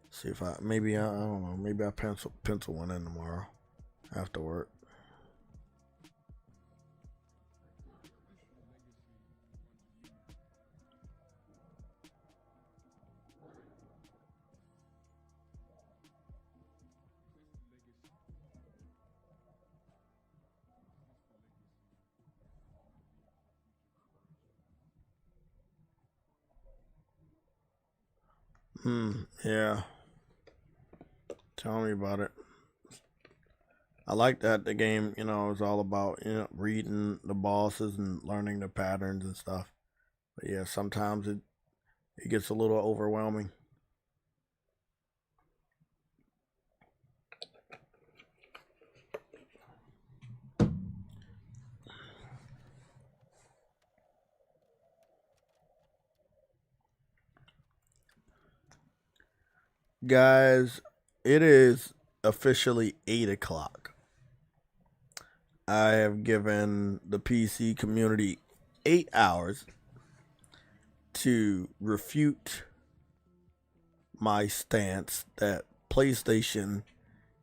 See if I don't know, maybe I pencil one in tomorrow after work. Yeah. Tell me about it. I like that the game, is all about, reading the bosses and learning the patterns and stuff. But yeah, sometimes it gets a little overwhelming. Guys, it is officially 8 o'clock. I have given the PC community 8 hours to refute my stance that PlayStation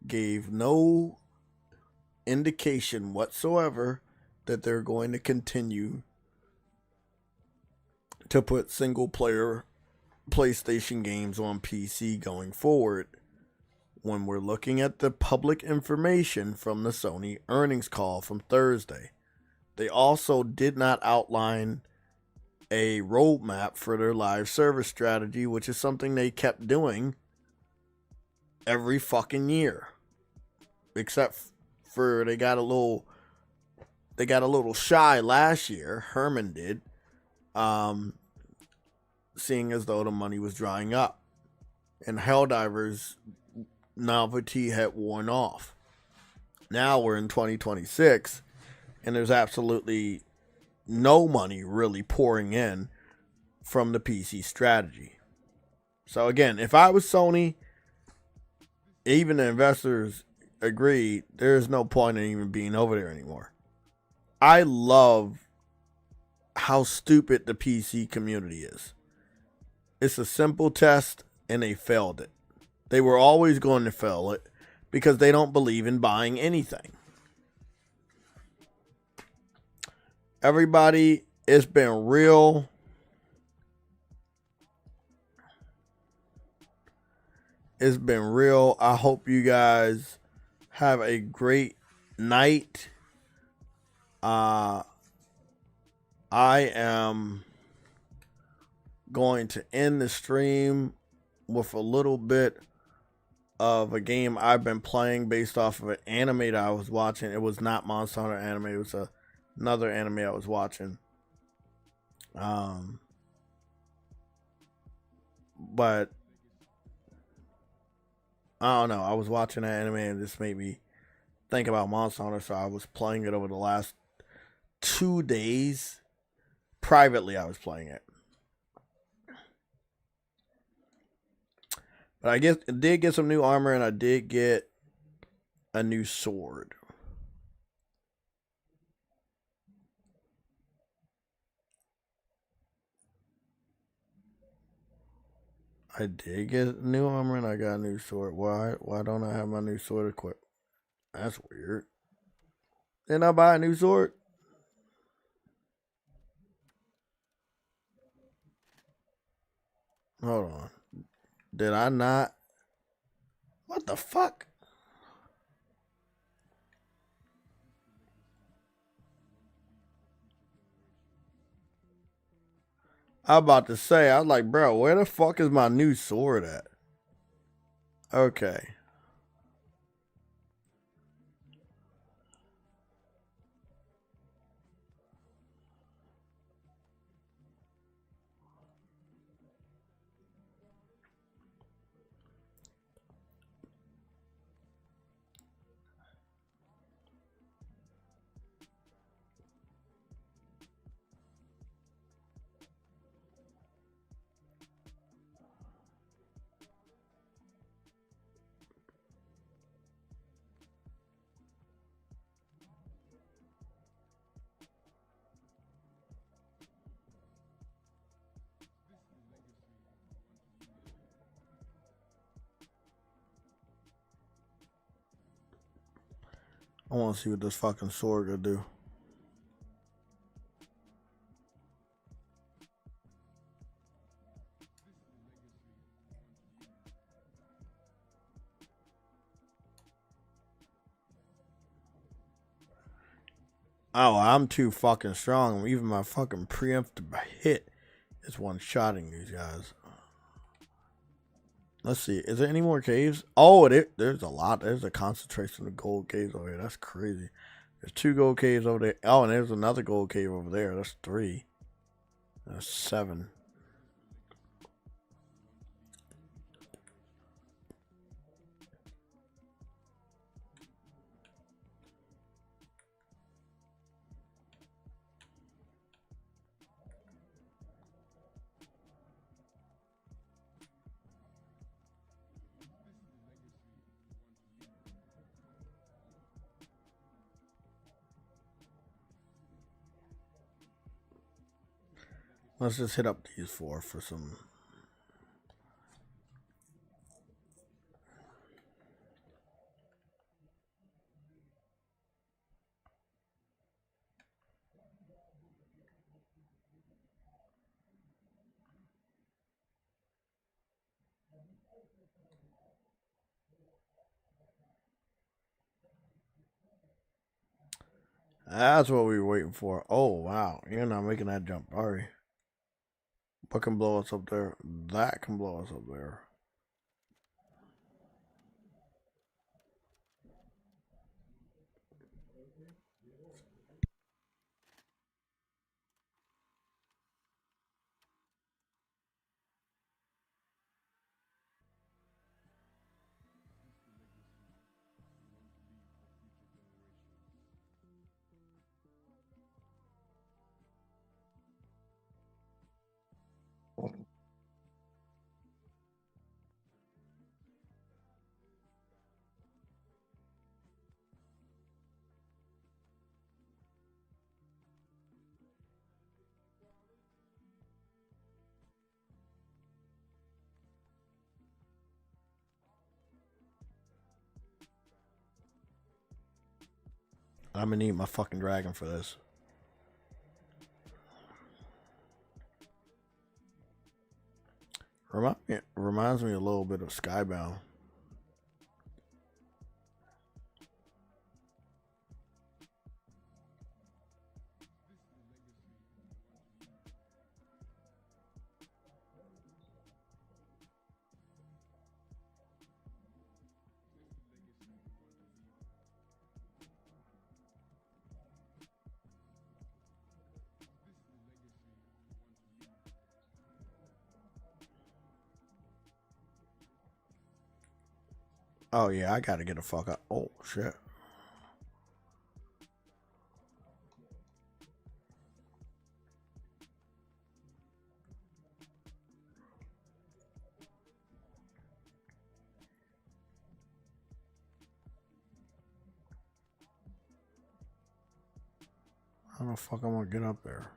gave no indication whatsoever that they're going to continue to put single player PlayStation games on PC going forward when we're looking at the public information from the Sony earnings call from Thursday. They also did not outline a roadmap for their live service strategy, which is something they kept doing every fucking year. Except for they got a little shy last year. Herman did. Seeing as though the money was drying up. And Helldivers novelty had worn off. Now we're in 2026 and there's absolutely no money really pouring in from the PC strategy. So again, if I was Sony, even the investors agreed, there's no point in even being over there anymore. I love how stupid the PC community is. It's a simple test and they failed it. They were always going to fail it because they don't believe in buying anything. Everybody, it's been real. It's been real. I hope you guys have a great night. I am going to end the stream with a little bit of a game I've been playing based off of an anime that I was watching. It was not Monster Hunter anime. It was another anime I was watching. But I don't know. I was watching that anime and this made me think about Monster Hunter, so I was playing it over the last 2 days. Privately, I was playing it. But I did get some new armor and I did get a new sword. I did get new armor and I got a new sword. Why don't I have my new sword equipped? That's weird. Didn't I buy a new sword? Hold on. Did I not? What the fuck? I was about to say, I was like, bro, where the fuck is my new sword at? Okay. I want to see what this fucking sword gonna do. Oh, I'm too fucking strong. Even my fucking preemptive hit is one-shotting these guys. Let's see. Is there any more caves? Oh, there's a lot. There's a concentration of gold caves over here. That's crazy. There's 2 gold caves over there. Oh, and there's another gold cave over there. That's 3. That's 7. Let's just hit up these 4 for some. That's what we were waiting for. Oh, wow. You're not making that jump, are you? What can blow us up there? That can blow us up there. I'm gonna need my fucking dragon for this. Reminds me a little bit of Skybound. Oh yeah, I gotta get the fuck up. Oh shit. How the fuck I'm gonna get up there?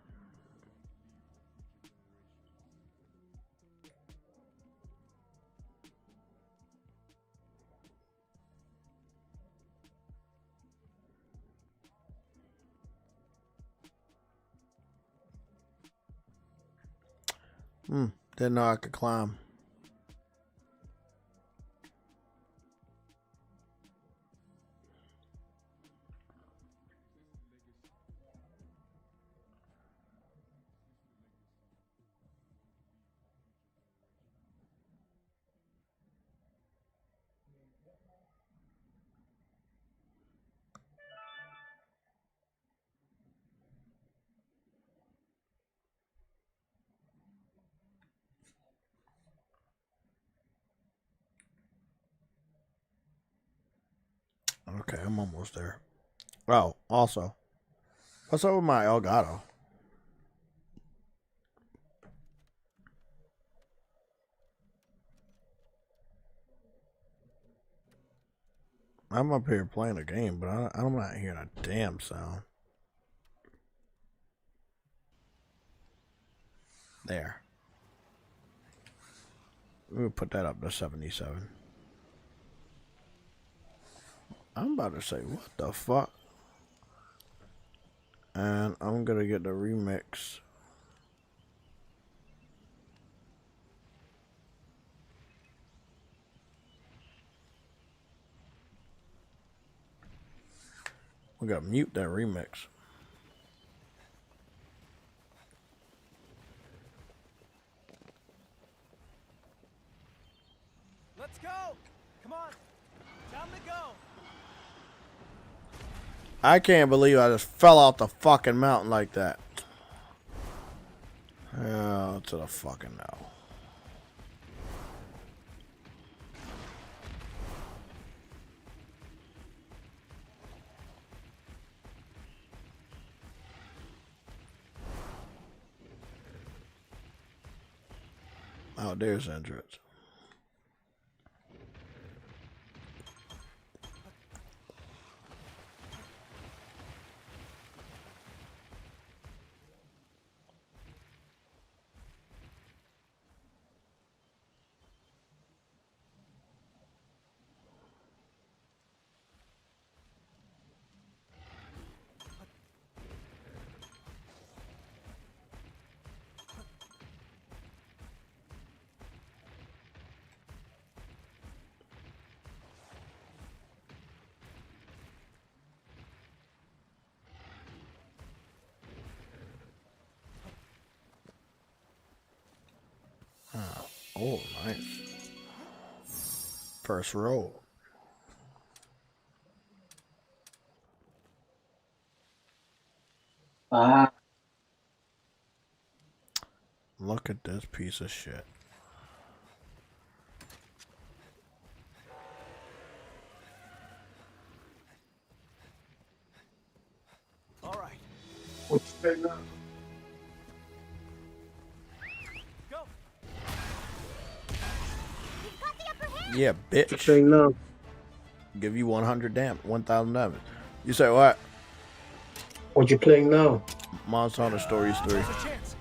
Didn't know I could climb. Okay, I'm almost there. Oh, also, what's up with my Elgato? I'm up here playing a game, but I'm not hearing a damn sound. There. We'll put that up to 77. I'm about to say, what the fuck? And I'm gonna get the remix. We gotta mute that remix. Let's go! Come on! Time to go! I can't believe I just fell off the fucking mountain like that. Hell to the fucking no. Oh, there's entrance. Oh, nice. First roll. Look at this piece of shit. All right. What's that now? Go. Yeah, What's bitch. saying now? Give you 100 damage, 1,000 damage. You say what? What you playing now? Monster Hunter Stories 3. There's a chance.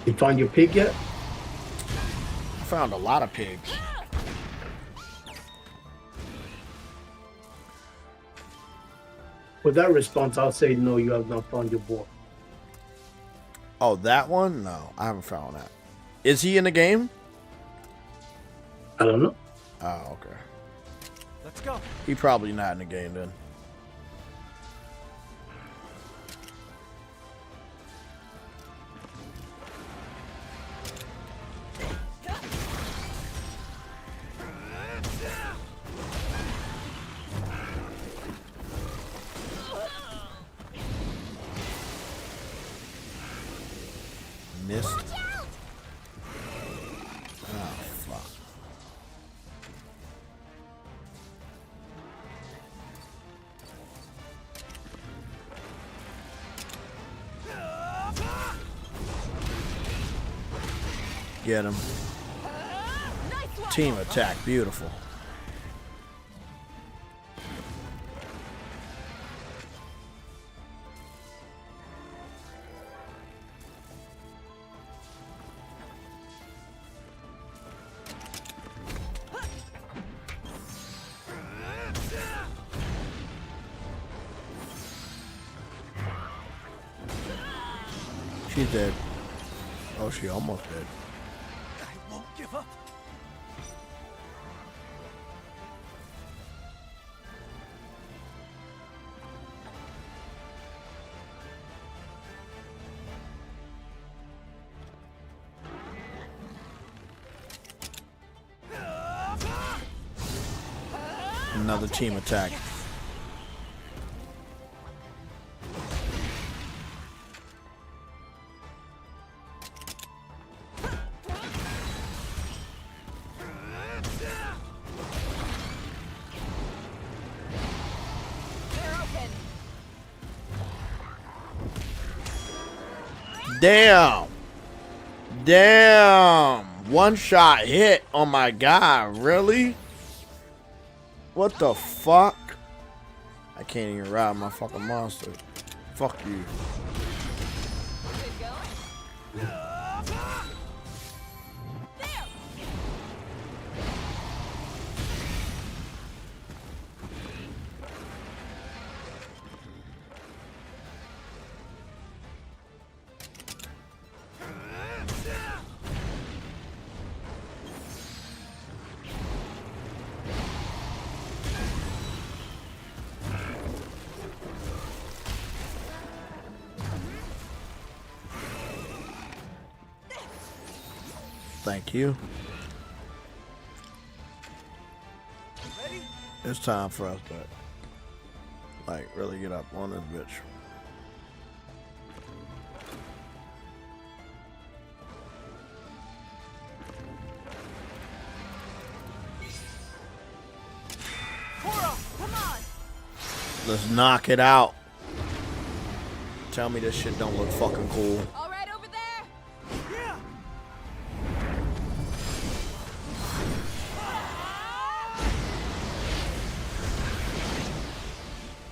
You find your pig yet? I found a lot of pigs. With that response, I'll say no, you have not found your boy. Oh, that one? No, I haven't found that. Is he in the game? I don't know. Oh, okay. Let's go. He probably not in the game then. Missed. Oh, fuck. Get him. Team attack, beautiful. She's dead. Oh, she almost dead. I won't give up. Another team attack. Damn. Damn. One shot hit. Oh my god, really? What the fuck? I can't even ride my fucking monster. Fuck you. Thank you. Ready? It's time for us to, like, really get up on this bitch. Cora, come on. Let's knock it out. Tell me this shit don't look fucking cool. All right, over there. Yeah.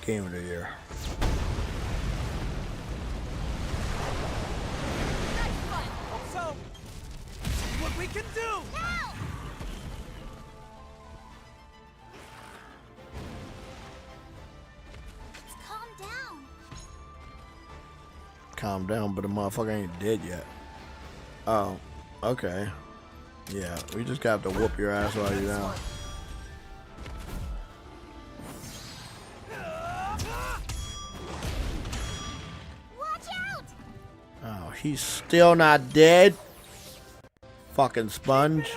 Game of the year. Hope so. See what we can do. Calm down. Calm down, but the motherfucker ain't dead yet. Oh, okay. Yeah, we just got to whoop your ass while you're down. He's still not dead. Fucking sponge.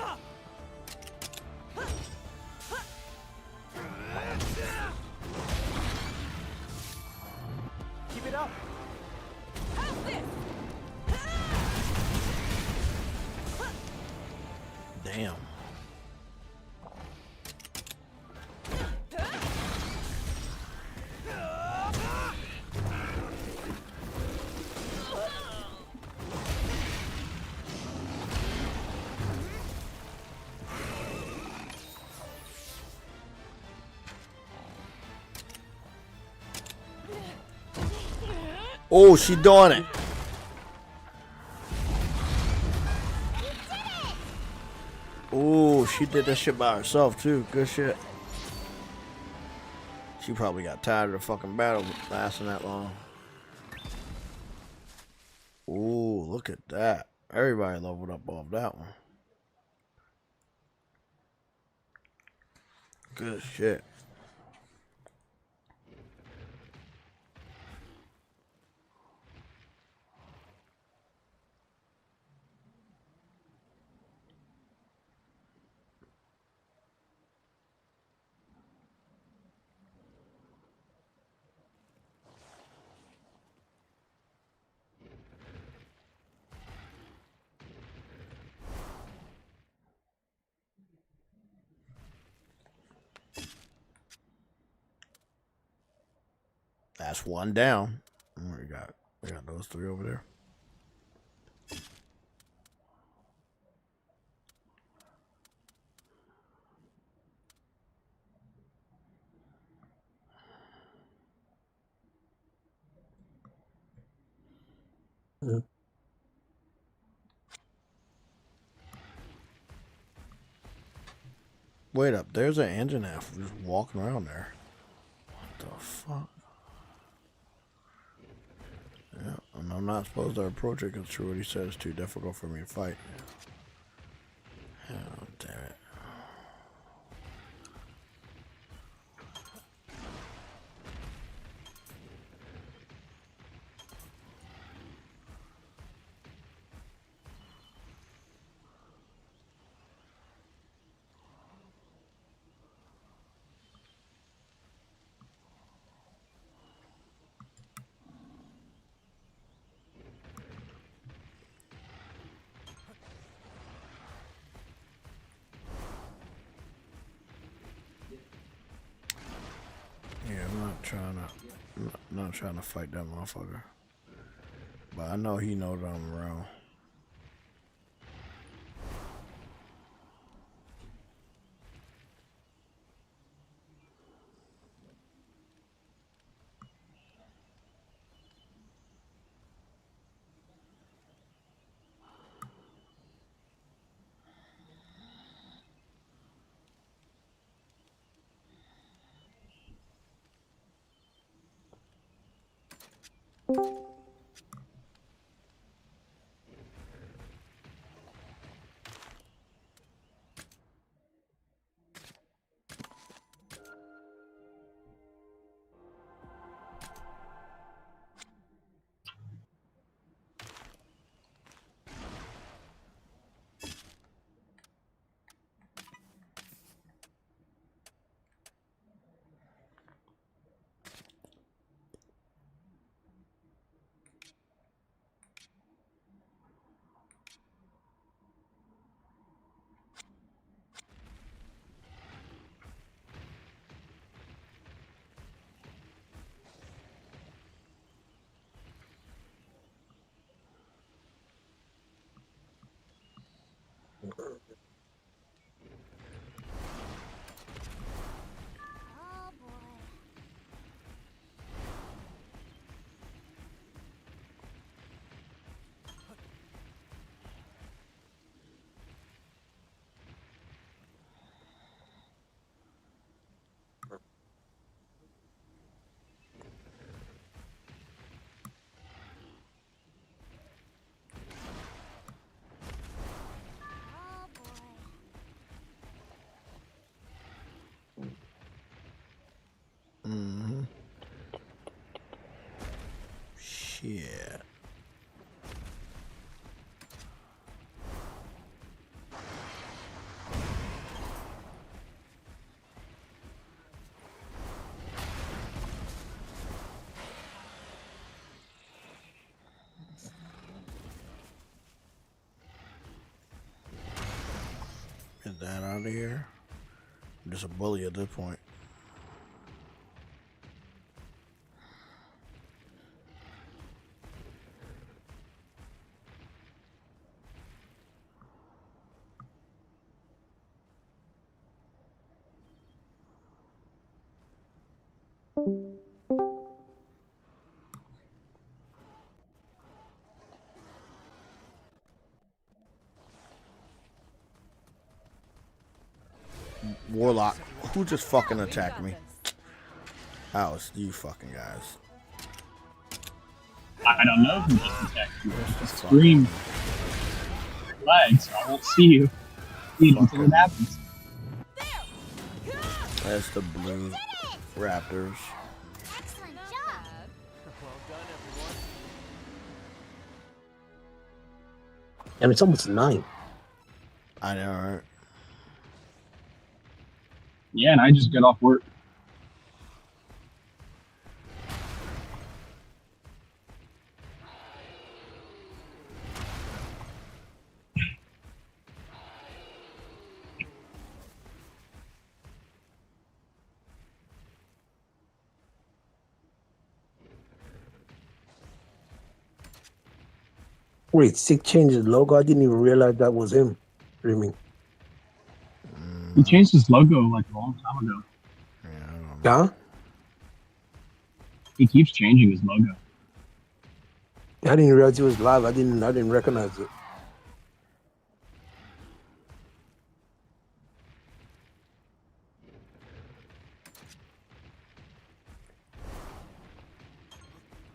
Keep it up. Damn. Oh, she doing it. Oh, she did that shit by herself too. Good shit. She probably got tired of the fucking battle lasting that long. Oh, look at that. Everybody leveled up off that one. Good shit. That's one down. We got those three over there. Wait up, there's an engine half just walking around there. What the fuck? Yeah, and I'm not supposed to approach it because true what he said is too difficult for me to fight. Oh, damn it. Yeah, I'm not trying to fight that motherfucker. But I know he knows that I'm around. Get that out of here. I'm just a bully at this point. Warlock, who just fucking attacked me? That was you fucking guys. I don't know who just attacked you. Just scream flag, so I won't see you. See it until it happens. That's the blue Raptors. Excellent job. Well done, everyone. And it's almost 9. I know, right? Yeah, and I just got off work. Wait, Sick changed his logo. I didn't even realize that was him streaming. He changed his logo like a long time ago. Yeah, I don't know. Huh? He keeps changing his logo. I didn't realize he was live. I didn't recognize it.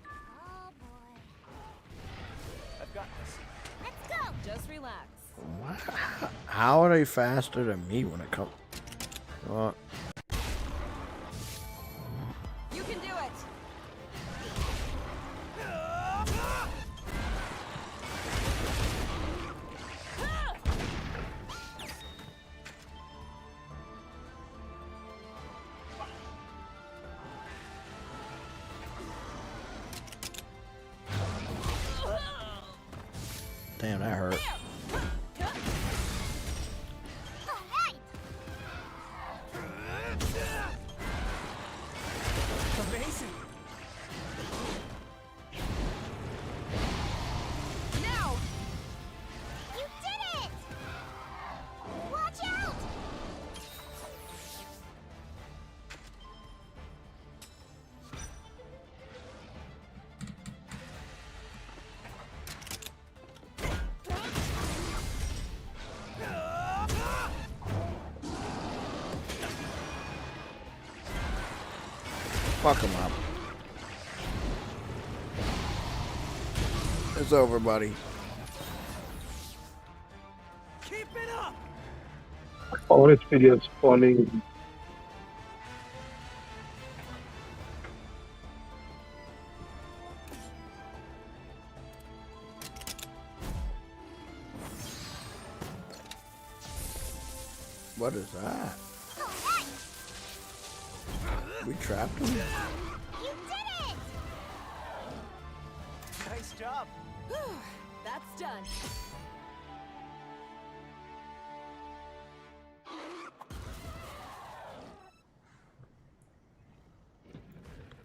Oh boy. I've got this. Let's go. Just relax. What? How are they faster than me when it comes? What? You can do it. Damn, that hurt. All right. Amazing. Now. You did it. Watch out. Fuck him up. It's over, buddy. Keep it up. Oh, this video is funny. What is that? All right. We trapped him? You did it. Nice job. That's done.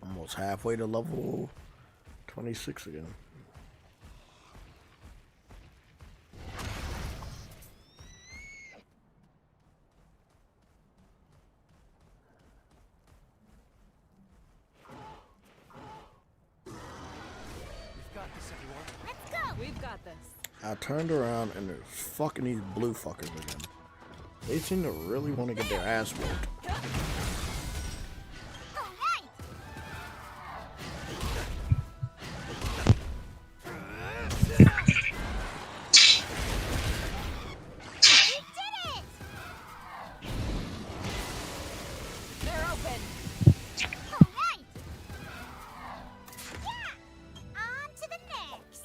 Almost halfway to level 26 again. We've got this, everyone. Let's go. We've got this. I turned around and there's fucking these blue fuckers again. They seem to really want to get their ass whooped. All right. You did it. They're open. All right. Yeah. On to the next.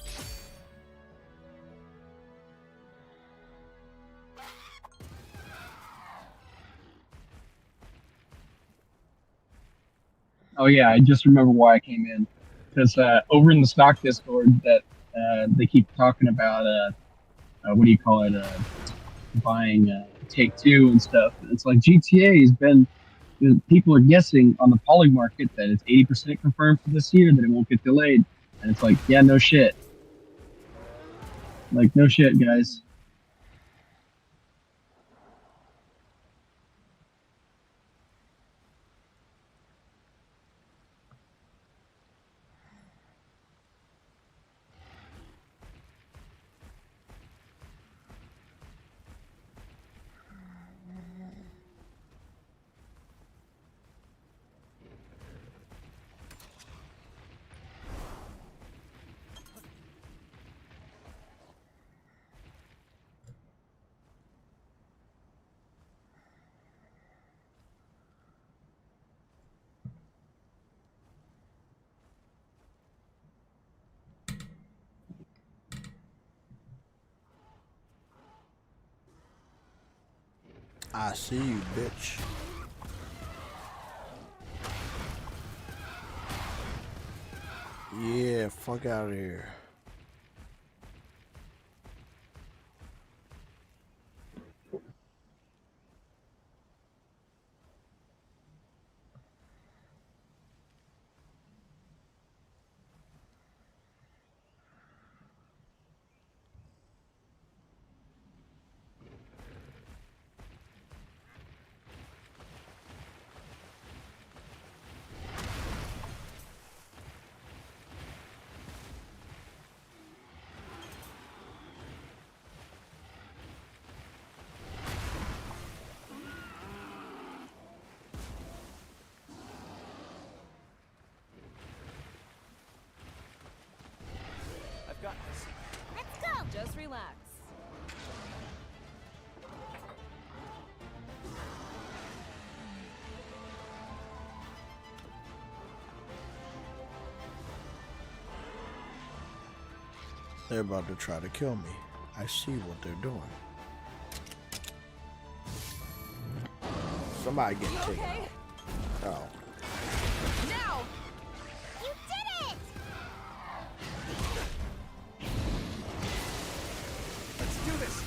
Oh yeah, I just remember why I came in. Because over in the stock Discord that they keep talking about, what do you call it, buying Take-Two and stuff. It's like GTA has been. People are guessing on the poly market that it's 80% confirmed for this year that it won't get delayed, and it's like, yeah, no shit. Like, no shit, guys. I see you, bitch. Yeah, fuck out of here. I've got this. Let's go. Just relax. They're about to try to kill me. I see what they're doing. Somebody get taken Okay. out. Oh. Now. You did it! Let's do this.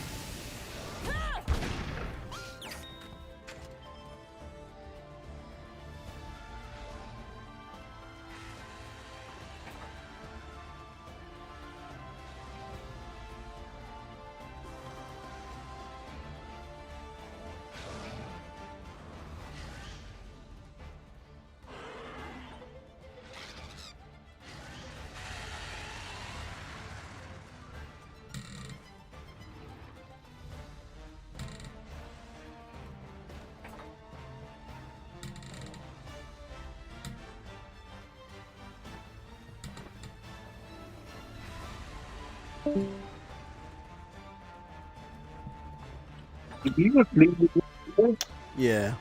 Yeah.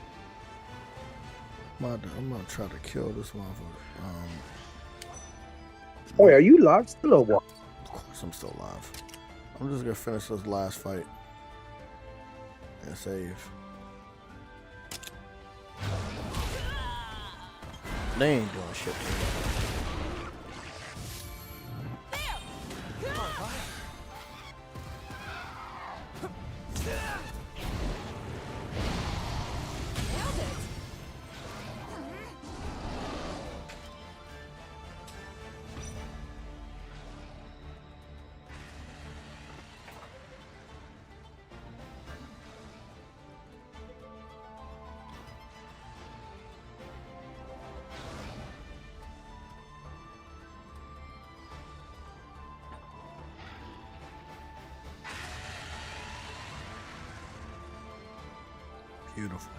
I'm gonna try to kill this motherfucker. Oh, are you live still or what? Of course I'm still alive. I'm just gonna finish this last fight and save. They ain't doing shit to me. Nailed it. Beautiful.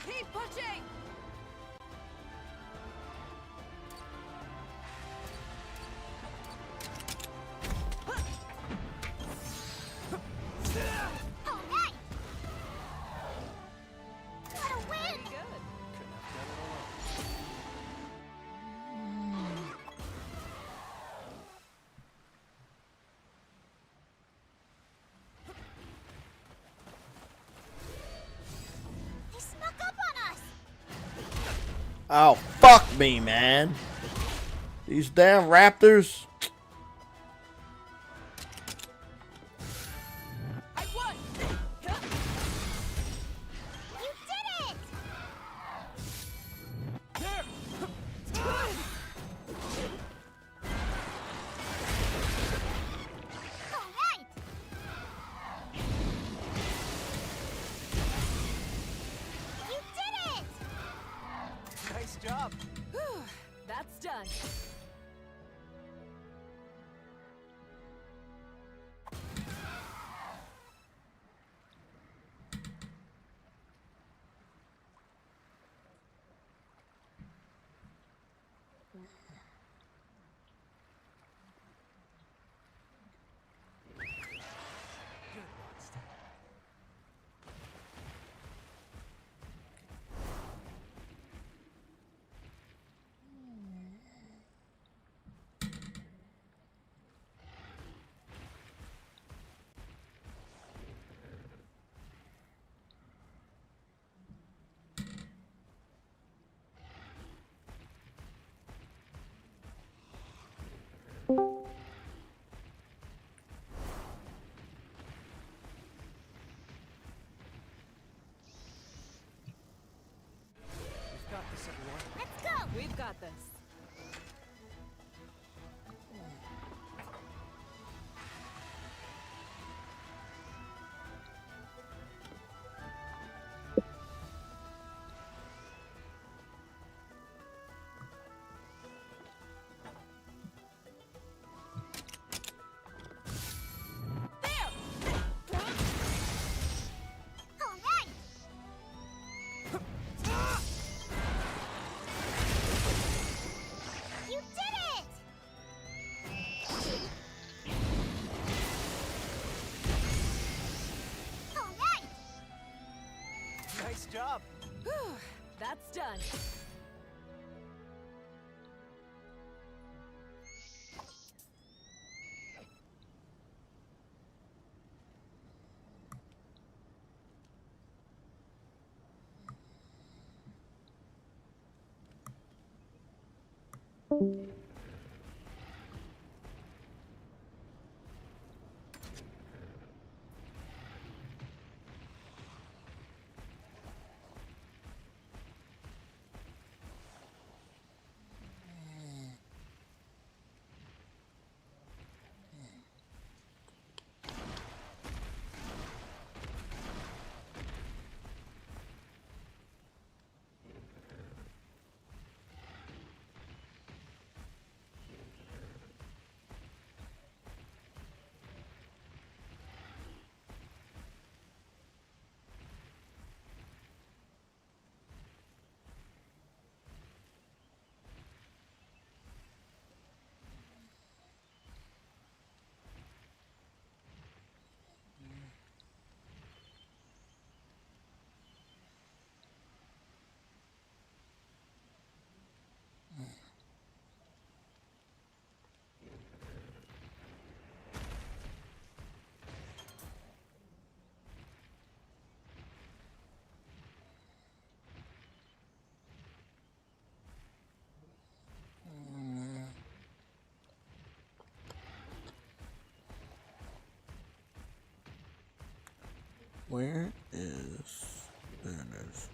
Keep pushing. All right. Oh, fuck me, man. These damn raptors. I won. You did it! There. All right! You did it! Nice job. Whew, that's done. We've got this, everyone. Let's go! We've got this. All right! You did it! All right! Nice job. Whew, that's done. Where is... There it is.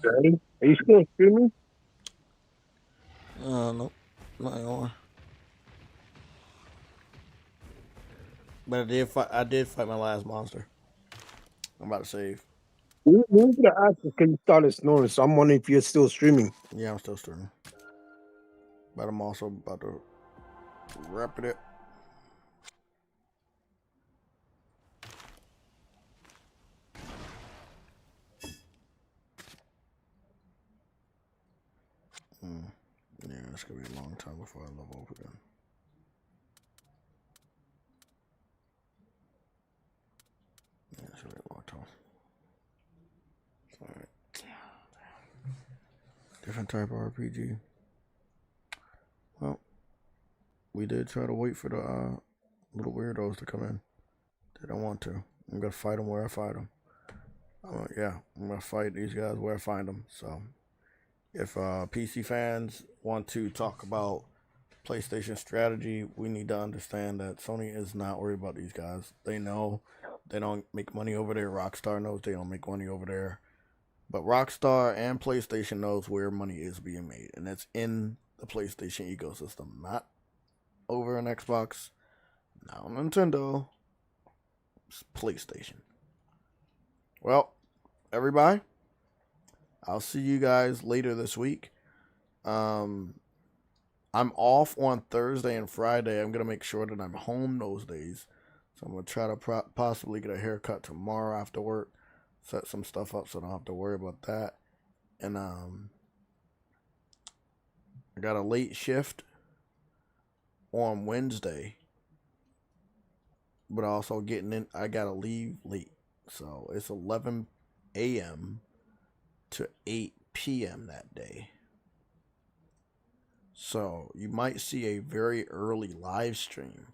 Daddy, are you still streaming? Nope. Not anymore. But I did fight my last monster. I'm about to save. We were gonna ask you, can you start snoring? So I'm wondering if you're still streaming. Yeah, I'm still streaming. But I'm also about to wrap it up. Yeah, it's gonna be a long time before I level up again. Yeah, it's gonna be a long time. Alright. Different type of RPG. Well, we did try to wait for the little weirdos to come in. They don't want to. I'm gonna fight them where I fight them. Yeah, I'm gonna fight these guys where I find them. So, if PC fans want to talk about PlayStation strategy, we need to understand that Sony is not worried about these guys. They know they don't make money over there. Rockstar knows they don't make money over there. But Rockstar and PlayStation knows where money is being made, and it's in the PlayStation ecosystem, not over on Xbox, not on Nintendo. It's PlayStation. Well, everybody, I'll see you guys later this week. I'm off on Thursday and Friday. I'm going to make sure that I'm home those days. So I'm going to try to possibly get a haircut tomorrow after work. Set some stuff up so I don't have to worry about that. And I got a late shift on Wednesday. But also I got to leave late. So it's 11 a.m. to 8 p.m. that day. So you might see a very early live stream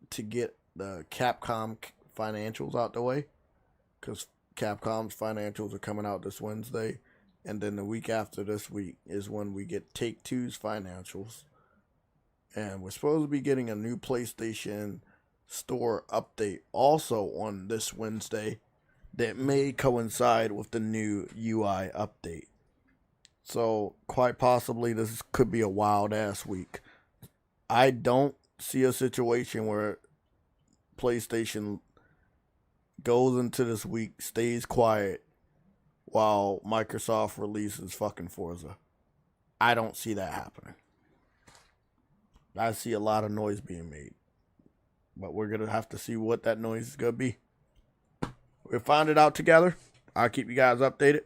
to get the Capcom financials out the way, because Capcom's financials are coming out this Wednesday, and then the week after this week is when we get Take-Two's financials, and we're supposed to be getting a new PlayStation Store update also on this Wednesday that may coincide with the new UI update. So, quite possibly, this could be a wild-ass week. I don't see a situation where PlayStation goes into this week, stays quiet, while Microsoft releases fucking Forza. I don't see that happening. I see a lot of noise being made. But we're going to have to see what that noise is going to be. We'll find it out together. I'll keep you guys updated.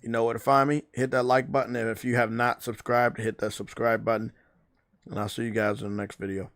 You know where to find me. Hit that like button. And if you have not subscribed, hit that subscribe button. And I'll see you guys in the next video.